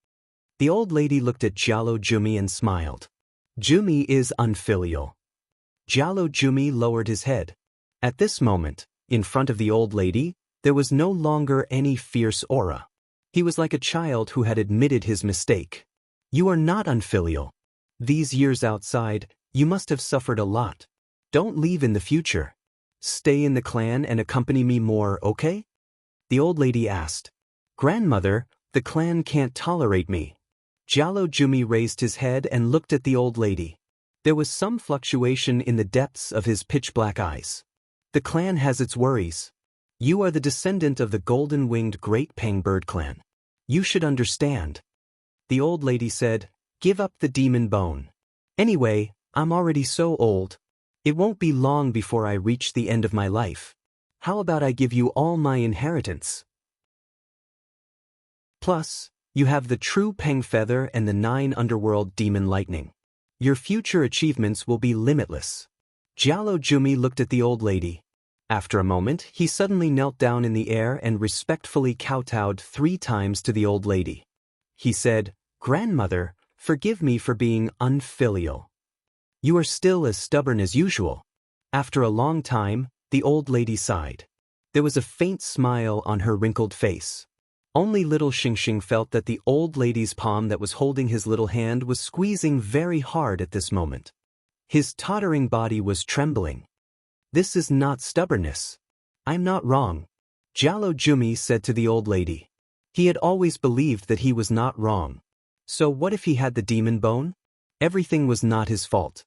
[SPEAKER 1] The old lady looked at Jialo Jumi and smiled. "Jumi is unfilial." Jialo Jumi lowered his head. At this moment, in front of the old lady, there was no longer any fierce aura. He was like a child who had admitted his mistake. "You are not unfilial. These years outside, you must have suffered a lot. Don't leave in the future. Stay in the clan and accompany me more, okay?" The old lady asked. "Grandmother, the clan can't tolerate me." Jialo Jumi raised his head and looked at the old lady. There was some fluctuation in the depths of his pitch-black eyes. "The clan has its worries. You are the descendant of the golden-winged Great Peng bird clan. You should understand." The old lady said, "Give up the demon bone. Anyway, I'm already so old. It won't be long before I reach the end of my life. How about I give you all my inheritance? Plus, you have the true Peng feather and the 9 underworld demon lightning. Your future achievements will be limitless." Jialo Jumi looked at the old lady. After a moment, he suddenly knelt down in the air and respectfully kowtowed 3 times to the old lady. He said, "Grandmother, forgive me for being unfilial." You are still as stubborn as usual. After a long time, the old lady sighed. There was a faint smile on her wrinkled face. Only little Xingxing felt that the old lady's palm that was holding his little hand was squeezing very hard at this moment. His tottering body was trembling. This is not stubbornness. I'm not wrong, Jialo Jumi said to the old lady. He had always believed that he was not wrong. So what if he had the demon bone? Everything was not his fault.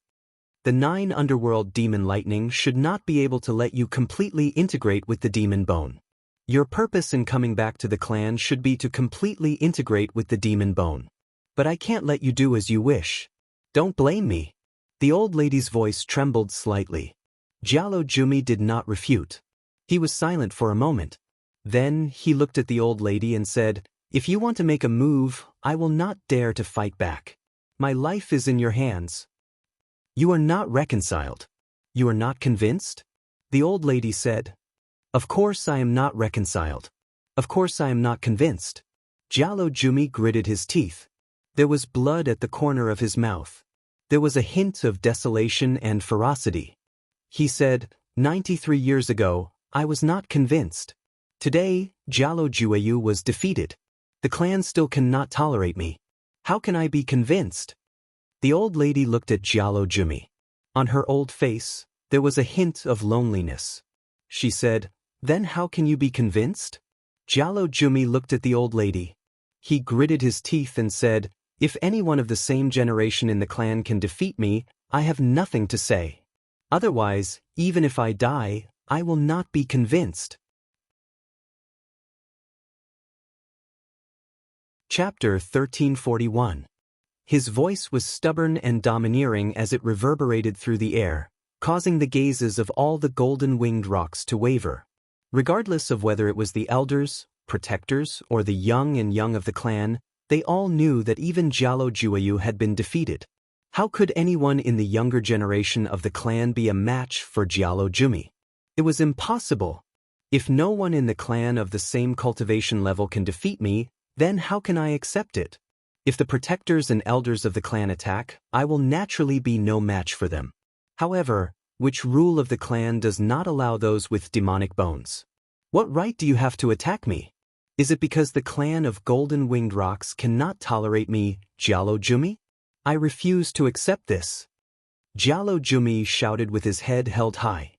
[SPEAKER 1] The 9 underworld demon lightning should not be able to let you completely integrate with the demon bone. Your purpose in coming back to the clan should be to completely integrate with the demon bone. But I can't let you do as you wish. Don't blame me. The old lady's voice trembled slightly. Jialo Jumi did not refute. He was silent for a moment. Then he looked at the old lady and said, "If you want to make a move, I will not dare to fight back. My life is in your hands." You are not reconciled. You are not convinced? The old lady said. Of course I am not reconciled. Of course I am not convinced. Jialo Jumi gritted his teeth. There was blood at the corner of his mouth. There was a hint of desolation and ferocity. He said, 93 years ago, I was not convinced. Today, Jialo Jueyu was defeated. The clan still cannot tolerate me. How can I be convinced? The old lady looked at Jialo Jumi. On her old face, there was a hint of loneliness. She said, Then how can you be convinced? Jialo Jumi looked at the old lady. He gritted his teeth and said, If anyone of the same generation in the clan can defeat me, I have nothing to say. Otherwise, even if I die, I will not be convinced. Chapter 1341. His voice was stubborn and domineering as it reverberated through the air, causing the gazes of all the golden-winged rocks to waver. Regardless of whether it was the elders, protectors, or the young and young of the clan, they all knew that even Jialo Jueyu had been defeated. How could anyone in the younger generation of the clan be a match for Jialo Jumi? It was impossible. If no one in the clan of the same cultivation level can defeat me, then how can I accept it? If the protectors and elders of the clan attack, I will naturally be no match for them. However, which rule of the clan does not allow those with demonic bones? What right do you have to attack me? Is it because the clan of golden-winged rocks cannot tolerate me, Jialo Jumi? I refuse to accept this. Jialo Jumi shouted with his head held high.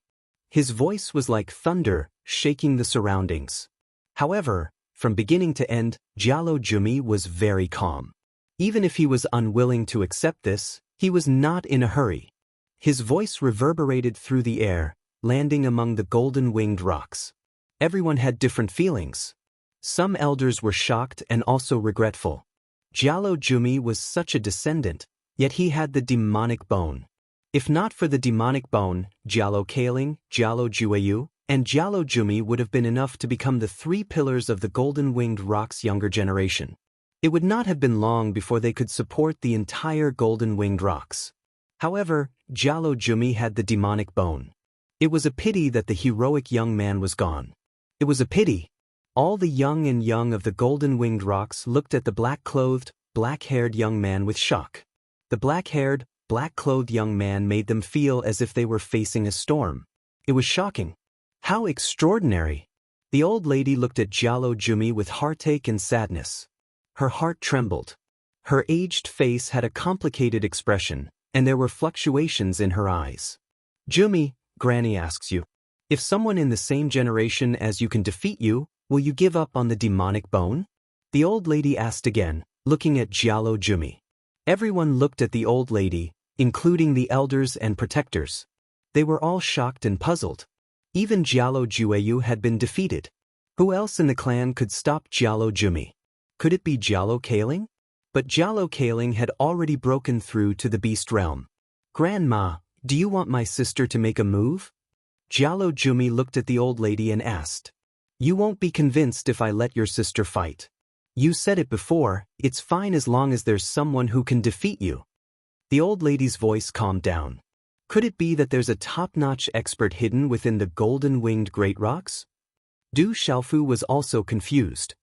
[SPEAKER 1] His voice was like thunder, shaking the surroundings. However, from beginning to end, Jialo Jumi was very calm. Even if he was unwilling to accept this, he was not in a hurry. His voice reverberated through the air, landing among the golden-winged rocks. Everyone had different feelings. Some elders were shocked and also regretful. Jialo Jumi was such a descendant, yet he had the demonic bone. If not for the demonic bone, Jialo Kaling, Jialo Jueyu, and Jialo Jumi would have been enough to become the 3 pillars of the golden-winged rocks' younger generation. It would not have been long before they could support the entire golden-winged rocks. However, Jialo Jumi had the demonic bone. It was a pity that the heroic young man was gone. It was a pity. All the young and young of the golden-winged rocks looked at the black-clothed, black-haired young man with shock. The black-haired, black-clothed young man made them feel as if they were facing a storm. It was shocking. How extraordinary! The old lady looked at Jialo Jumi with heartache and sadness. Her heart trembled. Her aged face had a complicated expression, and there were fluctuations in her eyes. Jumi, Granny asks you, if someone in the same generation as you can defeat you, will you give up on the demonic bone? The old lady asked again, looking at Jialo Jumi. Everyone looked at the old lady, including the elders and protectors. They were all shocked and puzzled. Even Jialo Jueyu had been defeated. Who else in the clan could stop Jialo Jumi? Could it be Jialo Kaling? But Jialo Kaling had already broken through to the beast realm. Grandma, do you want my sister to make a move? Jialo Jumi looked at the old lady and asked. You won't be convinced if I let your sister fight. You said it before, it's fine as long as there's someone who can defeat you. The old lady's voice calmed down. Could it be that there's a top-notch expert hidden within the golden-winged great rocks? Du Xiaofu was also confused.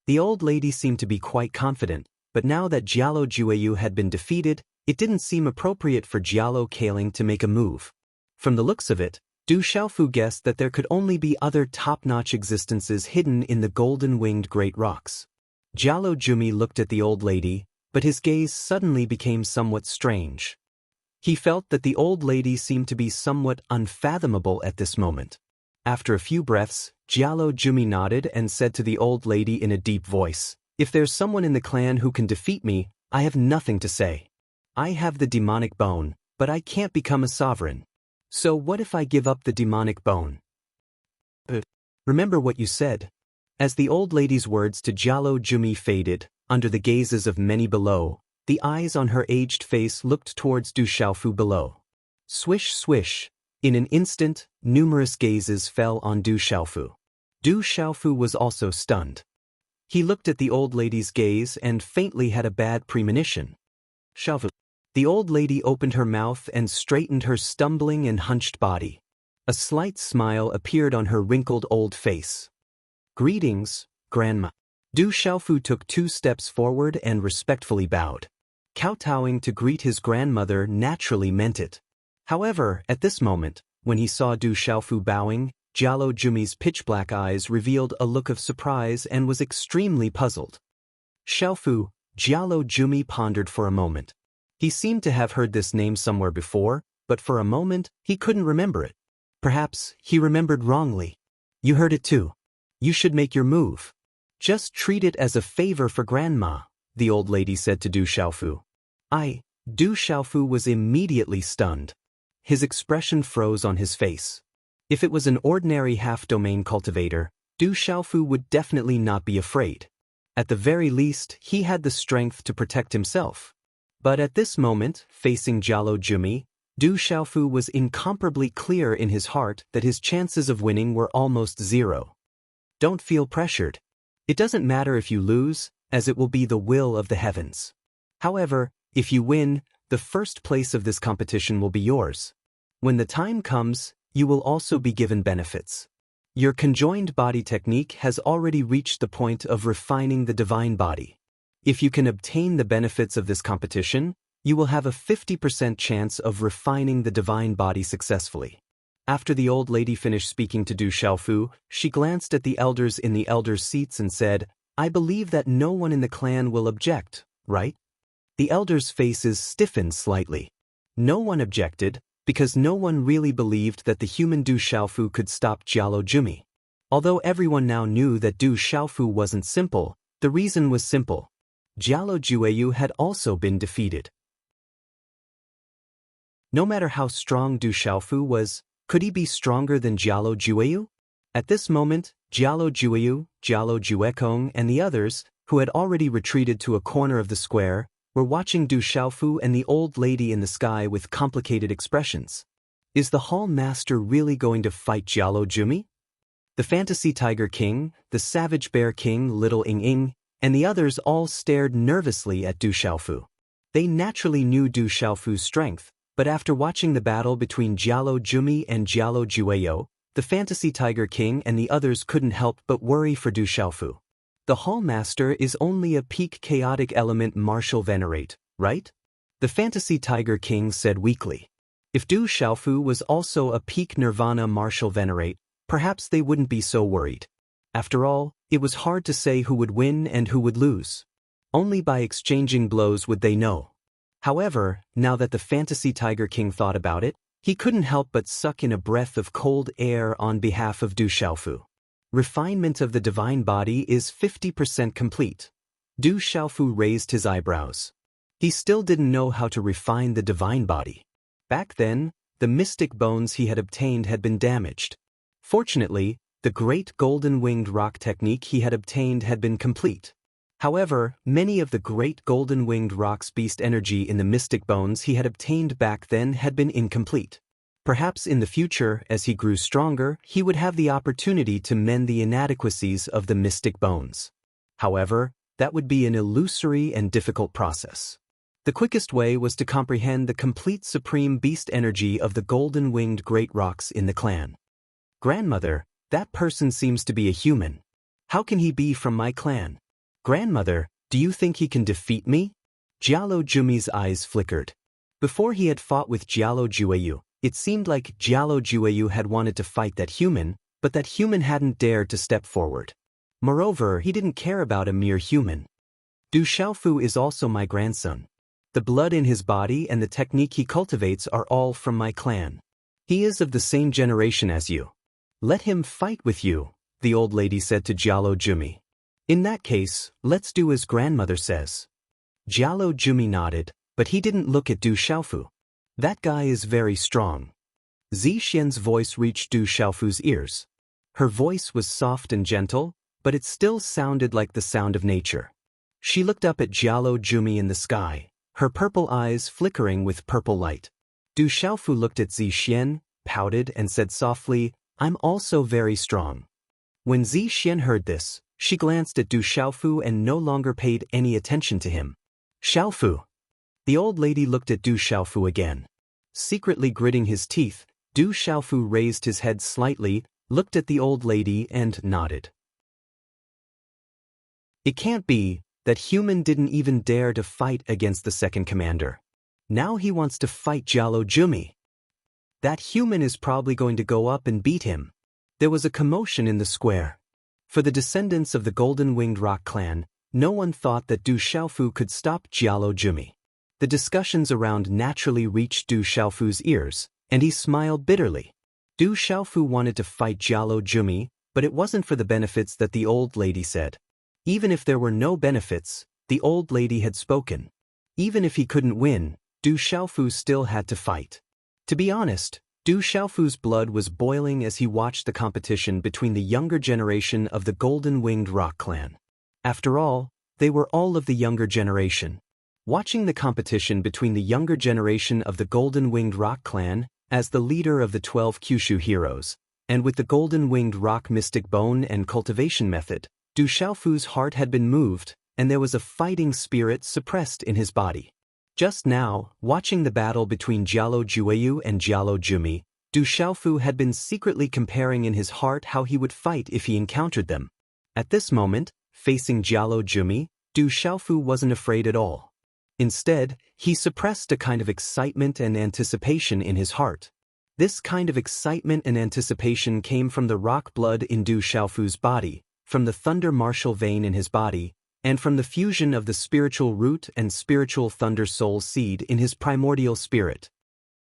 [SPEAKER 1] The old lady seemed to be quite confident, but now that Jialo Jueyu had been defeated, It didn't seem appropriate for Jialo Kaling to make a move. From the looks of it, Du Xiaofu guessed that there could only be other top-notch existences hidden in the golden-winged great rocks. Jialo Jumi looked at the old lady, but his gaze suddenly became somewhat strange. He felt that the old lady seemed to be somewhat unfathomable at this moment. After a few breaths, Jialo Jumi nodded and said to the old lady in a deep voice, "If there's someone in the clan who can defeat me, I have nothing to say. I have the demonic bone, but I can't become a sovereign. So what if I give up the demonic bone?" Remember what you said. As the old lady's words to Jialo Jumi faded, under the gazes of many below, the eyes on her aged face looked towards Du Xiaofu below. Swish swish. In an instant, numerous gazes fell on Du Xiaofu. Du Xiaofu was also stunned. He looked at the old lady's gaze and faintly had a bad premonition. Xiaofu. The old lady opened her mouth and straightened her stumbling and hunched body. A slight smile appeared on her wrinkled old face. "Greetings, Grandma." Du Xiaofu took 2 steps forward and respectfully bowed. Kowtowing to greet his grandmother naturally meant it. However, at this moment, when he saw Du Xiaofu bowing, Jialo Jumi's pitch-black eyes revealed a look of surprise and was extremely puzzled. Xiaofu, Jialo Jumi pondered for a moment. He seemed to have heard this name somewhere before, but for a moment, he couldn't remember it. Perhaps he remembered wrongly. "You heard it too. You should make your move. Just treat it as a favor for Grandma," the old lady said to Du Xiaofu. Du Xiaofu was immediately stunned. His expression froze on his face. If it was an ordinary half-domain cultivator, Du Xiaofu would definitely not be afraid. At the very least, he had the strength to protect himself. But at this moment, facing Jialo Jumi, Du Xiaofu was incomparably clear in his heart that his chances of winning were almost zero. Don't feel pressured. It doesn't matter if you lose, as it will be the will of the heavens. However, if you win, the first place of this competition will be yours. When the time comes, you will also be given benefits. Your conjoined body technique has already reached the point of refining the divine body. If you can obtain the benefits of this competition, you will have a 50% chance of refining the divine body successfully. After the old lady finished speaking to Du Xiaofu, she glanced at the elders in the elders' seats and said, "I believe that no one in the clan will object, right?" The elders' faces stiffened slightly. No one objected, because no one really believed that the human Du Xiaofu could stop Jialo Jumi. Although everyone now knew that Du Xiaofu wasn't simple, the reason was simple. Jialo Jueyu had also been defeated. No matter how strong Du Xiaofu was, could he be stronger than Jialo Jueyu? At this moment, Jialo Jueyu, Jialo Juekong, and the others, who had already retreated to a corner of the square, were watching Du Xiaofu and the old lady in the sky with complicated expressions. Is the Hall Master really going to fight Jialo Jumi? The Fantasy Tiger King, the Savage Bear King Little Ing Ing, and the others all stared nervously at Du Xiaofu. They naturally knew Du Xiaofu's strength, but after watching the battle between Jialo Jumi and Jialo Jueyo, the Fantasy Tiger King and the others couldn't help but worry for Du Xiaofu. The Hall Master is only a peak chaotic element martial venerate, right? The Fantasy Tiger King said weakly. If Du Xiaofu was also a peak nirvana martial venerate, perhaps they wouldn't be so worried. After all, it was hard to say who would win and who would lose. Only by exchanging blows would they know. However, now that the Fantasy Tiger King thought about it, he couldn't help but suck in a breath of cold air on behalf of Du Xiaofu. Refinement of the divine body is 50% complete. Du Xiaofu raised his eyebrows. He still didn't know how to refine the divine body. Back then, the mystic bones he had obtained had been damaged. Fortunately, the great golden-winged rock technique he had obtained had been complete. However, many of the great golden-winged rock's beast energy in the mystic bones he had obtained back then had been incomplete. Perhaps in the future, as he grew stronger, he would have the opportunity to mend the inadequacies of the mystic bones. However, that would be an illusory and difficult process. The quickest way was to comprehend the complete supreme beast energy of the golden-winged great rocks in the clan. Grandmother, that person seems to be a human. How can he be from my clan? Grandmother, do you think he can defeat me? Jialo Jumi's eyes flickered. Before he had fought with Jialo Jueyu, it seemed like Jialo Jueyu had wanted to fight that human, but that human hadn't dared to step forward. Moreover, he didn't care about a mere human. Du Xiaofu is also my grandson. The blood in his body and the technique he cultivates are all from my clan. He is of the same generation as you. Let him fight with you, the old lady said to Jialo Jumi. In that case, let's do as grandmother says. Jialo Jumi nodded, but he didn't look at Du Xiaofu. That guy is very strong. Zi Xian's voice reached Du Xiaofu's ears. Her voice was soft and gentle, but it still sounded like the sound of nature. She looked up at Jialo Jumi in the sky, her purple eyes flickering with purple light. Du Xiaofu looked at Zi Xian, pouted and said softly, I'm also very strong. When Zi Xian heard this, she glanced at Du Xiaofu and no longer paid any attention to him. Xiaofu. The old lady looked at Du Xiaofu again. Secretly gritting his teeth, Du Xiaofu raised his head slightly, looked at the old lady and nodded. It can't be that human didn't even dare to fight against the second commander. Now he wants to fight Jialo Jumi. That human is probably going to go up and beat him. There was a commotion in the square. For the descendants of the Golden-Winged Rock clan, no one thought that Du Xiaofu could stop Jialo Jumi. The discussions around naturally reached Du Xiaofu's ears, and he smiled bitterly. Du Xiaofu wanted to fight Jialo Jumi, but it wasn't for the benefits that the old lady said. Even if there were no benefits, the old lady had spoken. Even if he couldn't win, Du Xiaofu still had to fight. To be honest, Du Xiaofu's blood was boiling as he watched the competition between the younger generation of the Golden-Winged Rock clan. After all, they were all of the younger generation. Watching the competition between the younger generation of the Golden-Winged Rock clan, as the leader of the 12 Kyushu heroes, and with the Golden-Winged Rock mystic bone and cultivation method, Du Xiaofu's heart had been moved, and there was a fighting spirit suppressed in his body. Just now, watching the battle between Jialo Jueyu and Jialo Jumi, Du Xiaofu had been secretly comparing in his heart how he would fight if he encountered them. At this moment, facing Jialo Jumi, Du Xiaofu wasn't afraid at all. Instead, he suppressed a kind of excitement and anticipation in his heart. This kind of excitement and anticipation came from the rock blood in Du Xiaofu's body, from the thunder martial vein in his body, and from the fusion of the spiritual root and spiritual thunder soul seed in his primordial spirit.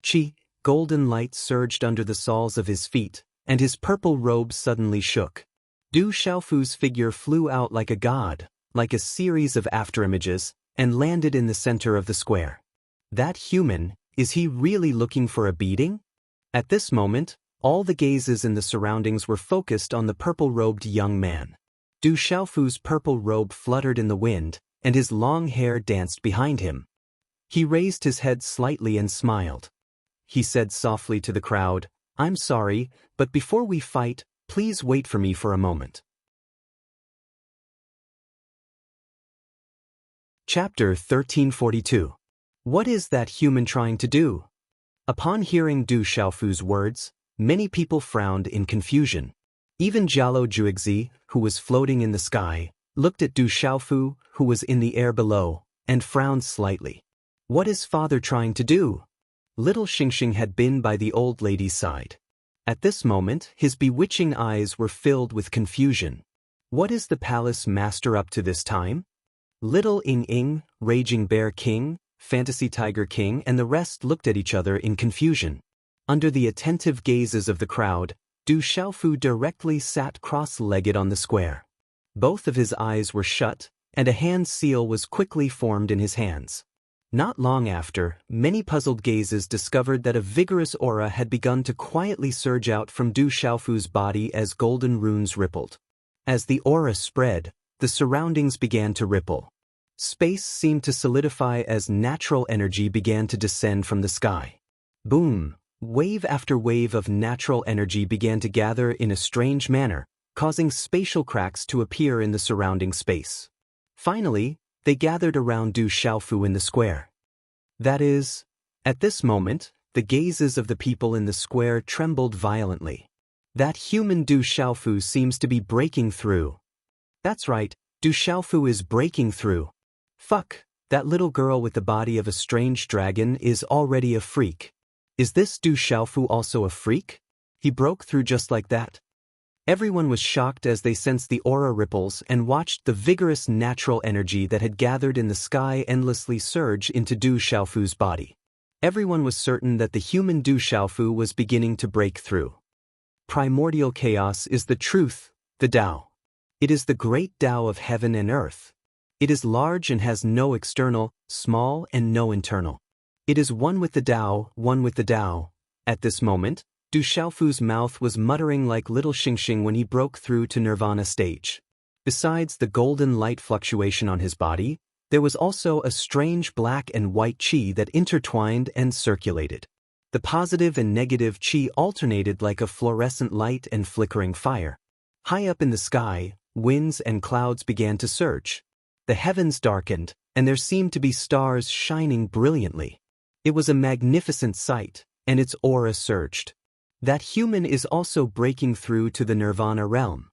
[SPEAKER 1] Chi, golden light surged under the soles of his feet, and his purple robe suddenly shook. Du Xiaofu's figure flew out like a god, like a series of afterimages, and landed in the center of the square. That human, is he really looking for a beating? At this moment, all the gazes in the surroundings were focused on the purple-robed young man. Du Xiaofu's purple robe fluttered in the wind, and his long hair danced behind him. He raised his head slightly and smiled. He said softly to the crowd, I'm sorry, but before we fight, please wait for me for a moment. Chapter 1342. What is that human trying to do? Upon hearing Du Xiaofu's words, many people frowned in confusion. Even Jialo Juexi, who was floating in the sky, looked at Du Xiaofu, who was in the air below, and frowned slightly. What is father trying to do? Little Xingxing had been by the old lady's side. At this moment, his bewitching eyes were filled with confusion. What is the palace master up to this time? Little Ying Ying, Raging Bear King, Fantasy Tiger King and the rest looked at each other in confusion. Under the attentive gazes of the crowd, Du Xiaofu directly sat cross-legged on the square. Both of his eyes were shut, and a hand seal was quickly formed in his hands. Not long after, many puzzled gazes discovered that a vigorous aura had begun to quietly surge out from Du Xiaofu's body as golden runes rippled. As the aura spread, the surroundings began to ripple. Space seemed to solidify as natural energy began to descend from the sky. Boom! Wave after wave of natural energy began to gather in a strange manner, causing spatial cracks to appear in the surrounding space. Finally, they gathered around Du Xiaofu in the square. That is, at this moment, the gazes of the people in the square trembled violently. That human Du Xiaofu seems to be breaking through. That's right, Du Xiaofu is breaking through. Fuck, That little girl with the body of a strange dragon is already a freak. Is this Du Xiaofu also a freak? He broke through just like that. Everyone was shocked as they sensed the aura ripples and watched the vigorous natural energy that had gathered in the sky endlessly surge into Du Xiaofu's body. Everyone was certain that the human Du Xiaofu was beginning to break through. Primordial chaos is the truth, the Tao. It is the great Tao of heaven and earth. It is large and has no external, small and no internal. It is one with the Tao, one with the Tao. At this moment, Du Xiaofu's mouth was muttering like little Xingxing when he broke through to nirvana stage. Besides the golden light fluctuation on his body, there was also a strange black and white qi that intertwined and circulated. The positive and negative qi alternated like a fluorescent light and flickering fire. High up in the sky, winds and clouds began to surge. The heavens darkened, and there seemed to be stars shining brilliantly. It was a magnificent sight, and its aura surged. That human is also breaking through to the nirvana realm.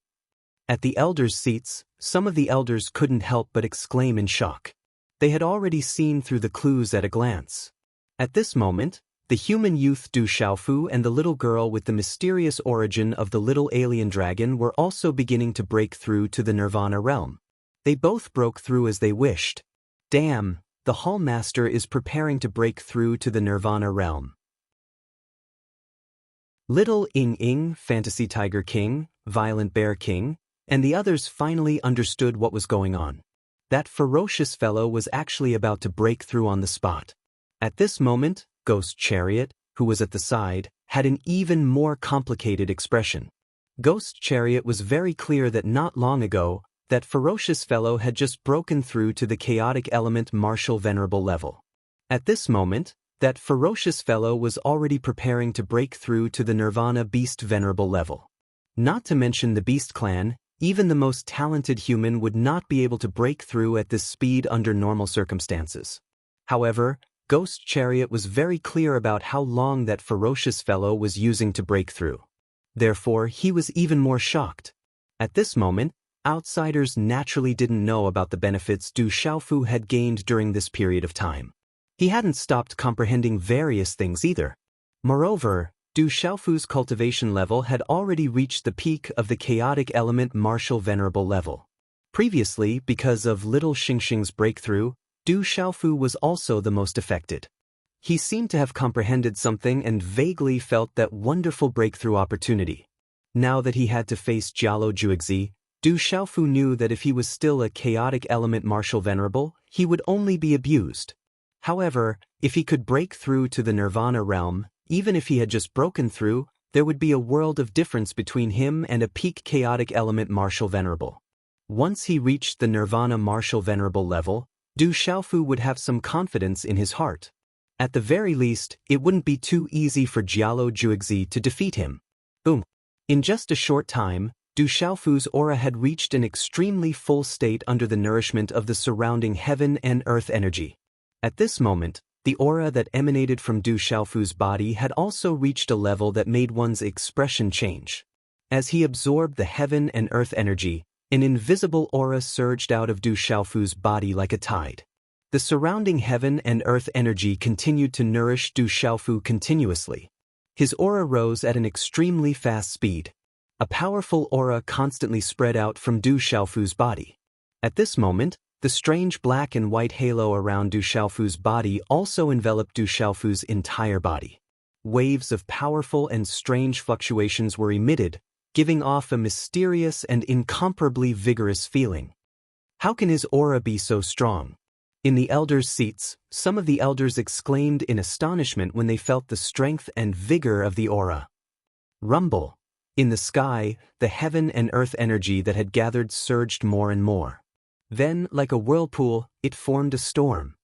[SPEAKER 1] At the elders' seats, some of the elders couldn't help but exclaim in shock. They had already seen through the clues at a glance. At this moment, the human youth Du Xiaofu and the little girl with the mysterious origin of the little alien dragon were also beginning to break through to the nirvana realm. They both broke through as they wished. Damn, the Hall Master is preparing to break through to the nirvana realm. Little Ing Ing, Fantasy Tiger King, Violent Bear King, and the others finally understood what was going on. That ferocious fellow was actually about to break through on the spot. At this moment, Ghost Chariot, who was at the side, had an even more complicated expression. Ghost Chariot was very clear that not long ago, that ferocious fellow had just broken through to the chaotic element martial venerable level. At this moment, that ferocious fellow was already preparing to break through to the nirvana beast venerable level. Not to mention the beast clan, even the most talented human would not be able to break through at this speed under normal circumstances. However, Ghost Chariot was very clear about how long that ferocious fellow was using to break through. Therefore, he was even more shocked. At this moment, outsiders naturally didn't know about the benefits Du Xiaofu had gained during this period of time. He hadn't stopped comprehending various things either. Moreover, Du Xiaofu's cultivation level had already reached the peak of the chaotic element martial venerable level. Previously, because of little Xingxing's breakthrough, Du Xiaofu was also the most affected. He seemed to have comprehended something and vaguely felt that wonderful breakthrough opportunity. Now that he had to face Jialo Juexi, Du Xiaofu knew that if he was still a chaotic element martial venerable, he would only be abused. However, if he could break through to the nirvana realm, even if he had just broken through, there would be a world of difference between him and a peak chaotic element martial venerable. Once he reached the nirvana martial venerable level, Du Xiaofu would have some confidence in his heart. At the very least, it wouldn't be too easy for Jialo Juexi to defeat him. Boom. In just a short time, Du Xiaofu's aura had reached an extremely full state under the nourishment of the surrounding heaven and earth energy. At this moment, the aura that emanated from Du Xiaofu's body had also reached a level that made one's expression change. As he absorbed the heaven and earth energy, an invisible aura surged out of Du Xiaofu's body like a tide. The surrounding heaven and earth energy continued to nourish Du Xiaofu continuously. His aura rose at an extremely fast speed. A powerful aura constantly spread out from Du Xiaofu's body. At this moment, the strange black and white halo around Du Xiaofu's body also enveloped Du Xiaofu's entire body. Waves of powerful and strange fluctuations were emitted, giving off a mysterious and incomparably vigorous feeling. How can his aura be so strong? In the elders' seats, some of the elders exclaimed in astonishment when they felt the strength and vigor of the aura. Rumble. In the sky, the heaven and earth energy that had gathered surged more and more. Then, like a whirlpool, it formed a storm.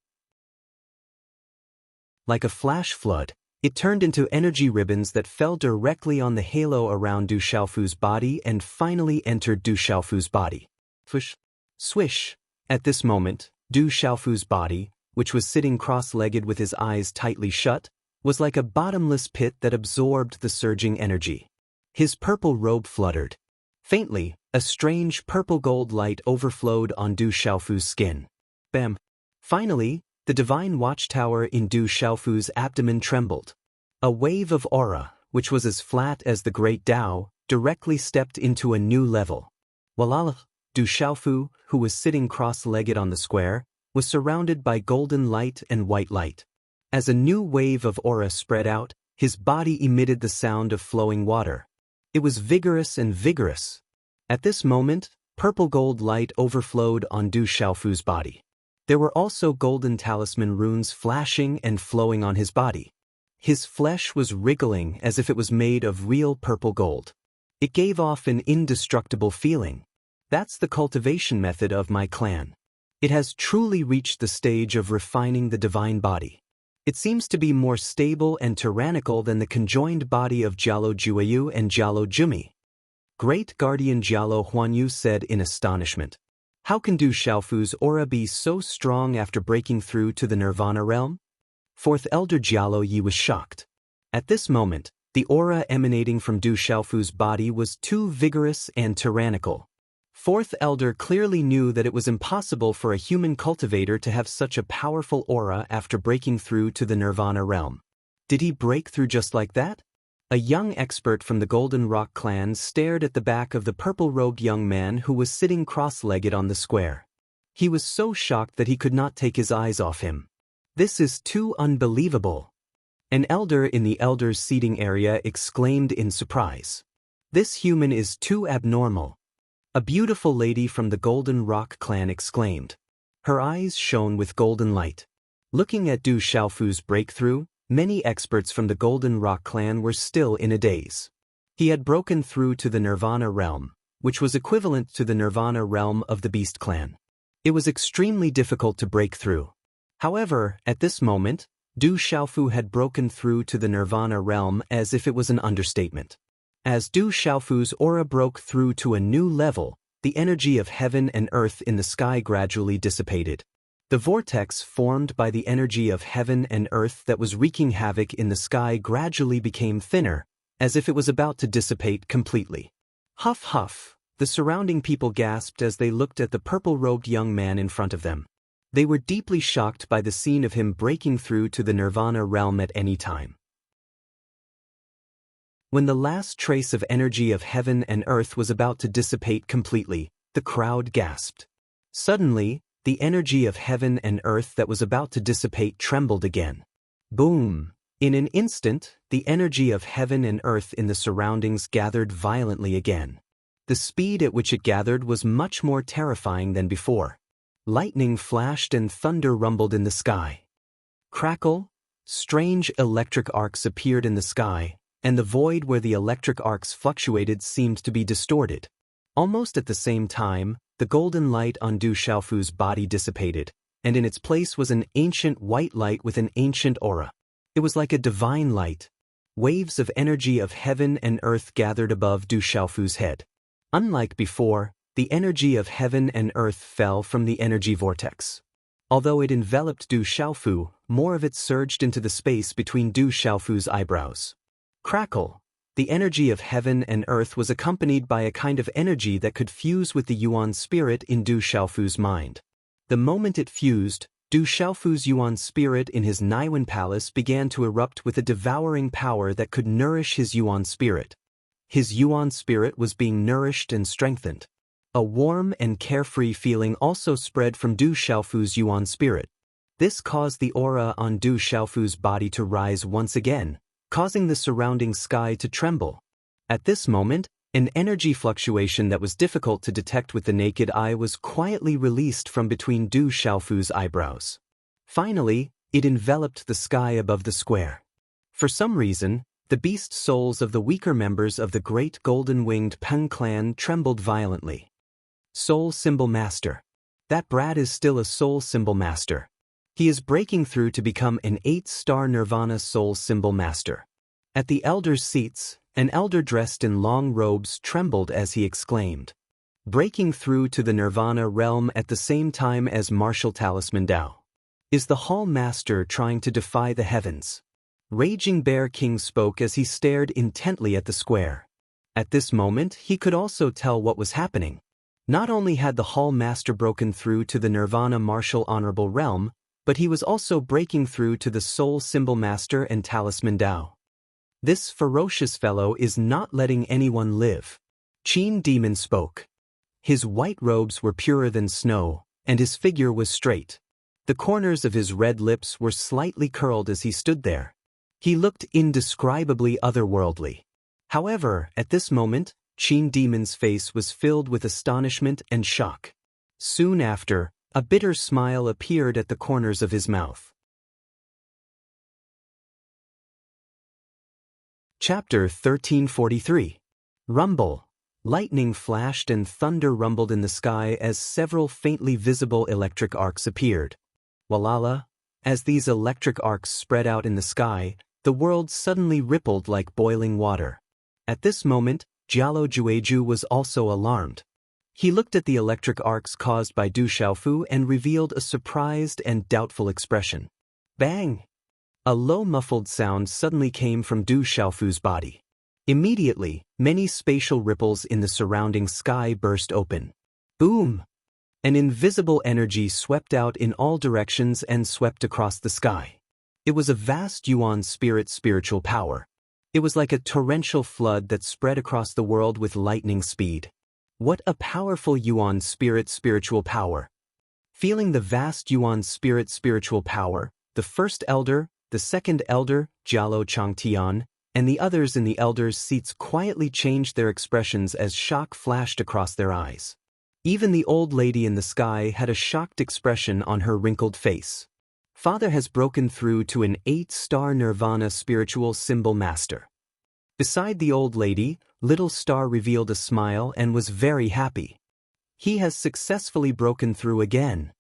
[SPEAKER 1] Like a flash flood, it turned into energy ribbons that fell directly on the halo around Du Xiaofu's body and finally entered Du Xiaofu's body. Swish. Swish. At this moment, Du Xiaofu's body, which was sitting cross-legged with his eyes tightly shut, was like a bottomless pit that absorbed the surging energy. His purple robe fluttered. Faintly, a strange purple-gold light overflowed on Du Xiaofu's skin. Bam! Finally, the divine watchtower in Du Xiaofu's abdomen trembled. A wave of aura, which was as flat as the great Tao, directly stepped into a new level. Wallah, Du Xiaofu, who was sitting cross-legged on the square, was surrounded by golden light and white light. As a new wave of aura spread out, his body emitted the sound of flowing water. It was vigorous and vigorous. At this moment, purple gold light overflowed on Du Xiaofu's body. There were also golden talisman runes flashing and flowing on his body. His flesh was wriggling as if it was made of real purple gold. It gave off an indestructible feeling. That's the cultivation method of my clan. It has truly reached the stage of refining the divine body. It seems to be more stable and tyrannical than the conjoined body of Jialo Jueyu and Jialo Jumi. Great Guardian Jialo Huanyu said in astonishment. How can Du Xiaofu's aura be so strong after breaking through to the Nirvana realm? Fourth Elder Jialo Yi was shocked. At this moment, the aura emanating from Du Xiaofu's body was too vigorous and tyrannical. Fourth Elder clearly knew that it was impossible for a human cultivator to have such a powerful aura after breaking through to the Nirvana realm. Did he break through just like that? A young expert from the Golden Rock clan stared at the back of the purple-robed young man who was sitting cross-legged on the square. He was so shocked that he could not take his eyes off him. This is too unbelievable. An elder in the elders' seating area exclaimed in surprise. This human is too abnormal. A beautiful lady from the Golden Rock clan exclaimed. Her eyes shone with golden light. Looking at Du Xiaofu's breakthrough, many experts from the Golden Rock clan were still in a daze. He had broken through to the Nirvana realm, which was equivalent to the Nirvana realm of the Beast clan. It was extremely difficult to break through. However, at this moment, Du Xiaofu had broken through to the Nirvana realm as if it was an understatement. As Du Xiaofu's aura broke through to a new level, the energy of heaven and earth in the sky gradually dissipated. The vortex formed by the energy of heaven and earth that was wreaking havoc in the sky gradually became thinner, as if it was about to dissipate completely. Huff huff, the surrounding people gasped as they looked at the purple-robed young man in front of them. They were deeply shocked by the scene of him breaking through to the Nirvana realm at any time. When the last trace of energy of heaven and earth was about to dissipate completely, the crowd gasped. Suddenly, the energy of heaven and earth that was about to dissipate trembled again. Boom! In an instant, the energy of heaven and earth in the surroundings gathered violently again. The speed at which it gathered was much more terrifying than before. Lightning flashed and thunder rumbled in the sky. Crackle! Strange electric arcs appeared in the sky, and the void where the electric arcs fluctuated seemed to be distorted. Almost at the same time, the golden light on Du Xiaofu's body dissipated, and in its place was an ancient white light with an ancient aura. It was like a divine light. Waves of energy of heaven and earth gathered above Du Xiaofu's head. Unlike before, the energy of heaven and earth fell from the energy vortex. Although it enveloped Du Xiaofu, more of it surged into the space between Du Xiaofu's eyebrows. Crackle! The energy of heaven and earth was accompanied by a kind of energy that could fuse with the Yuan spirit in Du Xiaofu's mind. The moment it fused, Du Xiaofu's Yuan spirit in his Naiwan palace began to erupt with a devouring power that could nourish his Yuan spirit. His Yuan spirit was being nourished and strengthened. A warm and carefree feeling also spread from Du Xiaofu's Yuan spirit. This caused the aura on Du Xiaofu's body to rise once again, causing the surrounding sky to tremble. At this moment, an energy fluctuation that was difficult to detect with the naked eye was quietly released from between Du Xiaofu's eyebrows. Finally, it enveloped the sky above the square. For some reason, the beast souls of the weaker members of the great golden-winged Peng clan trembled violently. Soul Symbol Master. That brat is still a Soul Symbol Master. He is breaking through to become an 8-star Nirvana Soul Symbol Master. At the elders' seats, an elder dressed in long robes trembled as he exclaimed. Breaking through to the Nirvana realm at the same time as Martial Talisman Dao. Is the Hall Master trying to defy the heavens? Raging Bear King spoke as he stared intently at the square. At this moment, he could also tell what was happening. Not only had the Hall Master broken through to the Nirvana Martial Honorable Realm, but he was also breaking through to the Soul Symbol Master and Talisman Tao. This ferocious fellow is not letting anyone live. Qin Demon spoke. His white robes were purer than snow, and his figure was straight. The corners of his red lips were slightly curled as he stood there. He looked indescribably otherworldly. However, at this moment, Qin Demon's face was filled with astonishment and shock. Soon after, a bitter smile appeared at the corners of his mouth. Chapter 1343. Rumble. Lightning flashed and thunder rumbled in the sky as several faintly visible electric arcs appeared. Walala, as these electric arcs spread out in the sky, the world suddenly rippled like boiling water. At this moment, Jialo Jueju was also alarmed. He looked at the electric arcs caused by Du Xiaofu and revealed a surprised and doubtful expression. Bang! A low muffled sound suddenly came from Du Xiaofu's body. Immediately, many spatial ripples in the surrounding sky burst open. Boom! An invisible energy swept out in all directions and swept across the sky. It was a vast Yuan spirit spiritual power. It was like a torrential flood that spread across the world with lightning speed. What a powerful Yuan spirit spiritual power! Feeling the vast Yuan spirit spiritual power, the first elder, the second elder, Jialo Changtian, and the others in the elders' seats quietly changed their expressions as shock flashed across their eyes. Even the old lady in the sky had a shocked expression on her wrinkled face. Father has broken through to an 8-star Nirvana spiritual symbol master. Beside the old lady, Little Star revealed a smile and was very happy. He has successfully broken through again.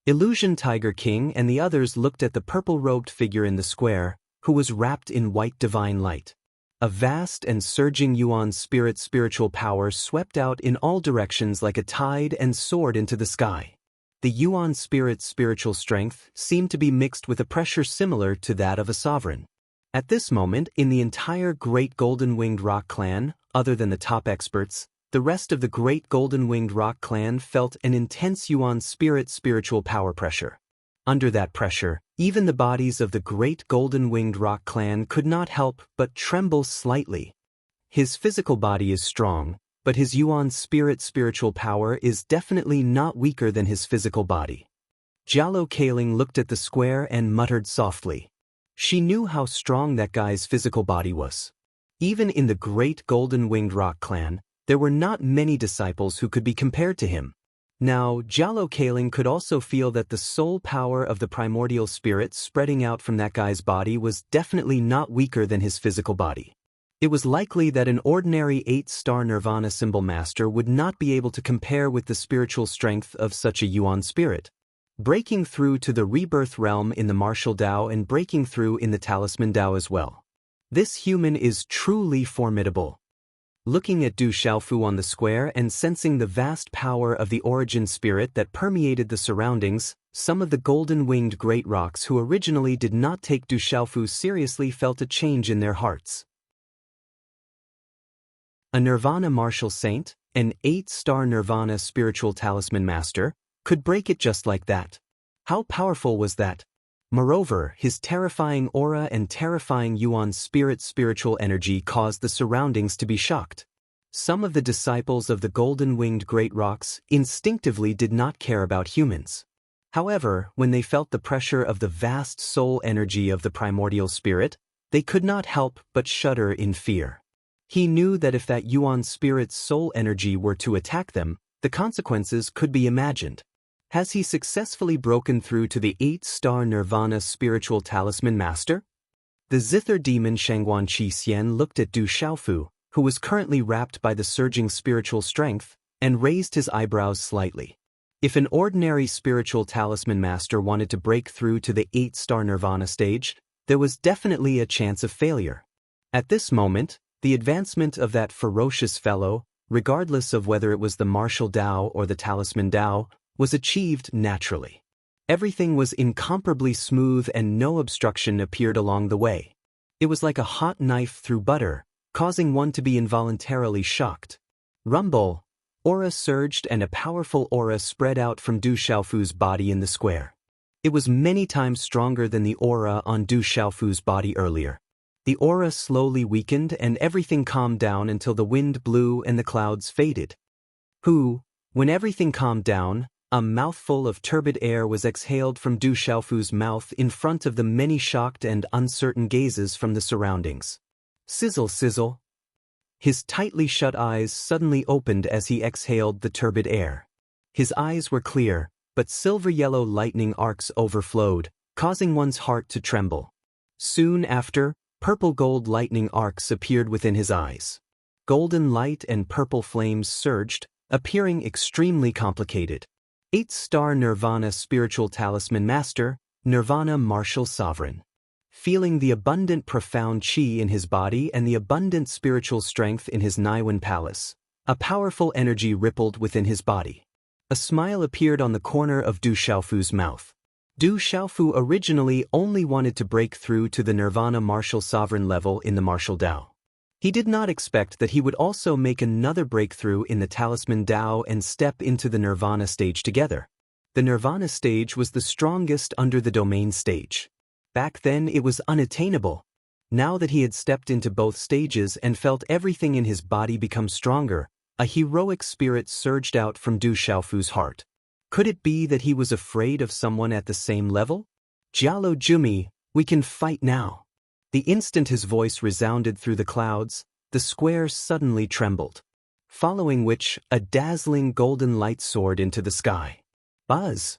[SPEAKER 1] Illusion Tiger King and the others looked at the purple-robed figure in the square, who was wrapped in white divine light. A vast and surging Yuan spirit spiritual power swept out in all directions like a tide and soared into the sky. The Yuan spirit's spiritual strength seemed to be mixed with a pressure similar to that of a sovereign. At this moment, in the entire Great Golden Winged Rock Clan, other than the top experts, the rest of the Great Golden Winged Rock Clan felt an intense Yuan spirit spiritual power pressure. Under that pressure, even the bodies of the Great Golden Winged Rock Clan could not help but tremble slightly. His physical body is strong, but his Yuan spirit spiritual power is definitely not weaker than his physical body. Jialo Kaling looked at the square and muttered softly. She knew how strong that guy's physical body was. Even in the Great Golden Winged Rock Clan, there were not many disciples who could be compared to him. Now, Jialo Kaling could also feel that the soul power of the primordial spirit spreading out from that guy's body was definitely not weaker than his physical body. It was likely that an ordinary 8-star Nirvana symbol master would not be able to compare with the spiritual strength of such a Yuan spirit. Breaking through to the rebirth realm in the martial Tao and breaking through in the talisman Tao as well. This human is truly formidable. Looking at Du Xiaofu on the square and sensing the vast power of the origin spirit that permeated the surroundings, some of the golden-winged great rocks who originally did not take Du Xiaofu seriously felt a change in their hearts. A Nirvana martial saint, an 8-star Nirvana spiritual talisman master, could break it just like that. How powerful was that? Moreover, his terrifying aura and terrifying Yuan spirit spiritual energy caused the surroundings to be shocked. Some of the disciples of the golden-winged great rocks instinctively did not care about humans. However, when they felt the pressure of the vast soul energy of the primordial spirit, they could not help but shudder in fear. He knew that if that Yuan spirit's soul energy were to attack them, the consequences could be imagined. Has he successfully broken through to the 8-star Nirvana spiritual talisman master? The zither demon Shangguan Qi looked at Du Xiaofu, who was currently wrapped by the surging spiritual strength, and raised his eyebrows slightly. If an ordinary spiritual talisman master wanted to break through to the 8-star Nirvana stage, there was definitely a chance of failure. At this moment, the advancement of that ferocious fellow, regardless of whether it was the martial Tao or the talisman Tao, was achieved naturally. Everything was incomparably smooth and no obstruction appeared along the way. It was like a hot knife through butter, causing one to be involuntarily shocked. Rumble! Aura surged and a powerful aura spread out from Du Xiaofu's body in the square. It was many times stronger than the aura on Du Xiaofu's body earlier. The aura slowly weakened and everything calmed down until the wind blew and the clouds faded. When everything calmed down, a mouthful of turbid air was exhaled from Du Xiaofu's mouth in front of the many shocked and uncertain gazes from the surroundings. Sizzle, sizzle. His tightly shut eyes suddenly opened as he exhaled the turbid air. His eyes were clear, but silver-yellow lightning arcs overflowed, causing one's heart to tremble. Soon after, purple-gold lightning arcs appeared within his eyes. Golden light and purple flames surged, appearing extremely complicated. 8-star Nirvana Spiritual Talisman Master, Nirvana Martial Sovereign. Feeling the abundant profound qi in his body and the abundant spiritual strength in his Niwen Palace, a powerful energy rippled within his body. A smile appeared on the corner of Du Xiaofu's mouth. Du Xiaofu originally only wanted to break through to the Nirvana Martial Sovereign level in the Martial Dao. He did not expect that he would also make another breakthrough in the Talisman Dao and step into the Nirvana stage together. The Nirvana stage was the strongest under the Domain stage. Back then it was unattainable. Now that he had stepped into both stages and felt everything in his body become stronger, a heroic spirit surged out from Du Xiaofu's heart. Could it be that he was afraid of someone at the same level? Jialo Jumi, we can fight now. The instant his voice resounded through the clouds, the square suddenly trembled. Following which, a dazzling golden light soared into the sky. Buzz!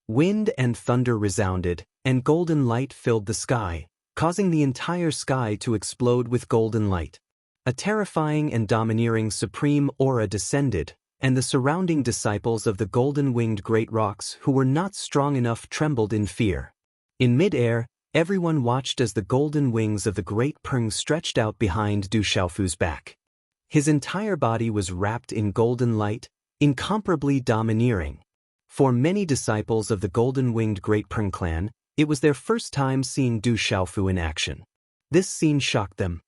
[SPEAKER 1] Wind and thunder resounded, and golden light filled the sky, causing the entire sky to explode with golden light. A terrifying and domineering supreme aura descended, and the surrounding disciples of the golden-winged great rocks who were not strong enough trembled in fear. In mid-air, everyone watched as the golden wings of the great Peng stretched out behind Du Xiaofu's back. His entire body was wrapped in golden light, incomparably domineering. For many disciples of the golden-winged great Peng clan, it was their first time seeing Du Xiaofu in action. This scene shocked them.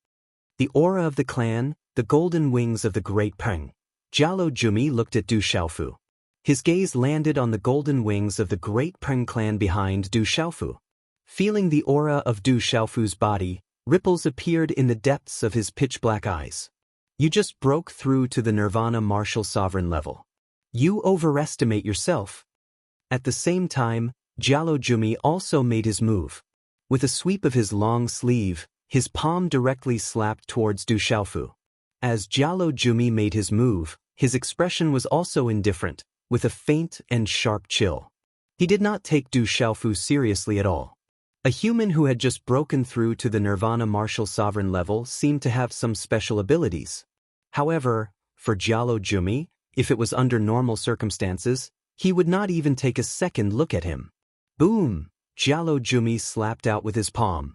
[SPEAKER 1] The aura of the clan, the golden wings of the great Peng. Jialo Jumi looked at Du Xiaofu. His gaze landed on the golden wings of the great Peng clan behind Du Xiaofu. Feeling the aura of Du Xiaofu's body, ripples appeared in the depths of his pitch-black eyes. You just broke through to the Nirvana Martial Sovereign level. You overestimate yourself. At the same time, Jialo Jumi also made his move. With a sweep of his long sleeve, his palm directly slapped towards Du Xiaofu. As Jialo Jumi made his move, his expression was also indifferent, with a faint and sharp chill. He did not take Du Xiaofu seriously at all. A human who had just broken through to the Nirvana Martial Sovereign level seemed to have some special abilities. However, for Jialo Jumi, if it was under normal circumstances, he would not even take a second look at him. Boom! Jialo Jumi slapped out with his palm.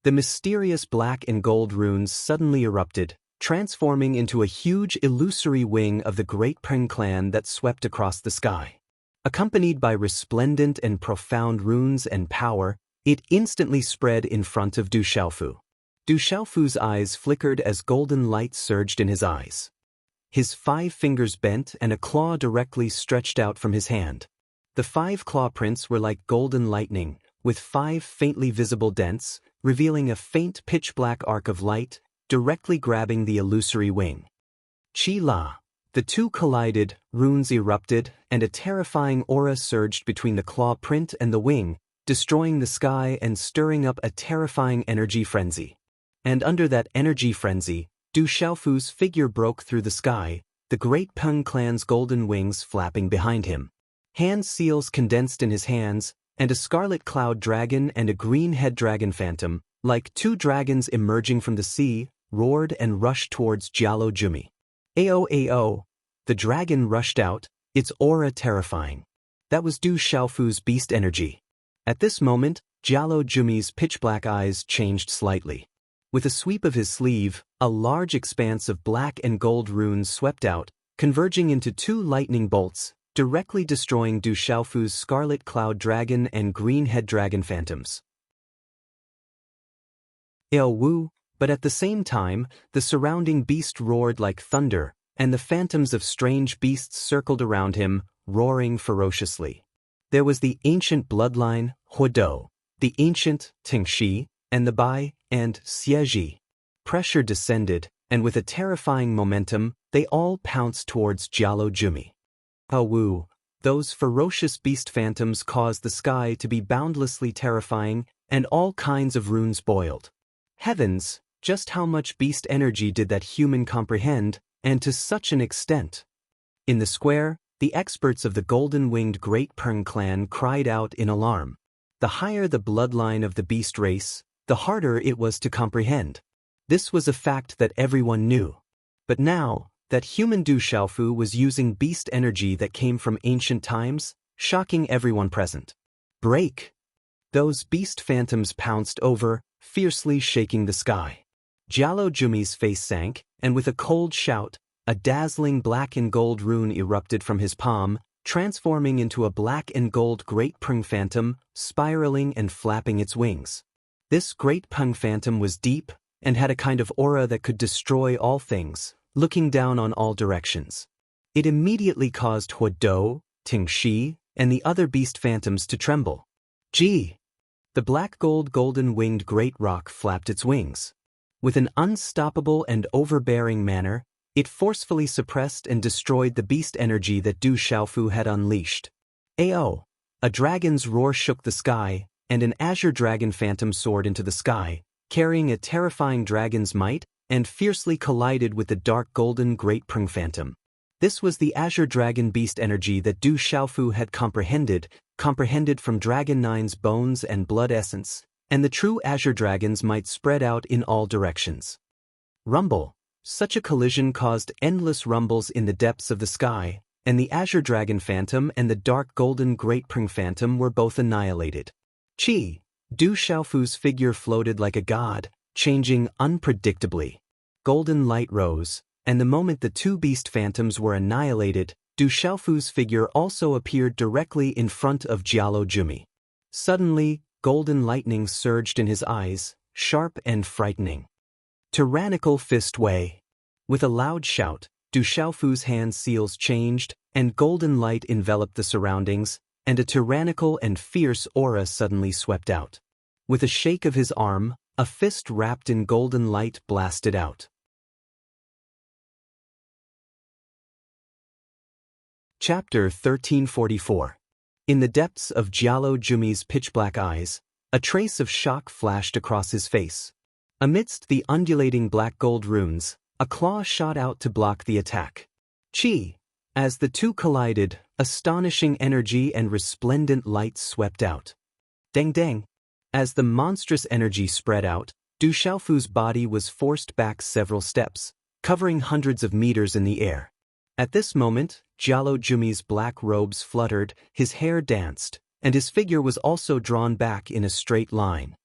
[SPEAKER 1] The mysterious black and gold runes suddenly erupted, transforming into a huge illusory wing of the great Peng clan that swept across the sky. Accompanied by resplendent and profound runes and power, it instantly spread in front of Du Xiaofu. Du Xiaofu's eyes flickered as golden light surged in his eyes. His 5 fingers bent and a claw directly stretched out from his hand. The 5 claw prints were like golden lightning, with 5 faintly visible dents, revealing a faint pitch-black arc of light, directly grabbing the illusory wing. Qi La. The two collided, runes erupted, and a terrifying aura surged between the claw print and the wing, destroying the sky and stirring up a terrifying energy frenzy. And under that energy frenzy, Du Xiaofu's figure broke through the sky, the great Peng clan's golden wings flapping behind him. Hand seals condensed in his hands, and a scarlet cloud dragon and a green head dragon phantom, like 2 dragons emerging from the sea, roared and rushed towards Jialo Jumi. Ao. The dragon rushed out, its aura terrifying. That was Du Xiaofu's beast energy. At this moment, Jialo Jumi's pitch-black eyes changed slightly. With a sweep of his sleeve, a large expanse of black and gold runes swept out, converging into 2 lightning bolts, directly destroying Du Xiaofu's scarlet cloud dragon and green head dragon phantoms. Wu, but at the same time, the surrounding beast roared like thunder, and the phantoms of strange beasts circled around him, roaring ferociously. There was the ancient bloodline, Huodou, the ancient Tingxi, and the Bai and Xieji. Pressure descended, and with a terrifying momentum, they all pounced towards Jialo Jumi. Wu, those ferocious beast phantoms caused the sky to be boundlessly terrifying, and all kinds of runes boiled. Heavens, just how much beast energy did that human comprehend, and to such an extent? In the square, the experts of the golden-winged Great Peng clan cried out in alarm. The higher the bloodline of the beast race, the harder it was to comprehend. This was a fact that everyone knew. But now, that human Du Xiaofu was using beast energy that came from ancient times, shocking everyone present. Break! Those beast phantoms pounced over, fiercely shaking the sky. Jialo Jumi's face sank, and with a cold shout, a dazzling black and gold rune erupted from his palm, transforming into a black and gold Great Peng phantom, spiraling and flapping its wings. This Great Peng phantom was deep, and had a kind of aura that could destroy all things, looking down on all directions. It immediately caused Huodou, Tingxi, and the other beast phantoms to tremble. Gee! The black golden-winged great rock flapped its wings. With an unstoppable and overbearing manner, it forcefully suppressed and destroyed the beast energy that Du Xiaofu had unleashed. Ao! A dragon's roar shook the sky, and an azure dragon phantom soared into the sky, carrying a terrifying dragon's might, and fiercely collided with the dark golden Great Peng phantom. This was the azure dragon beast energy that Du Xiaofu had comprehended from Dragon Nine's bones and blood essence, and the true azure dragons might spread out in all directions. Rumble! Such a collision caused endless rumbles in the depths of the sky, and the azure dragon phantom and the dark golden Great Peng phantom were both annihilated. Chi! Du Xiaofu's figure floated like a god, changing unpredictably. Golden light rose, and the moment the two beast phantoms were annihilated, Du Xiaofu's figure also appeared directly in front of Jialo Jumi. Suddenly, golden lightning surged in his eyes, sharp and frightening. Tyrannical fist way. With a loud shout, Du Xiaofu's hand seals changed, and golden light enveloped the surroundings, and a tyrannical and fierce aura suddenly swept out. With a shake of his arm, a fist wrapped in golden light blasted out. Chapter 1344. In the depths of Jialo Jumi's pitch-black eyes, a trace of shock flashed across his face. Amidst the undulating black-gold runes, a claw shot out to block the attack. Chi! As the two collided, astonishing energy and resplendent light swept out. Dang dang! As the monstrous energy spread out, Du Xiaofu's body was forced back several steps, covering hundreds of meters in the air. At this moment, Jialo Jumi's black robes fluttered, his hair danced, and his figure was also drawn back in a straight line.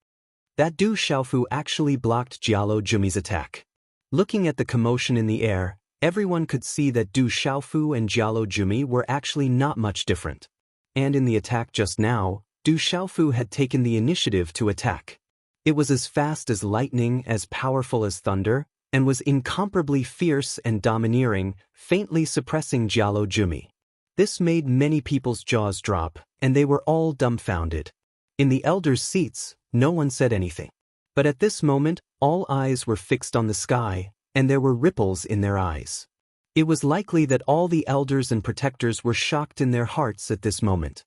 [SPEAKER 1] That Du Xiaofu actually blocked Jialo Jumi's attack. Looking at the commotion in the air, everyone could see that Du Xiaofu and Jialo Jumi were actually not much different. And in the attack just now, Du Xiaofu had taken the initiative to attack. It was as fast as lightning, as powerful as thunder, and was incomparably fierce and domineering, faintly suppressing Jialo Jumi. This made many people's jaws drop, and they were all dumbfounded. In the elders' seats, no one said anything. But at this moment, all eyes were fixed on the sky, and there were ripples in their eyes. It was likely that all the elders and protectors were shocked in their hearts at this moment.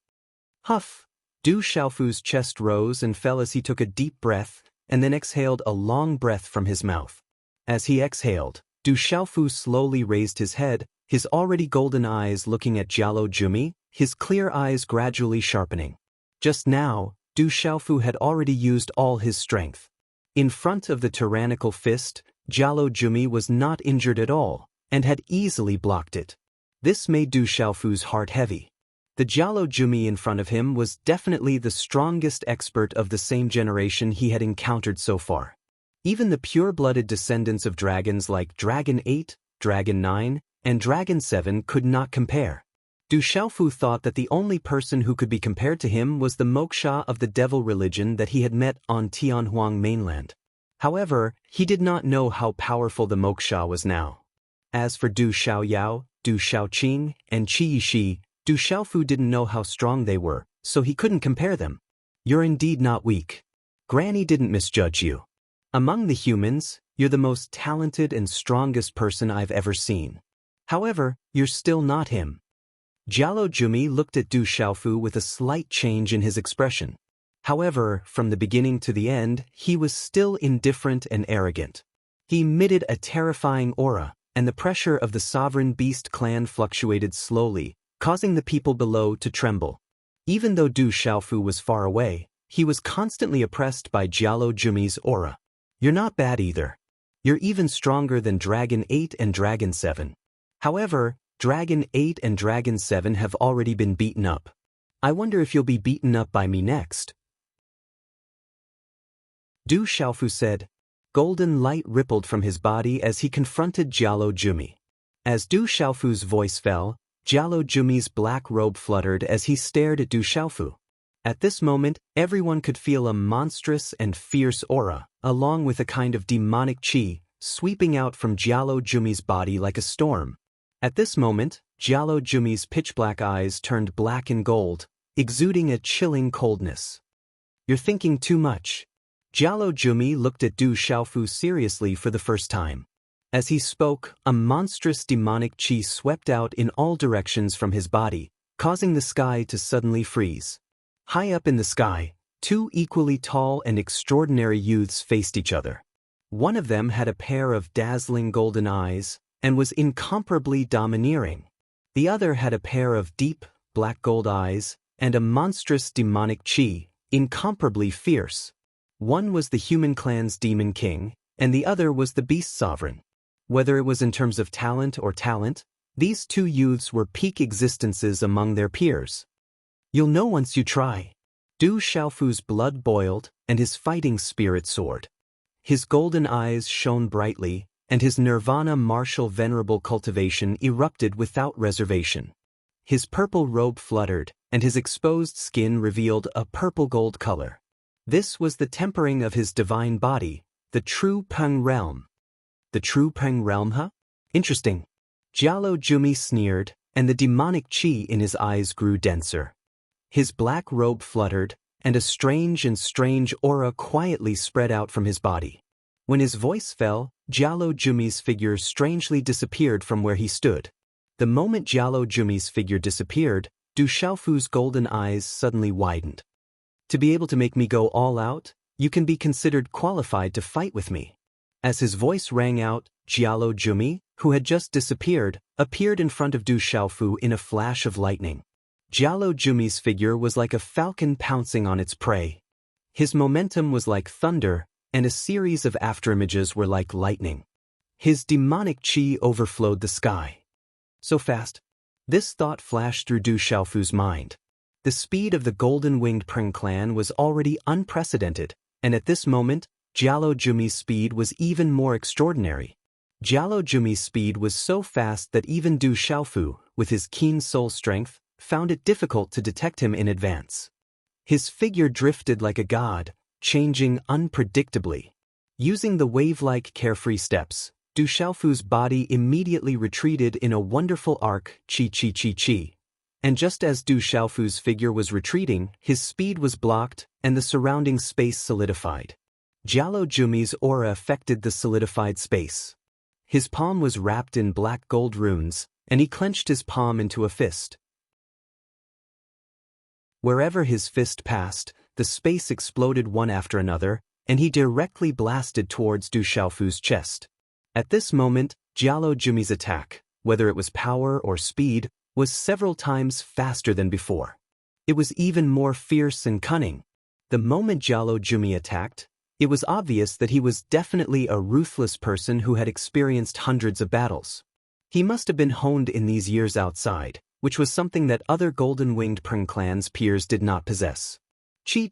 [SPEAKER 1] Huff! Du Xiaofu's chest rose and fell as he took a deep breath, and then exhaled a long breath from his mouth. As he exhaled, Du Xiaofu slowly raised his head, his already golden eyes looking at Jialo Jumi, his clear eyes gradually sharpening. Just now, Du Xiaofu had already used all his strength. In front of the tyrannical fist, Jialo Jumi was not injured at all, and had easily blocked it. This made Du Xiaofu's heart heavy. The Jialo Jumi in front of him was definitely the strongest expert of the same generation he had encountered so far. Even the pure-blooded descendants of dragons like Dragon 8, Dragon 9, and Dragon 7 could not compare. Du Xiaofu thought that the only person who could be compared to him was the moksha of the devil religion that he had met on Tianhuang mainland. However, he did not know how powerful the moksha was now. As for Du Xiaoyao, Du Xiaoqing, and Qi Yishi, Du Xiaofu didn't know how strong they were, so he couldn't compare them. You're indeed not weak. Granny didn't misjudge you. Among the humans, you're the most talented and strongest person I've ever seen. However, you're still not him. Jialo Jumi looked at Du Xiaofu with a slight change in his expression. However, from the beginning to the end, he was still indifferent and arrogant. He emitted a terrifying aura, and the pressure of the sovereign beast clan fluctuated slowly, causing the people below to tremble. Even though Du Xiaofu was far away, he was constantly oppressed by Jialo Jumi's aura. You're not bad either. You're even stronger than Dragon 8 and Dragon 7. However, Dragon 8 and Dragon 7 have already been beaten up. I wonder if you'll be beaten up by me next. Du Xiaofu said. Golden light rippled from his body as he confronted Jialo Jumi. As Du Xiaofu's voice fell, Jialo Jumi's black robe fluttered as he stared at Du Xiaofu. At this moment, everyone could feel a monstrous and fierce aura, along with a kind of demonic qi, sweeping out from Jialo Jumi's body like a storm. At this moment, Jialo Jumi's pitch-black eyes turned black and gold, exuding a chilling coldness. You're thinking too much. Jialo Jumi looked at Du Xiaofu seriously for the first time. As he spoke, a monstrous demonic qi swept out in all directions from his body, causing the sky to suddenly freeze. High up in the sky, two equally tall and extraordinary youths faced each other. One of them had a pair of dazzling golden eyes, and was incomparably domineering. The other had a pair of deep, black gold eyes, and a monstrous demonic qi, incomparably fierce. One was the human clan's demon king, and the other was the beast sovereign. Whether it was in terms of talent or talent, these two youths were peak existences among their peers. You'll know once you try. Du Xiaofu's blood boiled, and his fighting spirit soared. His golden eyes shone brightly, and his nirvana martial venerable cultivation erupted without reservation. His purple robe fluttered, and his exposed skin revealed a purple-gold color. This was the tempering of his divine body, the true Peng realm. The true Peng realm, huh? Interesting. Jialo Jumi sneered, and the demonic qi in his eyes grew denser. His black robe fluttered, and a strange aura quietly spread out from his body. When his voice fell, Jialo Jumi's figure strangely disappeared from where he stood. The moment Jialo Jumi's figure disappeared, Du Xiaofu's golden eyes suddenly widened. To be able to make me go all out, you can be considered qualified to fight with me. As his voice rang out, Jialo Jumi, who had just disappeared, appeared in front of Du Xiaofu in a flash of lightning. Jialo Jumi's figure was like a falcon pouncing on its prey. His momentum was like thunder, and a series of afterimages were like lightning. His demonic qi overflowed the sky. So fast. This thought flashed through Du Xiaofu's mind. The speed of the golden-winged Peng clan was already unprecedented, and at this moment, Jialo Jumi's speed was even more extraordinary. Jialo Jumi's speed was so fast that even Du Xiaofu, with his keen soul strength, found it difficult to detect him in advance. His figure drifted like a god, changing unpredictably. Using the wave-like carefree steps, Du Xiaofu's body immediately retreated in a wonderful arc, chi. And just as Du Xiaofu's figure was retreating, his speed was blocked, and the surrounding space solidified. Jialo Jumi's aura affected the solidified space. His palm was wrapped in black gold runes, and he clenched his palm into a fist. Wherever his fist passed, the space exploded one after another, and he directly blasted towards Du Xiaofu's chest. At this moment, Jialo Jumi's attack, whether it was power or speed, was several times faster than before. It was even more fierce and cunning. The moment Jialo Jumi attacked, it was obvious that he was definitely a ruthless person who had experienced hundreds of battles. He must have been honed in these years outside, which was something that other golden-winged Peng clan's peers did not possess. Chi.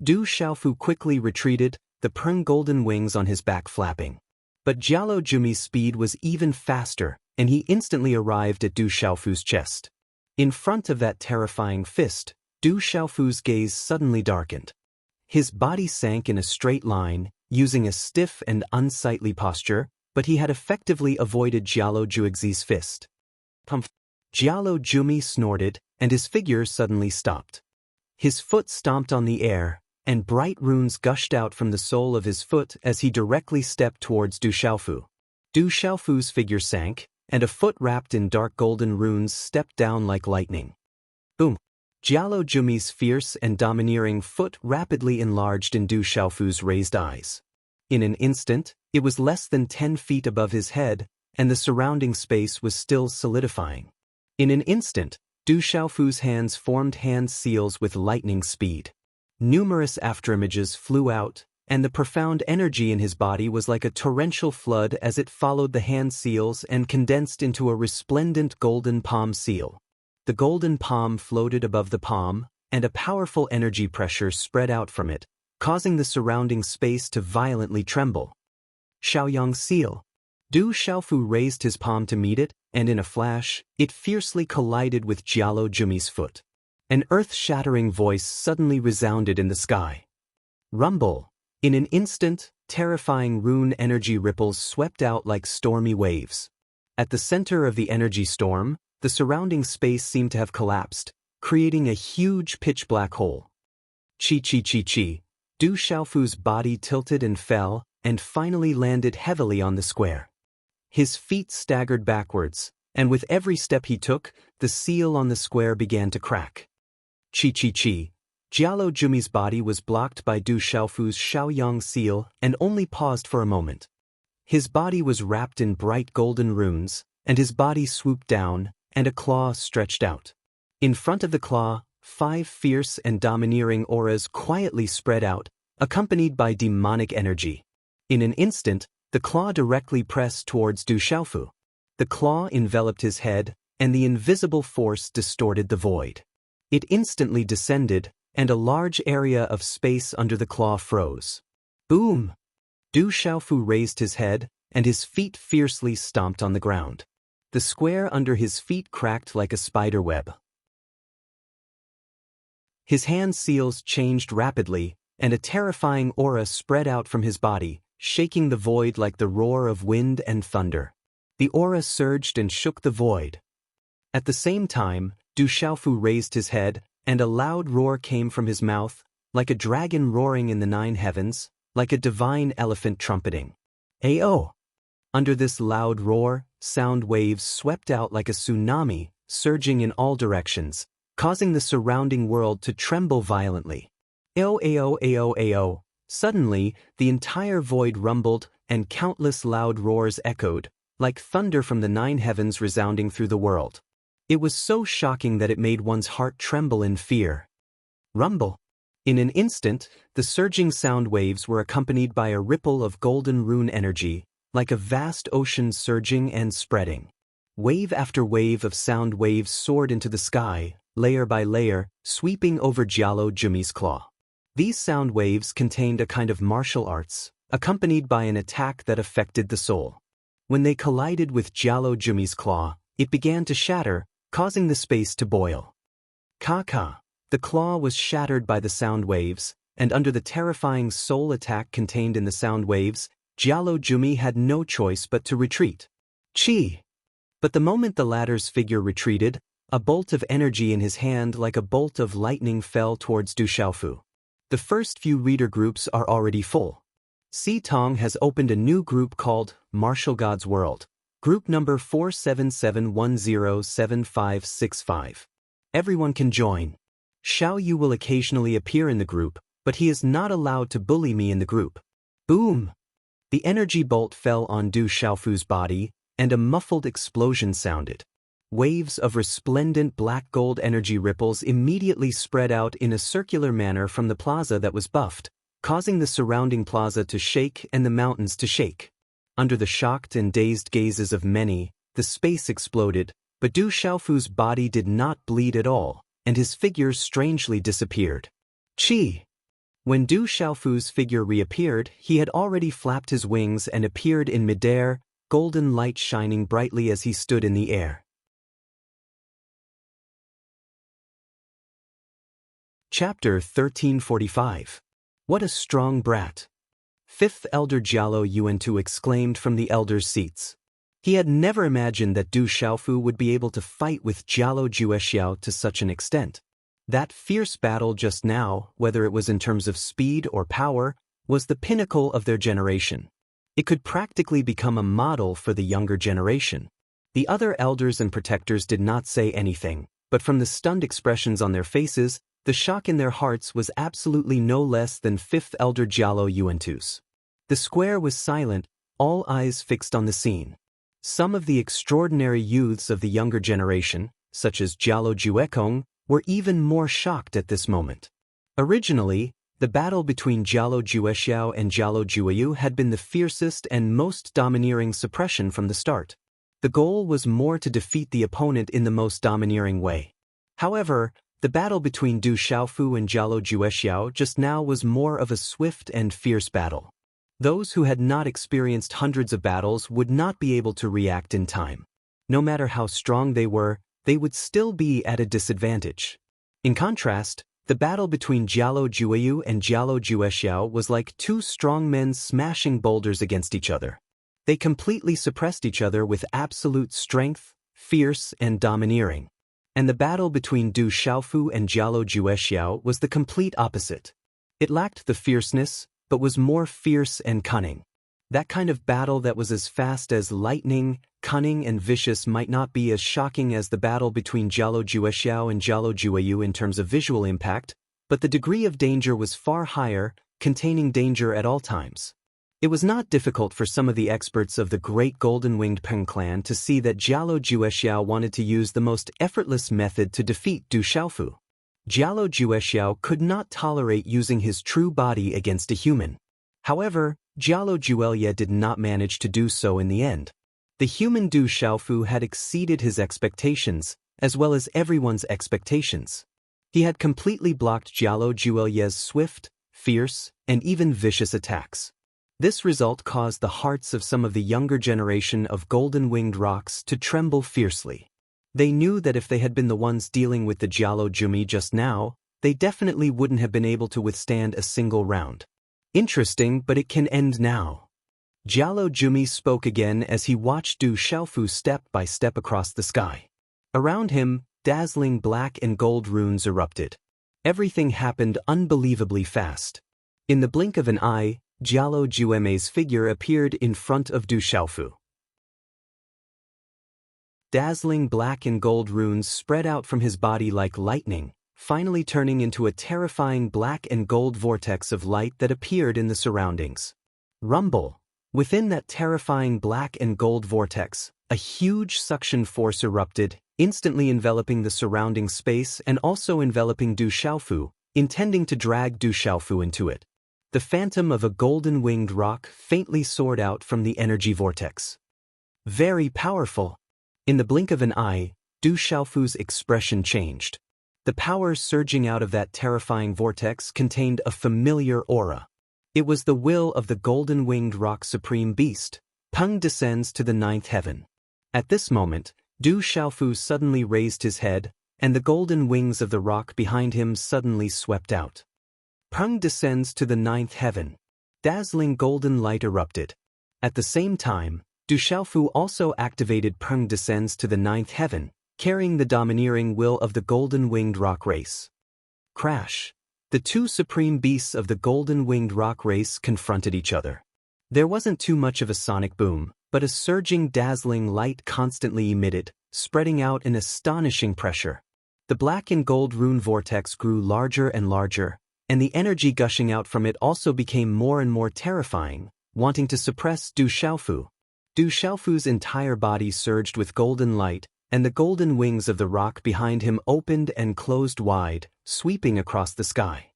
[SPEAKER 1] Du Xiaofu quickly retreated, the Peng golden wings on his back flapping. But Jialo Jumi's speed was even faster, and he instantly arrived at Du Xiaofu's chest. In front of that terrifying fist, Du Xiaofu's gaze suddenly darkened. His body sank in a straight line, using a stiff and unsightly posture, but he had effectively avoided Jialo Juxi's fist. Jialo Jumi snorted, and his figure suddenly stopped. His foot stomped on the air, and bright runes gushed out from the sole of his foot as he directly stepped towards Du Xiaofu. Du Xiaofu's figure sank, and a foot wrapped in dark golden runes stepped down like lightning. Boom! Jialo Jumi's fierce and domineering foot rapidly enlarged in Du Xiaofu's raised eyes. In an instant, it was less than 10 feet above his head, and the surrounding space was still solidifying. In an instant, Du Xiaofu's hands formed hand seals with lightning speed. Numerous afterimages flew out, and the profound energy in his body was like a torrential flood as it followed the hand seals and condensed into a resplendent golden palm seal. The golden palm floated above the palm, and a powerful energy pressure spread out from it, causing the surrounding space to violently tremble. Xiaoyang seal. Du Xiaofu raised his palm to meet it, and in a flash, it fiercely collided with Jialo Jumi's foot. An earth-shattering voice suddenly resounded in the sky. Rumble! In an instant, terrifying rune energy ripples swept out like stormy waves. At the center of the energy storm, the surrounding space seemed to have collapsed, creating a huge pitch-black hole. Chi. Du Xiaofu's body tilted and fell, and finally landed heavily on the square. His feet staggered backwards, and with every step he took, the seal on the square began to crack. Chi. Jialo Jumi's body was blocked by Du Xiaofu's Xiaoyang seal and only paused for a moment. His body was wrapped in bright golden runes, and his body swooped down, and a claw stretched out. In front of the claw, 5 fierce and domineering auras quietly spread out, accompanied by demonic energy. In an instant, the claw directly pressed towards Du Xiaofu. The claw enveloped his head, and the invisible force distorted the void. It instantly descended, and a large area of space under the claw froze. Boom! Du Xiaofu raised his head, and his feet fiercely stomped on the ground. The square under his feet cracked like a spider web. His hand seals changed rapidly, and a terrifying aura spread out from his body, shaking the void like the roar of wind and thunder. The aura surged and shook the void. At the same time, Du Xiaofu raised his head, and a loud roar came from his mouth, like a dragon roaring in the 9 heavens, like a divine elephant trumpeting. Ayo! Under this loud roar, sound waves swept out like a tsunami, surging in all directions, causing the surrounding world to tremble violently. Ayo! Suddenly, the entire void rumbled, and countless loud roars echoed, like thunder from the 9 heavens resounding through the world. It was so shocking that it made one's heart tremble in fear. Rumble! In an instant, the surging sound waves were accompanied by a ripple of golden rune energy, like a vast ocean surging and spreading. Wave after wave of sound waves soared into the sky, layer by layer, sweeping over Jialo Jumi's claw. These sound waves contained a kind of martial arts, accompanied by an attack that affected the soul. When they collided with Jialo Jumi's claw, it began to shatter, causing the space to boil. Ka. The claw was shattered by the sound waves, and under the terrifying soul attack contained in the sound waves, Jialo Jumi had no choice but to retreat. Chi! But the moment the latter's figure retreated, a bolt of energy in his hand like a bolt of lightning fell towards Du Xiaofu. The first few reader groups are already full. Si Tong has opened a new group called Martial God's World. Group number 477107565. Everyone can join. Xiao Yu will occasionally appear in the group, but he is not allowed to bully me in the group. Boom! The energy bolt fell on Du Xiaofu's body, and a muffled explosion sounded. Waves of resplendent black gold energy ripples immediately spread out in a circular manner from the plaza that was buffed, causing the surrounding plaza to shake and the mountains to shake. Under the shocked and dazed gazes of many, the space exploded, but Du Xiaofu's body did not bleed at all, and his figure strangely disappeared. Chi! When Du Xiaofu's figure reappeared, he had already flapped his wings and appeared in midair, golden light shining brightly as he stood in the air. Chapter 1345. What a strong brat! 5th Elder Jialo Yuantu exclaimed from the elders' seats. He had never imagined that Du Xiaofu would be able to fight with Jialo Juexiao to such an extent. That fierce battle just now, whether it was in terms of speed or power, was the pinnacle of their generation. It could practically become a model for the younger generation. The other elders and protectors did not say anything, but from the stunned expressions on their faces, the shock in their hearts was absolutely no less than fifth elder Jialo Yuantus. The square was silent, all eyes fixed on the scene. Some of the extraordinary youths of the younger generation, such as Jialo Juekong, were even more shocked at this moment. Originally, the battle between Jialo Juexiao and Jialo Jueyu had been the fiercest and most domineering suppression from the start. The goal was more to defeat the opponent in the most domineering way. However, the battle between Du Xiaofu and Jialo Juexiao just now was more of a swift and fierce battle. Those who had not experienced hundreds of battles would not be able to react in time. No matter how strong they were, they would still be at a disadvantage. In contrast, the battle between Jialo Jueyu and Jialo Juexiao was like two strong men smashing boulders against each other. They completely suppressed each other with absolute strength, fierce and domineering. And the battle between Du Xiaofu and Jialo Juexiao was the complete opposite. It lacked the fierceness, but was more fierce and cunning. That kind of battle that was as fast as lightning, cunning and vicious might not be as shocking as the battle between Jialo Juexiao and Jialo Jueyu in terms of visual impact, but the degree of danger was far higher, containing danger at all times. It was not difficult for some of the experts of the great golden-winged Peng clan to see that Jialo Juexiao wanted to use the most effortless method to defeat Du Xiaofu. Jialo Juexiao could not tolerate using his true body against a human. However, Jialo Juelia did not manage to do so in the end. The human Du Xiaofu had exceeded his expectations, as well as everyone's expectations. He had completely blocked Jialo Juelia's swift, fierce, and even vicious attacks. This result caused the hearts of some of the younger generation of golden-winged rocks to tremble fiercely. They knew that if they had been the ones dealing with the Jialo Jumi just now, they definitely wouldn't have been able to withstand a single round. Interesting, but it can end now. Jialo Jumi spoke again as he watched Du Xiaofu step by step across the sky. Around him, dazzling black and gold runes erupted. Everything happened unbelievably fast. In the blink of an eye, Jialo Jueme's figure appeared in front of Du Xiaofu. Dazzling black and gold runes spread out from his body like lightning, finally turning into a terrifying black and gold vortex of light that appeared in the surroundings. Rumble! Within that terrifying black and gold vortex, a huge suction force erupted, instantly enveloping the surrounding space and also enveloping Du Xiaofu, intending to drag Du Xiaofu into it. The phantom of a golden-winged rock faintly soared out from the energy vortex. Very powerful. In the blink of an eye, Du Xiaofu's expression changed. The power surging out of that terrifying vortex contained a familiar aura. It was the will of the golden-winged rock supreme beast. Peng descends to the ninth heaven. At this moment, Du Xiaofu suddenly raised his head, and the golden wings of the rock behind him suddenly swept out. Peng descends to the ninth heaven. Dazzling golden light erupted. At the same time, Du Xiaofu also activated Peng descends to the ninth heaven, carrying the domineering will of the golden-winged rock race. Crash! The two supreme beasts of the golden-winged rock race confronted each other. There wasn't too much of a sonic boom, but a surging dazzling light constantly emitted, spreading out an astonishing pressure. The black and gold rune vortex grew larger and larger, and the energy gushing out from it also became more and more terrifying, wanting to suppress Du Xiaofu. Du Xiaofu's entire body surged with golden light, and the golden wings of the rock behind him opened and closed wide, sweeping across the sky.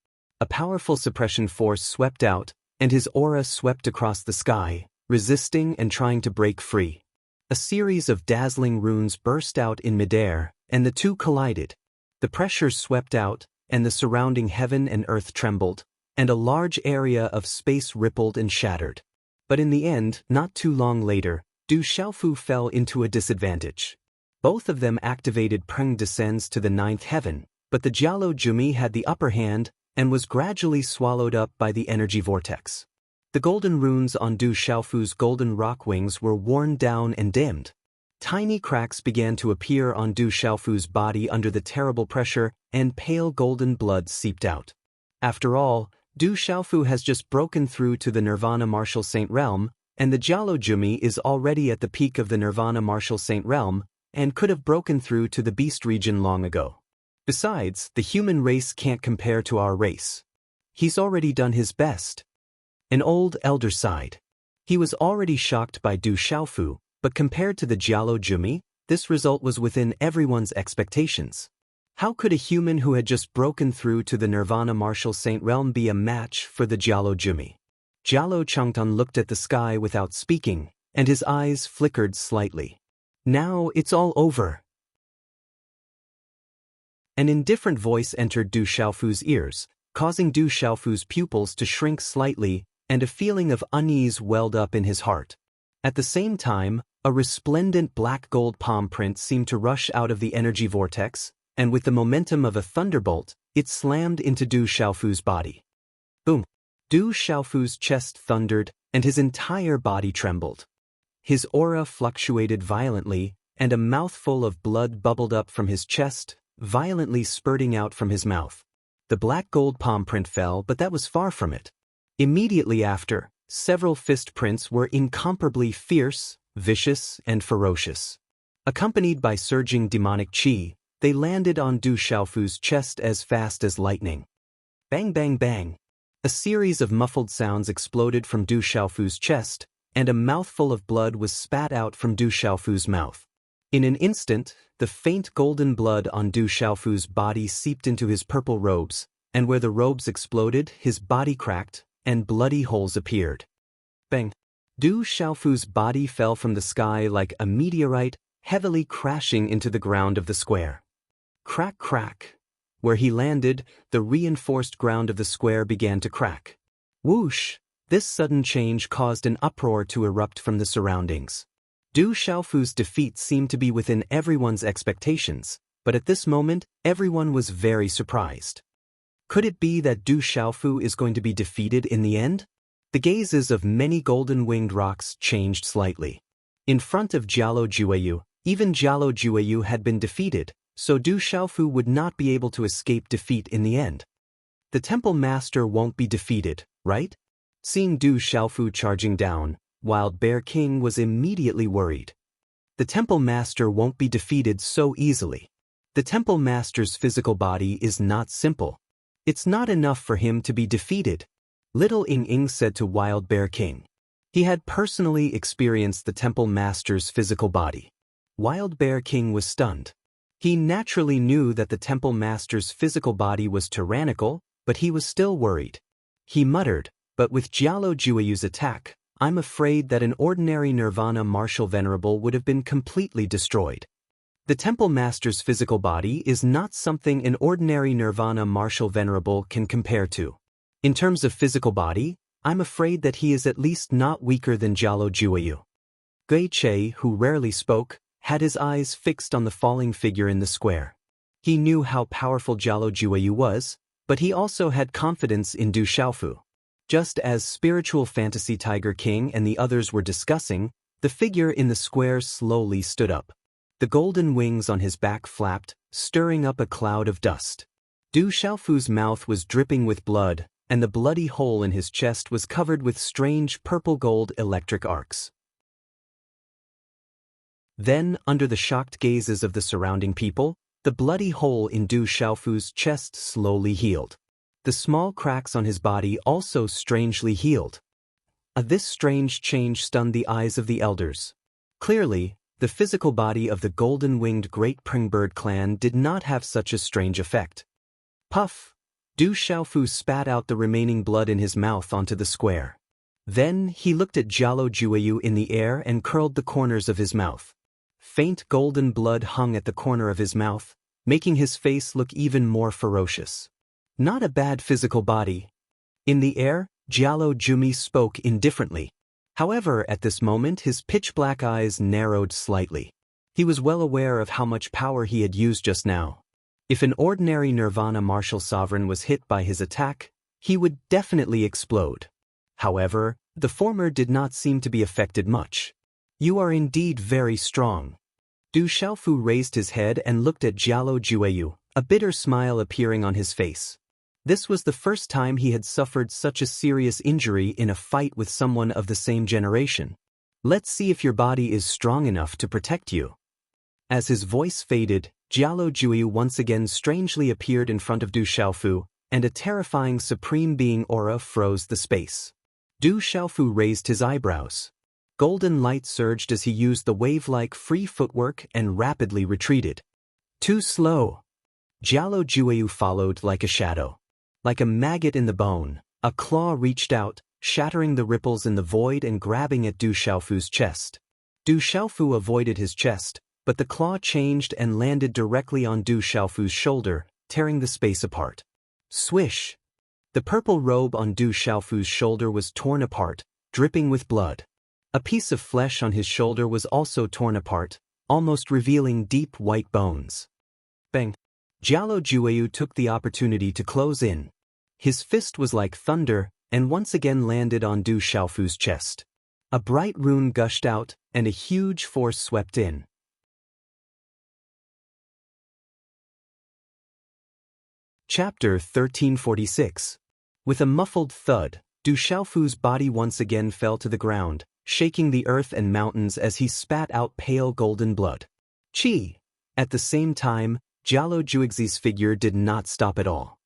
[SPEAKER 1] A powerful suppression force swept out, and his aura swept across the sky, resisting and trying to break free. A series of dazzling runes burst out in midair, and the two collided. The pressure swept out, and the surrounding heaven and earth trembled, and a large area of space rippled and shattered. But in the end, not too long later, Du Xiaofu fell into a disadvantage. Both of them activated Peng descends to the ninth heaven, but the Jialo Jumi had the upper hand and was gradually swallowed up by the energy vortex. The golden runes on Du Xiaofu's golden rock wings were worn down and dimmed. Tiny cracks began to appear on Du Xiaofu's body under the terrible pressure, and pale golden blood seeped out. After all, Du Xiaofu has just broken through to the Nirvana Martial Saint Realm, and the Jialo Jumi is already at the peak of the Nirvana Martial Saint Realm, and could have broken through to the Beast region long ago. Besides, the human race can't compare to our race. He's already done his best. An old elder sighed. He was already shocked by Du Xiaofu, but compared to the Jialo Jumi, this result was within everyone's expectations. How could a human who had just broken through to the Nirvana Martial Saint Realm be a match for the Jialo Jumi? Jialo Changtan looked at the sky without speaking, and his eyes flickered slightly. Now it's all over. An indifferent voice entered Du Xiaofu's ears, causing Du Xiaofu's pupils to shrink slightly, and a feeling of unease welled up in his heart. At the same time, a resplendent black gold palm print seemed to rush out of the energy vortex, and with the momentum of a thunderbolt, it slammed into Du Xiaofu's body. Boom! Du Xiaofu's chest thundered, and his entire body trembled. His aura fluctuated violently, and a mouthful of blood bubbled up from his chest, violently spurting out from his mouth. The black gold palm print fell, but that was far from it. Immediately after, several fist prints were incomparably fierce, vicious, and ferocious. Accompanied by surging demonic chi, they landed on Du Xiaofu's chest as fast as lightning. Bang bang bang! A series of muffled sounds exploded from Du Xiaofu's chest, and a mouthful of blood was spat out from Du Xiaofu's mouth. In an instant, the faint golden blood on Du Xiaofu's body seeped into his purple robes, and where the robes exploded, his body cracked, and bloody holes appeared. Bang! Du Xiaofu's body fell from the sky like a meteorite, heavily crashing into the ground of the square. Crack crack! Where he landed, the reinforced ground of the square began to crack. Whoosh! This sudden change caused an uproar to erupt from the surroundings. Du Xiaofu's defeat seemed to be within everyone's expectations, but at this moment, everyone was very surprised. Could it be that Du Xiaofu is going to be defeated in the end? The gazes of many golden-winged rocks changed slightly. In front of Jialo Jueyu, even Jialo Jueyu had been defeated, so Du Xiaofu would not be able to escape defeat in the end. The Temple Master won't be defeated, right? Seeing Du Xiaofu charging down, Wild Bear King was immediately worried. The Temple Master won't be defeated so easily. The Temple Master's physical body is not simple. It's not enough for him to be defeated, Little Ing Ing said to Wild Bear King. He had personally experienced the Temple Master's physical body. Wild Bear King was stunned. He naturally knew that the Temple Master's physical body was tyrannical, but he was still worried. He muttered, "But with Jialo Jueyu's attack, I'm afraid that an ordinary Nirvana Martial Venerable would have been completely destroyed. The Temple Master's physical body is not something an ordinary Nirvana Martial Venerable can compare to. In terms of physical body, I'm afraid that he is at least not weaker than Jialo Jueyu." Gui Che, who rarely spoke, had his eyes fixed on the falling figure in the square. He knew how powerful Jialo Jueyu was, but he also had confidence in Du Xiaofu. Just as Spiritual Fantasy Tiger King and the others were discussing, the figure in the square slowly stood up. The golden wings on his back flapped, stirring up a cloud of dust. Du Xiaofu's mouth was dripping with blood, and the bloody hole in his chest was covered with strange purple-gold electric arcs. Then, under the shocked gazes of the surrounding people, the bloody hole in Du Xiaofu's chest slowly healed. The small cracks on his body also strangely healed. This strange change stunned the eyes of the elders. Clearly, the physical body of the golden-winged Great Pringbird clan did not have such a strange effect. Puff! Du Xiaofu spat out the remaining blood in his mouth onto the square. Then, he looked at Jialo Jueyu in the air and curled the corners of his mouth. Faint golden blood hung at the corner of his mouth, making his face look even more ferocious. Not a bad physical body. In the air, Jialo Jumi spoke indifferently. However, at this moment his pitch-black eyes narrowed slightly. He was well aware of how much power he had used just now. If an ordinary Nirvana Martial Sovereign was hit by his attack, he would definitely explode. However, The former did not seem to be affected much. You are indeed very strong. Du Xiaofu raised his head and looked at Jialo Jueyu, a bitter smile appearing on his face. This was the first time he had suffered such a serious injury in a fight with someone of the same generation. Let's see if your body is strong enough to protect you. As his voice faded, Jialo Jueyu once again strangely appeared in front of Du Xiaofu, and a terrifying supreme being aura froze the space. Du Xiaofu raised his eyebrows. Golden light surged as he used the wave-like free footwork and rapidly retreated. Too slow. Jialo Jueyu followed like a shadow. Like a maggot in the bone, a claw reached out, shattering the ripples in the void and grabbing at Du Xiaofu's chest. Du Xiaofu avoided his chest, but the claw changed and landed directly on Du Xiaofu's shoulder, tearing the space apart. Swish! The purple robe on Du Xiaofu's shoulder was torn apart, dripping with blood. A piece of flesh on his shoulder was also torn apart, almost revealing deep white bones. Bang! Jialo Jueyu took the opportunity to close in. His fist was like thunder, and once again landed on Du Xiaofu's chest. A bright rune gushed out, and a huge force swept in. Chapter 1346. With a muffled thud, Du Xiaofu's body once again fell to the ground, shaking the earth and mountains as he spat out pale golden blood. Chi! At the same time, Jialo Juexi's figure did not stop at all.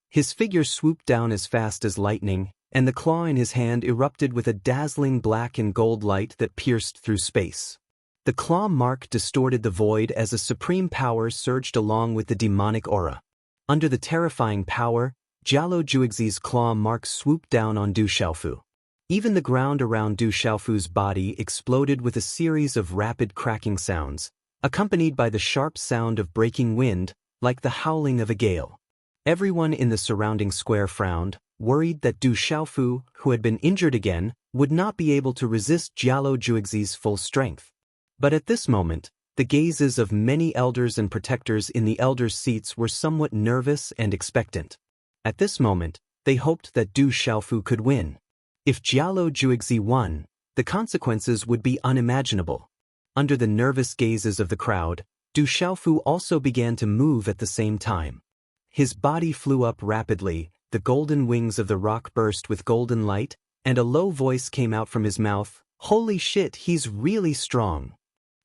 [SPEAKER 1] His figure swooped down as fast as lightning, and the claw in his hand erupted with a dazzling black and gold light that pierced through space. The claw mark distorted the void as a supreme power surged along with the demonic aura. Under the terrifying power, Jialo Juexi's claw mark swooped down on Du Xiaofu. Even the ground around Du Xiaofu's body exploded with a series of rapid cracking sounds, accompanied by the sharp sound of breaking wind, like the howling of a gale. Everyone in the surrounding square frowned, worried that Du Xiaofu, who had been injured again, would not be able to resist Jialo Juexi's full strength. But at this moment, the gazes of many elders and protectors in the elders' seats were somewhat nervous and expectant. At this moment, they hoped that Du Xiaofu could win. If Jialo Juexi won, the consequences would be unimaginable. Under the nervous gazes of the crowd, Du Xiaofu also began to move at the same time. His body flew up rapidly, the golden wings of the rock burst with golden light, and a low voice came out from his mouth, "Holy shit, he's really strong."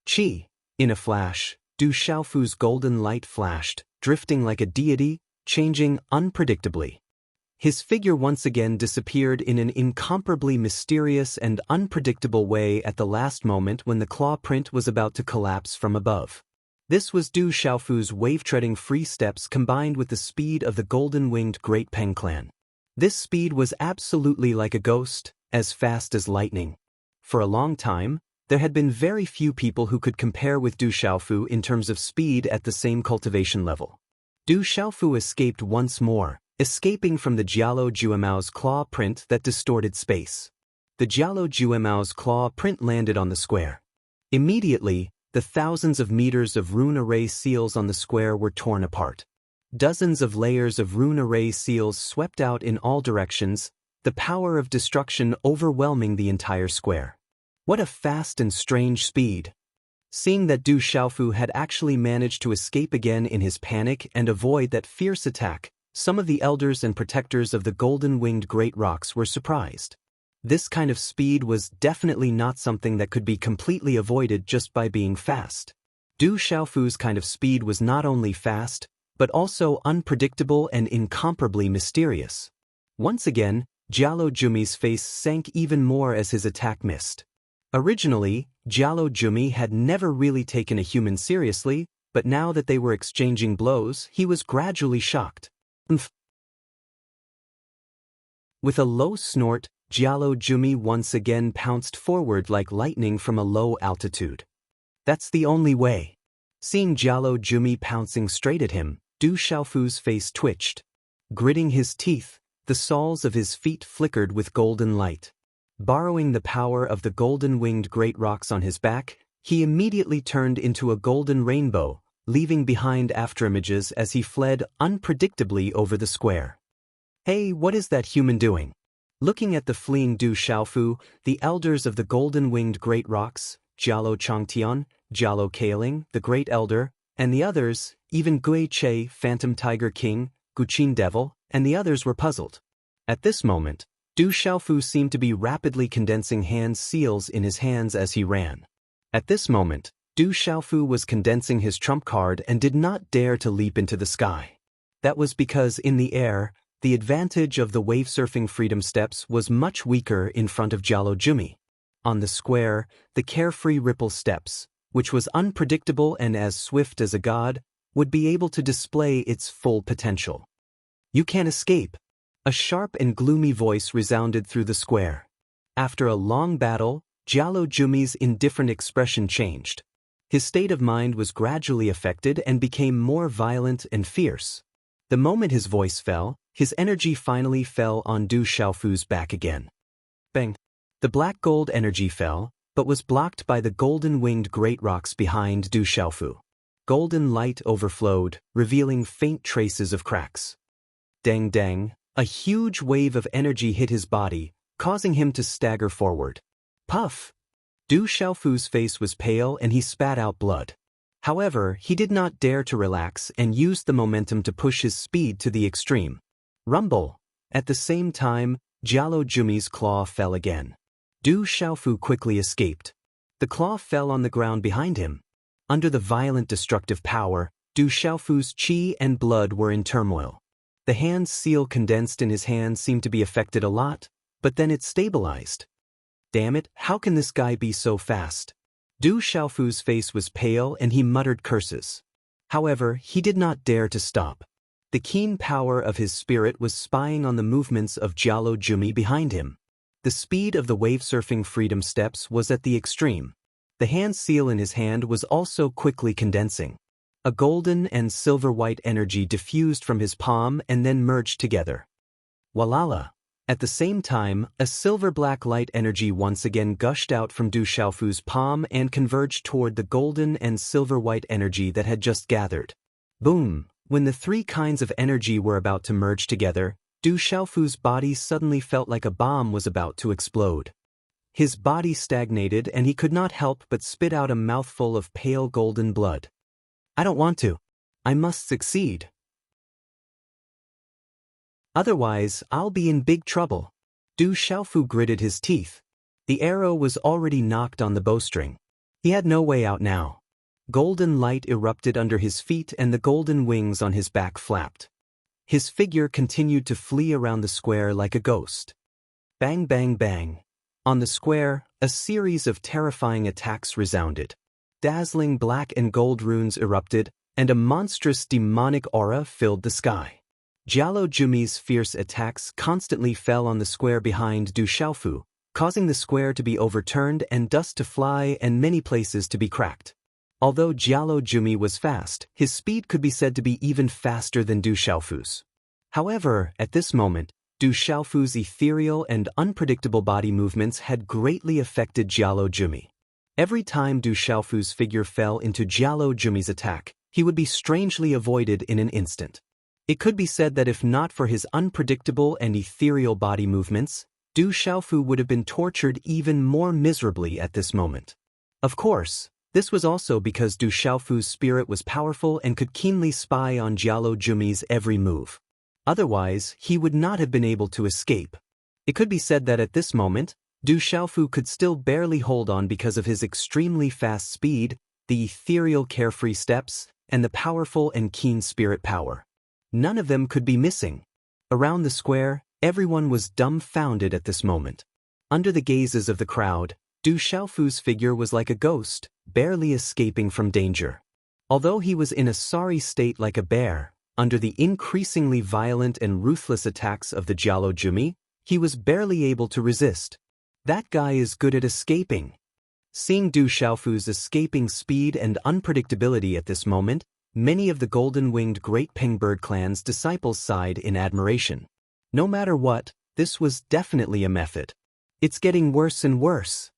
[SPEAKER 1] Chi! In a flash, Du Xiaofu's golden light flashed, drifting like a deity, changing unpredictably. His figure once again disappeared in an incomparably mysterious and unpredictable way at the last moment when the claw print was about to collapse from above. This was Du Xiaofu's wave-treading free steps combined with the speed of the golden-winged Great Peng clan. This speed was absolutely like a ghost, as fast as lightning. For a long time, there had been very few people who could compare with Du Xiaofu in terms of speed at the same cultivation level. Du Xiaofu escaped once more, escaping from the Jialo Juemao's claw print that distorted space. The Jialo Juemao's claw print landed on the square. Immediately, the thousands of meters of rune array seals on the square were torn apart. Dozens of layers of rune array seals swept out in all directions, the power of destruction overwhelming the entire square. What a fast and strange speed! Seeing that Du Xiaofu had actually managed to escape again in his panic and avoid that fierce attack, some of the elders and protectors of the golden-winged great rocks were surprised. This kind of speed was definitely not something that could be completely avoided just by being fast. Du Xiaofu's kind of speed was not only fast, but also unpredictable and incomparably mysterious. Once again, Jialo Jumi's face sank even more as his attack missed. Originally, Jialo Jumi had never really taken a human seriously, but now that they were exchanging blows, he was gradually shocked. With a low snort, Jialo Jumi once again pounced forward like lightning from a low altitude. That's the only way. Seeing Jialo Jumi pouncing straight at him, Du Xiaofu's face twitched. Gritting his teeth, the soles of his feet flickered with golden light. Borrowing the power of the golden-winged great rocks on his back, he immediately turned into a golden rainbow, leaving behind afterimages as he fled unpredictably over the square. Hey, what is that human doing? Looking at the fleeing Du Xiaofu, the elders of the golden-winged great rocks, Jialo Changtian, Jialo Kaling, the great elder, and the others, even Gui Che, Phantom Tiger King, Guqin Devil, and the others were puzzled. At this moment, Du Xiaofu seemed to be rapidly condensing hand seals in his hands as he ran. At this moment, Du Xiaofu was condensing his trump card and did not dare to leap into the sky. That was because in the air, the advantage of the wave-surfing freedom steps was much weaker in front of Jialo Jumi. On the square, the carefree ripple steps, which was unpredictable and as swift as a god, would be able to display its full potential. "You can't escape." A sharp and gloomy voice resounded through the square. After a long battle, Jialo Jumi's indifferent expression changed. His state of mind was gradually affected and became more violent and fierce. The moment his voice fell, his energy finally fell on Du Xiaofu's back again. Bang! The black gold energy fell, but was blocked by the golden-winged great rocks behind Du Xiaofu. Golden light overflowed, revealing faint traces of cracks. Dang dang, a huge wave of energy hit his body, causing him to stagger forward. Puff! Du Xiaofu's face was pale and he spat out blood. However, he did not dare to relax and used the momentum to push his speed to the extreme. Rumble! At the same time, Jialo Jumi's claw fell again. Du Xiaofu quickly escaped. The claw fell on the ground behind him. Under the violent destructive power, Du Xiaofu's qi and blood were in turmoil. The hand seal condensed in his hand seemed to be affected a lot, but then it stabilized. Damn it, how can this guy be so fast? Du Xiaofu's face was pale and he muttered curses. However, he did not dare to stop. The keen power of his spirit was spying on the movements of Jialo Jumi behind him. The speed of the wave-surfing freedom steps was at the extreme. The hand seal in his hand was also quickly condensing. A golden and silver-white energy diffused from his palm and then merged together. Walala! At the same time, a silver-black light energy once again gushed out from Du Xiaofu's palm and converged toward the golden and silver-white energy that had just gathered. Boom! When the three kinds of energy were about to merge together, Du Xiaofu's body suddenly felt like a bomb was about to explode. His body stagnated and he could not help but spit out a mouthful of pale golden blood. I don't want to. I must succeed. Otherwise, I'll be in big trouble. Du Xiaofu gritted his teeth. The arrow was already knocked on the bowstring. He had no way out now. Golden light erupted under his feet and the golden wings on his back flapped. His figure continued to flee around the square like a ghost. Bang bang bang. On the square, a series of terrifying attacks resounded. Dazzling black and gold runes erupted, and a monstrous demonic aura filled the sky. Jialo Jumi's fierce attacks constantly fell on the square behind Du Xiaofu, causing the square to be overturned and dust to fly and many places to be cracked. Although Jialo Jumi was fast, his speed could be said to be even faster than Du Xiaofu's. However, at this moment, Du Xiaofu's ethereal and unpredictable body movements had greatly affected Jialo Jumi. Every time Du Xiaofu's figure fell into Jialo Jumi's attack, he would be strangely avoided in an instant. It could be said that if not for his unpredictable and ethereal body movements, Du Xiaofu would have been tortured even more miserably at this moment. Of course, this was also because Du Xiaofu's spirit was powerful and could keenly spy on Jialo Jumi's every move. Otherwise, he would not have been able to escape. It could be said that at this moment, Du Xiaofu could still barely hold on because of his extremely fast speed, the ethereal carefree steps, and the powerful and keen spirit power. None of them could be missing. Around the square, everyone was dumbfounded at this moment. Under the gazes of the crowd, Du Xiaofu's figure was like a ghost, barely escaping from danger. Although he was in a sorry state like a bear, under the increasingly violent and ruthless attacks of the Jialo Jumi, he was barely able to resist. That guy is good at escaping. Seeing Du Xiaofu's escaping speed and unpredictability at this moment, many of the golden-winged Great Pengbird clan's disciples sighed in admiration. No matter what, this was definitely a method. It's getting worse and worse.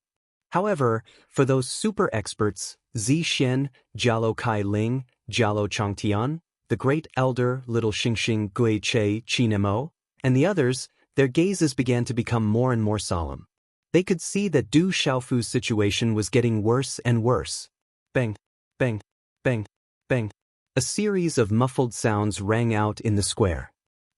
[SPEAKER 1] However, for those super experts, Zi Xian, Jialo Kai Ling, Jialo Changtian, the Great Elder, Little Xingxing Gui Che Qinemo, and the others, their gazes began to become more and more solemn. They could see that Du Xiaofu's situation was getting worse and worse. Bang, bang, bang, bang. A series of muffled sounds rang out in the square.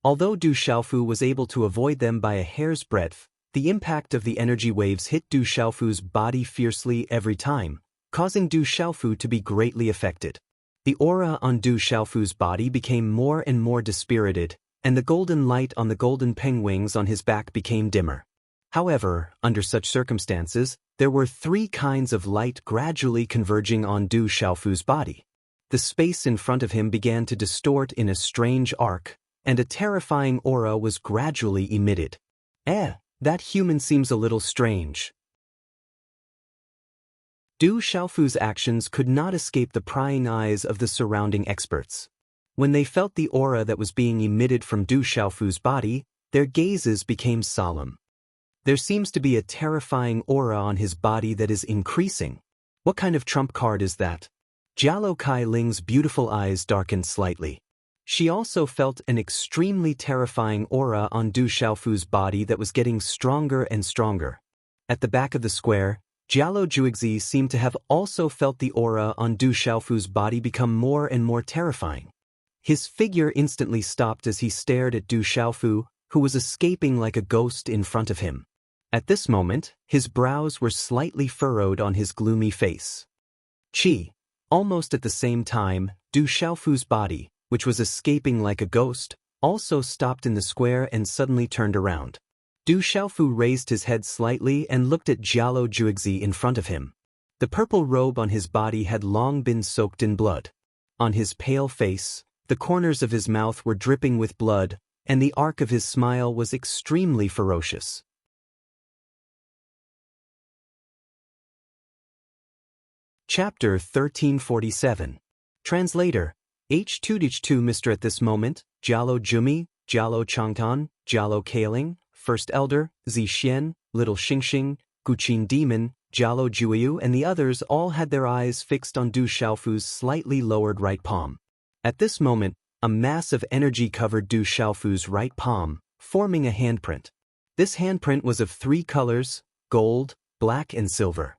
[SPEAKER 1] Although Du Xiaofu was able to avoid them by a hair's breadth, the impact of the energy waves hit Du Xiaofu's body fiercely every time, causing Du Xiaofu to be greatly affected. The aura on Du Xiaofu's body became more and more dispirited, and the golden light on the golden penguins on his back became dimmer. However, under such circumstances, there were three kinds of light gradually converging on Du Xiaofu's body. The space in front of him began to distort in a strange arc, and a terrifying aura was gradually emitted. That human seems a little strange. Du Xiaofu's actions could not escape the prying eyes of the surrounding experts. When they felt the aura that was being emitted from Du Xiaofu's body, their gazes became solemn. There seems to be a terrifying aura on his body that is increasing. What kind of trump card is that? Jialo Kai Ling's beautiful eyes darkened slightly. She also felt an extremely terrifying aura on Du Xiaofu's body that was getting stronger and stronger. At the back of the square, Jialo Juixi seemed to have also felt the aura on Du Xiaofu's body become more and more terrifying. His figure instantly stopped as he stared at Du Xiaofu, who was escaping like a ghost in front of him. At this moment, his brows were slightly furrowed on his gloomy face. Almost at the same time, Du Xiaofu's body, which was escaping like a ghost, also stopped in the square and suddenly turned around. Du Xiaofu raised his head slightly and looked at Jialo Juixi in front of him. The purple robe on his body had long been soaked in blood. On his pale face, the corners of his mouth were dripping with blood, and the arc of his smile was extremely ferocious. Chapter 1347. Translator. H2H2 Mr. At this moment, Jialo Jumi, Jialo Changtan, Jialo Kaling, First Elder, Zixian, Little Xingxing, Guqin Demon, Jialo Juiyu and the others all had their eyes fixed on Du Xiaofu's slightly lowered right palm. At this moment, a mass of energy covered Du Xiaofu's right palm, forming a handprint. This handprint was of three colors: gold, black and silver.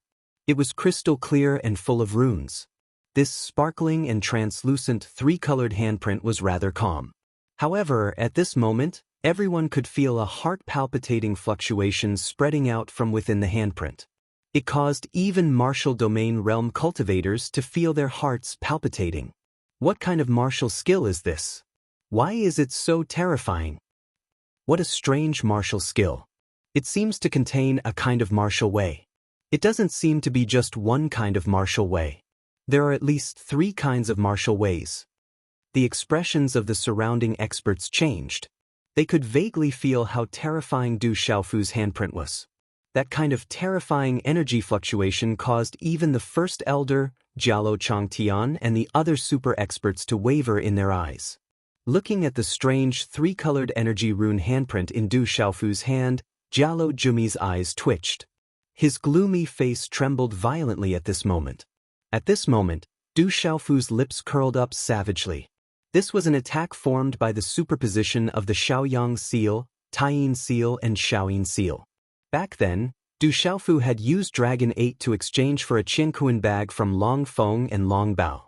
[SPEAKER 1] It was crystal clear and full of runes. This sparkling and translucent three-colored handprint was rather calm. However, at this moment, everyone could feel a heart-palpitating fluctuation spreading out from within the handprint. It caused even martial domain realm cultivators to feel their hearts palpitating. What kind of martial skill is this? Why is it so terrifying? What a strange martial skill. It seems to contain a kind of martial way. It doesn't seem to be just one kind of martial way. There are at least three kinds of martial ways. The expressions of the surrounding experts changed. They could vaguely feel how terrifying Du Xiaofu's handprint was. That kind of terrifying energy fluctuation caused even the First Elder, Jialo Changtian and the other super experts to waver in their eyes. Looking at the strange three-colored energy rune handprint in Du Xiaofu's hand, Jialo Jumi's eyes twitched. His gloomy face trembled violently at this moment. At this moment, Du Xiaofu's lips curled up savagely. This was an attack formed by the superposition of the Shaoyang seal, Taiyin seal and Shaoyin seal. Back then, Du Xiaofu had used Dragon 8 to exchange for a Qianquan bag from Long Feng and Long Bao.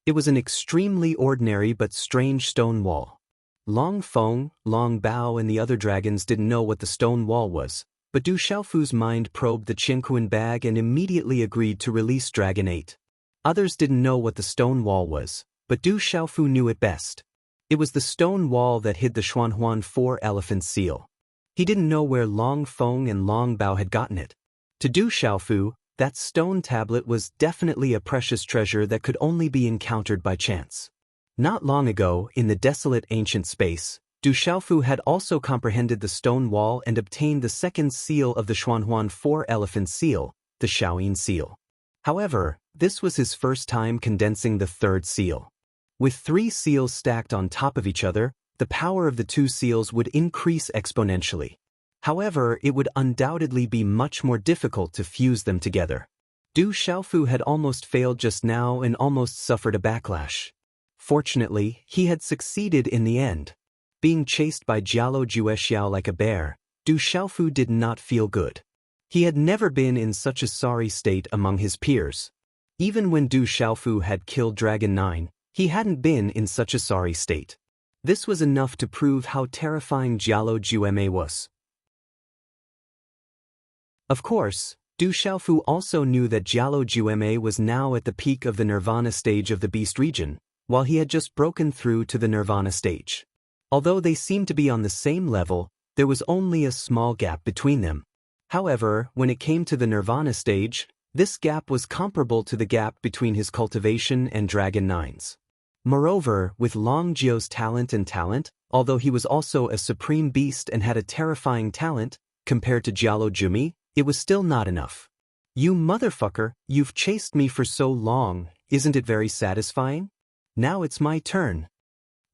[SPEAKER 1] It was an extremely ordinary but strange stone wall. Long Feng, Long Bao and the other dragons didn't know what the stone wall was, but Du Xiaofu's mind probed the Qianquan bag and immediately agreed to release Dragon 8. Others didn't know what the stone wall was, but Du Xiaofu knew it best. It was the stone wall that hid the Xuanhuan 4 elephant seal. He didn't know where Long Feng and Long Bao had gotten it. To Du Xiaofu, that stone tablet was definitely a precious treasure that could only be encountered by chance. Not long ago, in the desolate ancient space, Du Xiaofu had also comprehended the stone wall and obtained the second seal of the Xuanhuan 4 elephant seal, the Shaoyin seal. However, this was his first time condensing the third seal. With 3 seals stacked on top of each other, the power of the 2 seals would increase exponentially. However, it would undoubtedly be much more difficult to fuse them together. Du Xiaofu had almost failed just now and almost suffered a backlash. Fortunately, he had succeeded in the end. Being chased by Jialo Juexiao like a bear, Du Xiaofu did not feel good. He had never been in such a sorry state among his peers. Even when Du Xiaofu had killed Dragon 9, he hadn't been in such a sorry state. This was enough to prove how terrifying Jialo Jueme was. Of course, Du Xiaofu also knew that Jialo Jueme was now at the peak of the Nirvana stage of the Beast region, while he had just broken through to the Nirvana stage. Although they seemed to be on the same level, there was only a small gap between them. However, when it came to the Nirvana stage, this gap was comparable to the gap between his cultivation and Dragon 9's. Moreover, with Long Jio's talent, although he was also a supreme beast and had a terrifying talent, compared to Jialo Jumi, it was still not enough. You motherfucker, you've chased me for so long, isn't it very satisfying? Now it's my turn.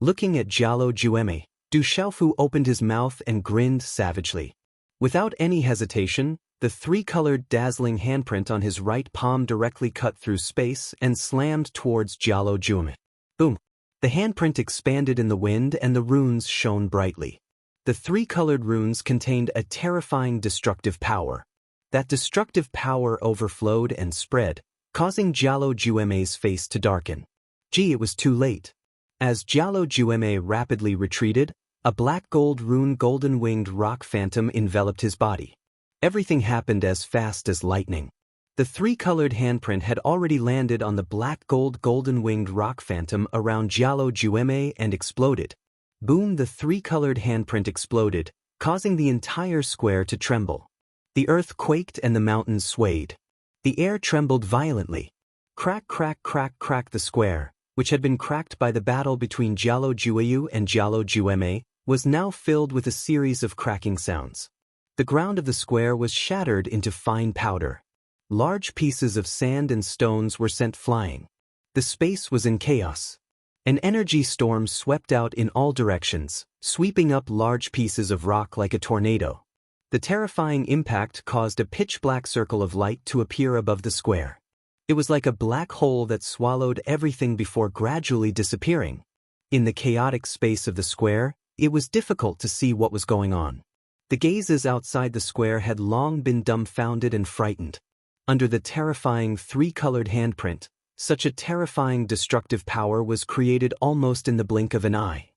[SPEAKER 1] Looking at Jialo Jueme, Du Xiaofu opened his mouth and grinned savagely. Without any hesitation, the three-colored dazzling handprint on his right palm directly cut through space and slammed towards Jialo Jueme. Boom! The handprint expanded in the wind and the runes shone brightly. The three-colored runes contained a terrifying destructive power. That destructive power overflowed and spread, causing Jialo Jueme's face to darken. Gee, it was too late. As Jialo Jueme rapidly retreated, a black-gold rune golden-winged rock phantom enveloped his body. Everything happened as fast as lightning. The three-colored handprint had already landed on the black-gold golden-winged rock phantom around Jialo Jueme and exploded. Boom! The three-colored handprint exploded, causing the entire square to tremble. The earth quaked and the mountains swayed. The air trembled violently. Crack, crack, crack, crack. The square, which had been cracked by the battle between Jialo Jueyu and Jialo Jueme, was now filled with a series of cracking sounds. The ground of the square was shattered into fine powder. Large pieces of sand and stones were sent flying. The space was in chaos. An energy storm swept out in all directions, sweeping up large pieces of rock like a tornado. The terrifying impact caused a pitch-black circle of light to appear above the square. It was like a black hole that swallowed everything before gradually disappearing. In the chaotic space of the square, it was difficult to see what was going on. The gazes outside the square had long been dumbfounded and frightened. Under the terrifying three-colored handprint, such a terrifying destructive power was created almost in the blink of an eye.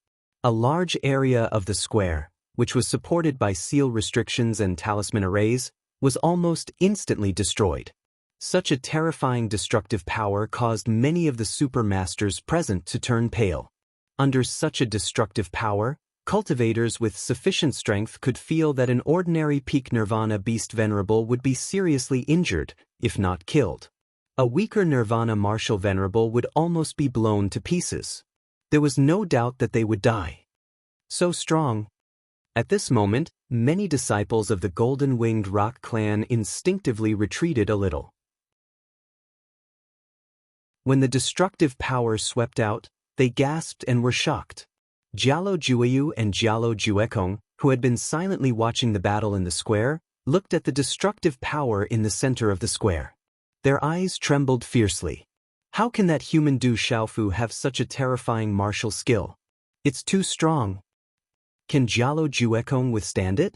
[SPEAKER 1] A large area of the square, which was supported by seal restrictions and talisman arrays, was almost instantly destroyed. Such a terrifying destructive power caused many of the supermasters present to turn pale. Under such a destructive power, cultivators with sufficient strength could feel that an ordinary peak Nirvana beast venerable would be seriously injured, if not killed. A weaker Nirvana martial venerable would almost be blown to pieces. There was no doubt that they would die. So strong. At this moment, many disciples of the Golden-Winged Rock clan instinctively retreated a little. When the destructive power swept out, they gasped and were shocked. Jialo Jueyu and Jialo Juekong, who had been silently watching the battle in the square, looked at the destructive power in the center of the square. Their eyes trembled fiercely. How can that human Du Xiaofu have such a terrifying martial skill? It's too strong. Can Jialo Juekong withstand it?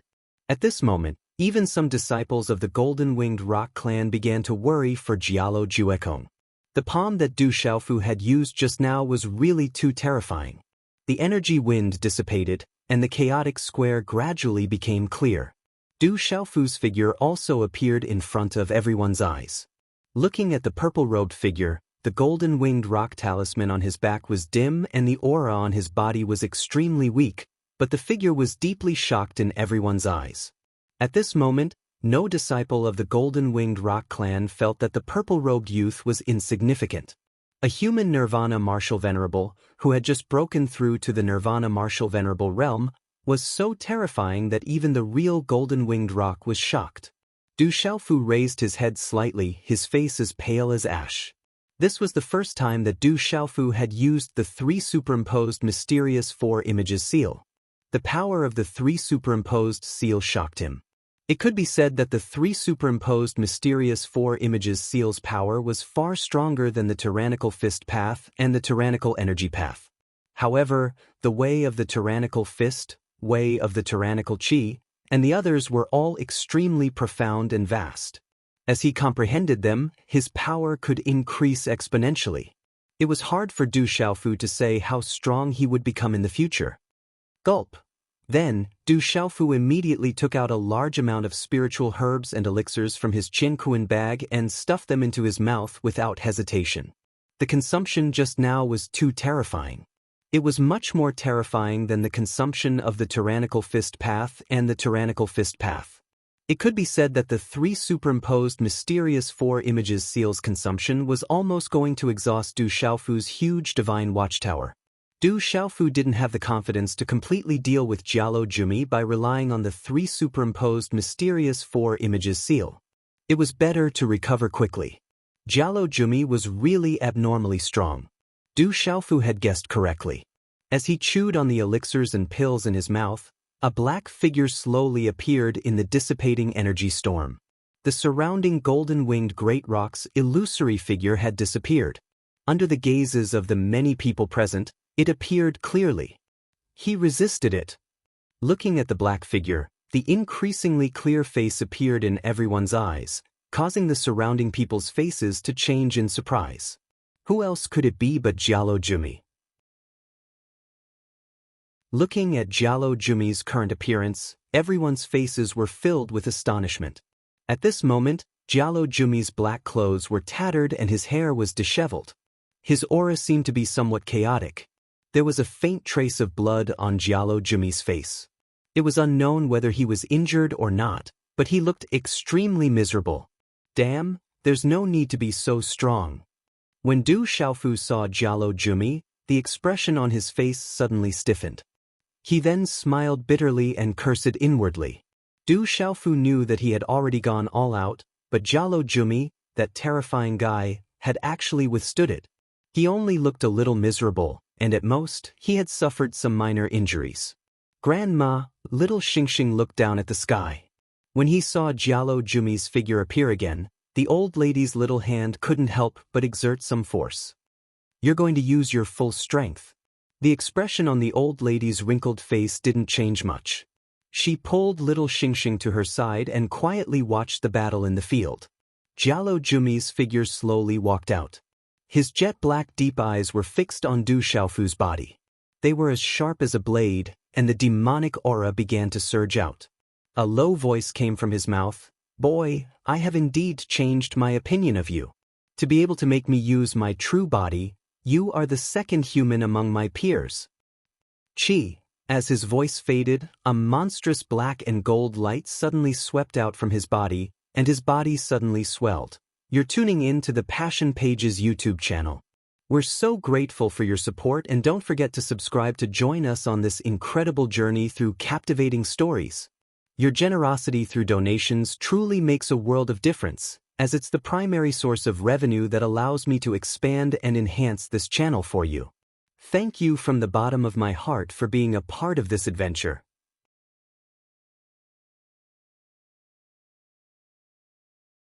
[SPEAKER 1] At this moment, even some disciples of the Golden-Winged Rock clan began to worry for Jialo Juekong. The palm that Du Xiaofu had used just now was really too terrifying. The energy wind dissipated, and the chaotic square gradually became clear. Du Xiaofu's figure also appeared in front of everyone's eyes. Looking at the purple-robed figure, the golden-winged rock talisman on his back was dim and the aura on his body was extremely weak, but the figure was deeply shocked in everyone's eyes. At this moment, no disciple of the Golden-Winged Rock clan felt that the purple-robed youth was insignificant. A human Nirvana Martial Venerable, who had just broken through to the Nirvana Martial Venerable realm, was so terrifying that even the real Golden-Winged Rock was shocked. Du Xiaofu raised his head slightly, his face as pale as ash. This was the first time that Du Xiaofu had used the 3 superimposed mysterious 4 images seal. The power of the 3 superimposed seal shocked him. It could be said that the 3 superimposed mysterious 4 images seal's power was far stronger than the tyrannical fist path and the tyrannical energy path. However, the way of the tyrannical fist, way of the tyrannical chi, and the others were all extremely profound and vast. As he comprehended them, his power could increase exponentially. It was hard for Du Xiaofu to say how strong he would become in the future. Gulp. Then, Du Xiaofu immediately took out a large amount of spiritual herbs and elixirs from his Qinkuan bag and stuffed them into his mouth without hesitation. The consumption just now was too terrifying. It was much more terrifying than the consumption of the tyrannical fist path and the tyrannical fist path. It could be said that the 3 superimposed mysterious 4 images seal's consumption was almost going to exhaust Du Xiaofu's huge divine watchtower. Du Xiaofu didn't have the confidence to completely deal with Jialo Jumi by relying on the 3 superimposed mysterious 4 images seal. It was better to recover quickly. Jialo Jumi was really abnormally strong. Du Xiaofu had guessed correctly. As he chewed on the elixirs and pills in his mouth, a black figure slowly appeared in the dissipating energy storm. The surrounding golden-winged great rock's illusory figure had disappeared. Under the gazes of the many people present, it appeared clearly. He resisted it. Looking at the black figure, the increasingly clear face appeared in everyone's eyes, causing the surrounding people's faces to change in surprise. Who else could it be but Jialo Jumi? Looking at Jialo Jumi's current appearance, everyone's faces were filled with astonishment. At this moment, Jialo Jumi's black clothes were tattered and his hair was disheveled. His aura seemed to be somewhat chaotic. There was a faint trace of blood on Jialo Jumi's face. It was unknown whether he was injured or not, but he looked extremely miserable. Damn, there's no need to be so strong. When Du Xiaofu saw Jialo Jumi, the expression on his face suddenly stiffened. He then smiled bitterly and cursed inwardly. Du Xiaofu knew that he had already gone all out, but Jialo Jumi, that terrifying guy, had actually withstood it. He only looked a little miserable, and at most, he had suffered some minor injuries. Grandma, little Xingxing looked down at the sky. When he saw Jialo Jumi's figure appear again, the old lady's little hand couldn't help but exert some force. You're going to use your full strength. The expression on the old lady's wrinkled face didn't change much. She pulled little Xingxing to her side and quietly watched the battle in the field. Jialo Jumi's figure slowly walked out. His jet-black deep eyes were fixed on Du Xiaofu's body. They were as sharp as a blade, and the demonic aura began to surge out. A low voice came from his mouth. Boy, I have indeed changed my opinion of you. To be able to make me use my true body, you are the second human among my peers. Chi. As his voice faded, a monstrous black and gold light suddenly swept out from his body, and his body suddenly swelled. You're tuning in to the Passion Pages YouTube channel. We're so grateful for your support, and don't forget to subscribe to join us on this incredible journey through captivating stories. Your generosity through donations truly makes a world of difference, as it's the primary source of revenue that allows me to expand and enhance this channel for you. Thank you from the bottom of my heart for being a part of this adventure.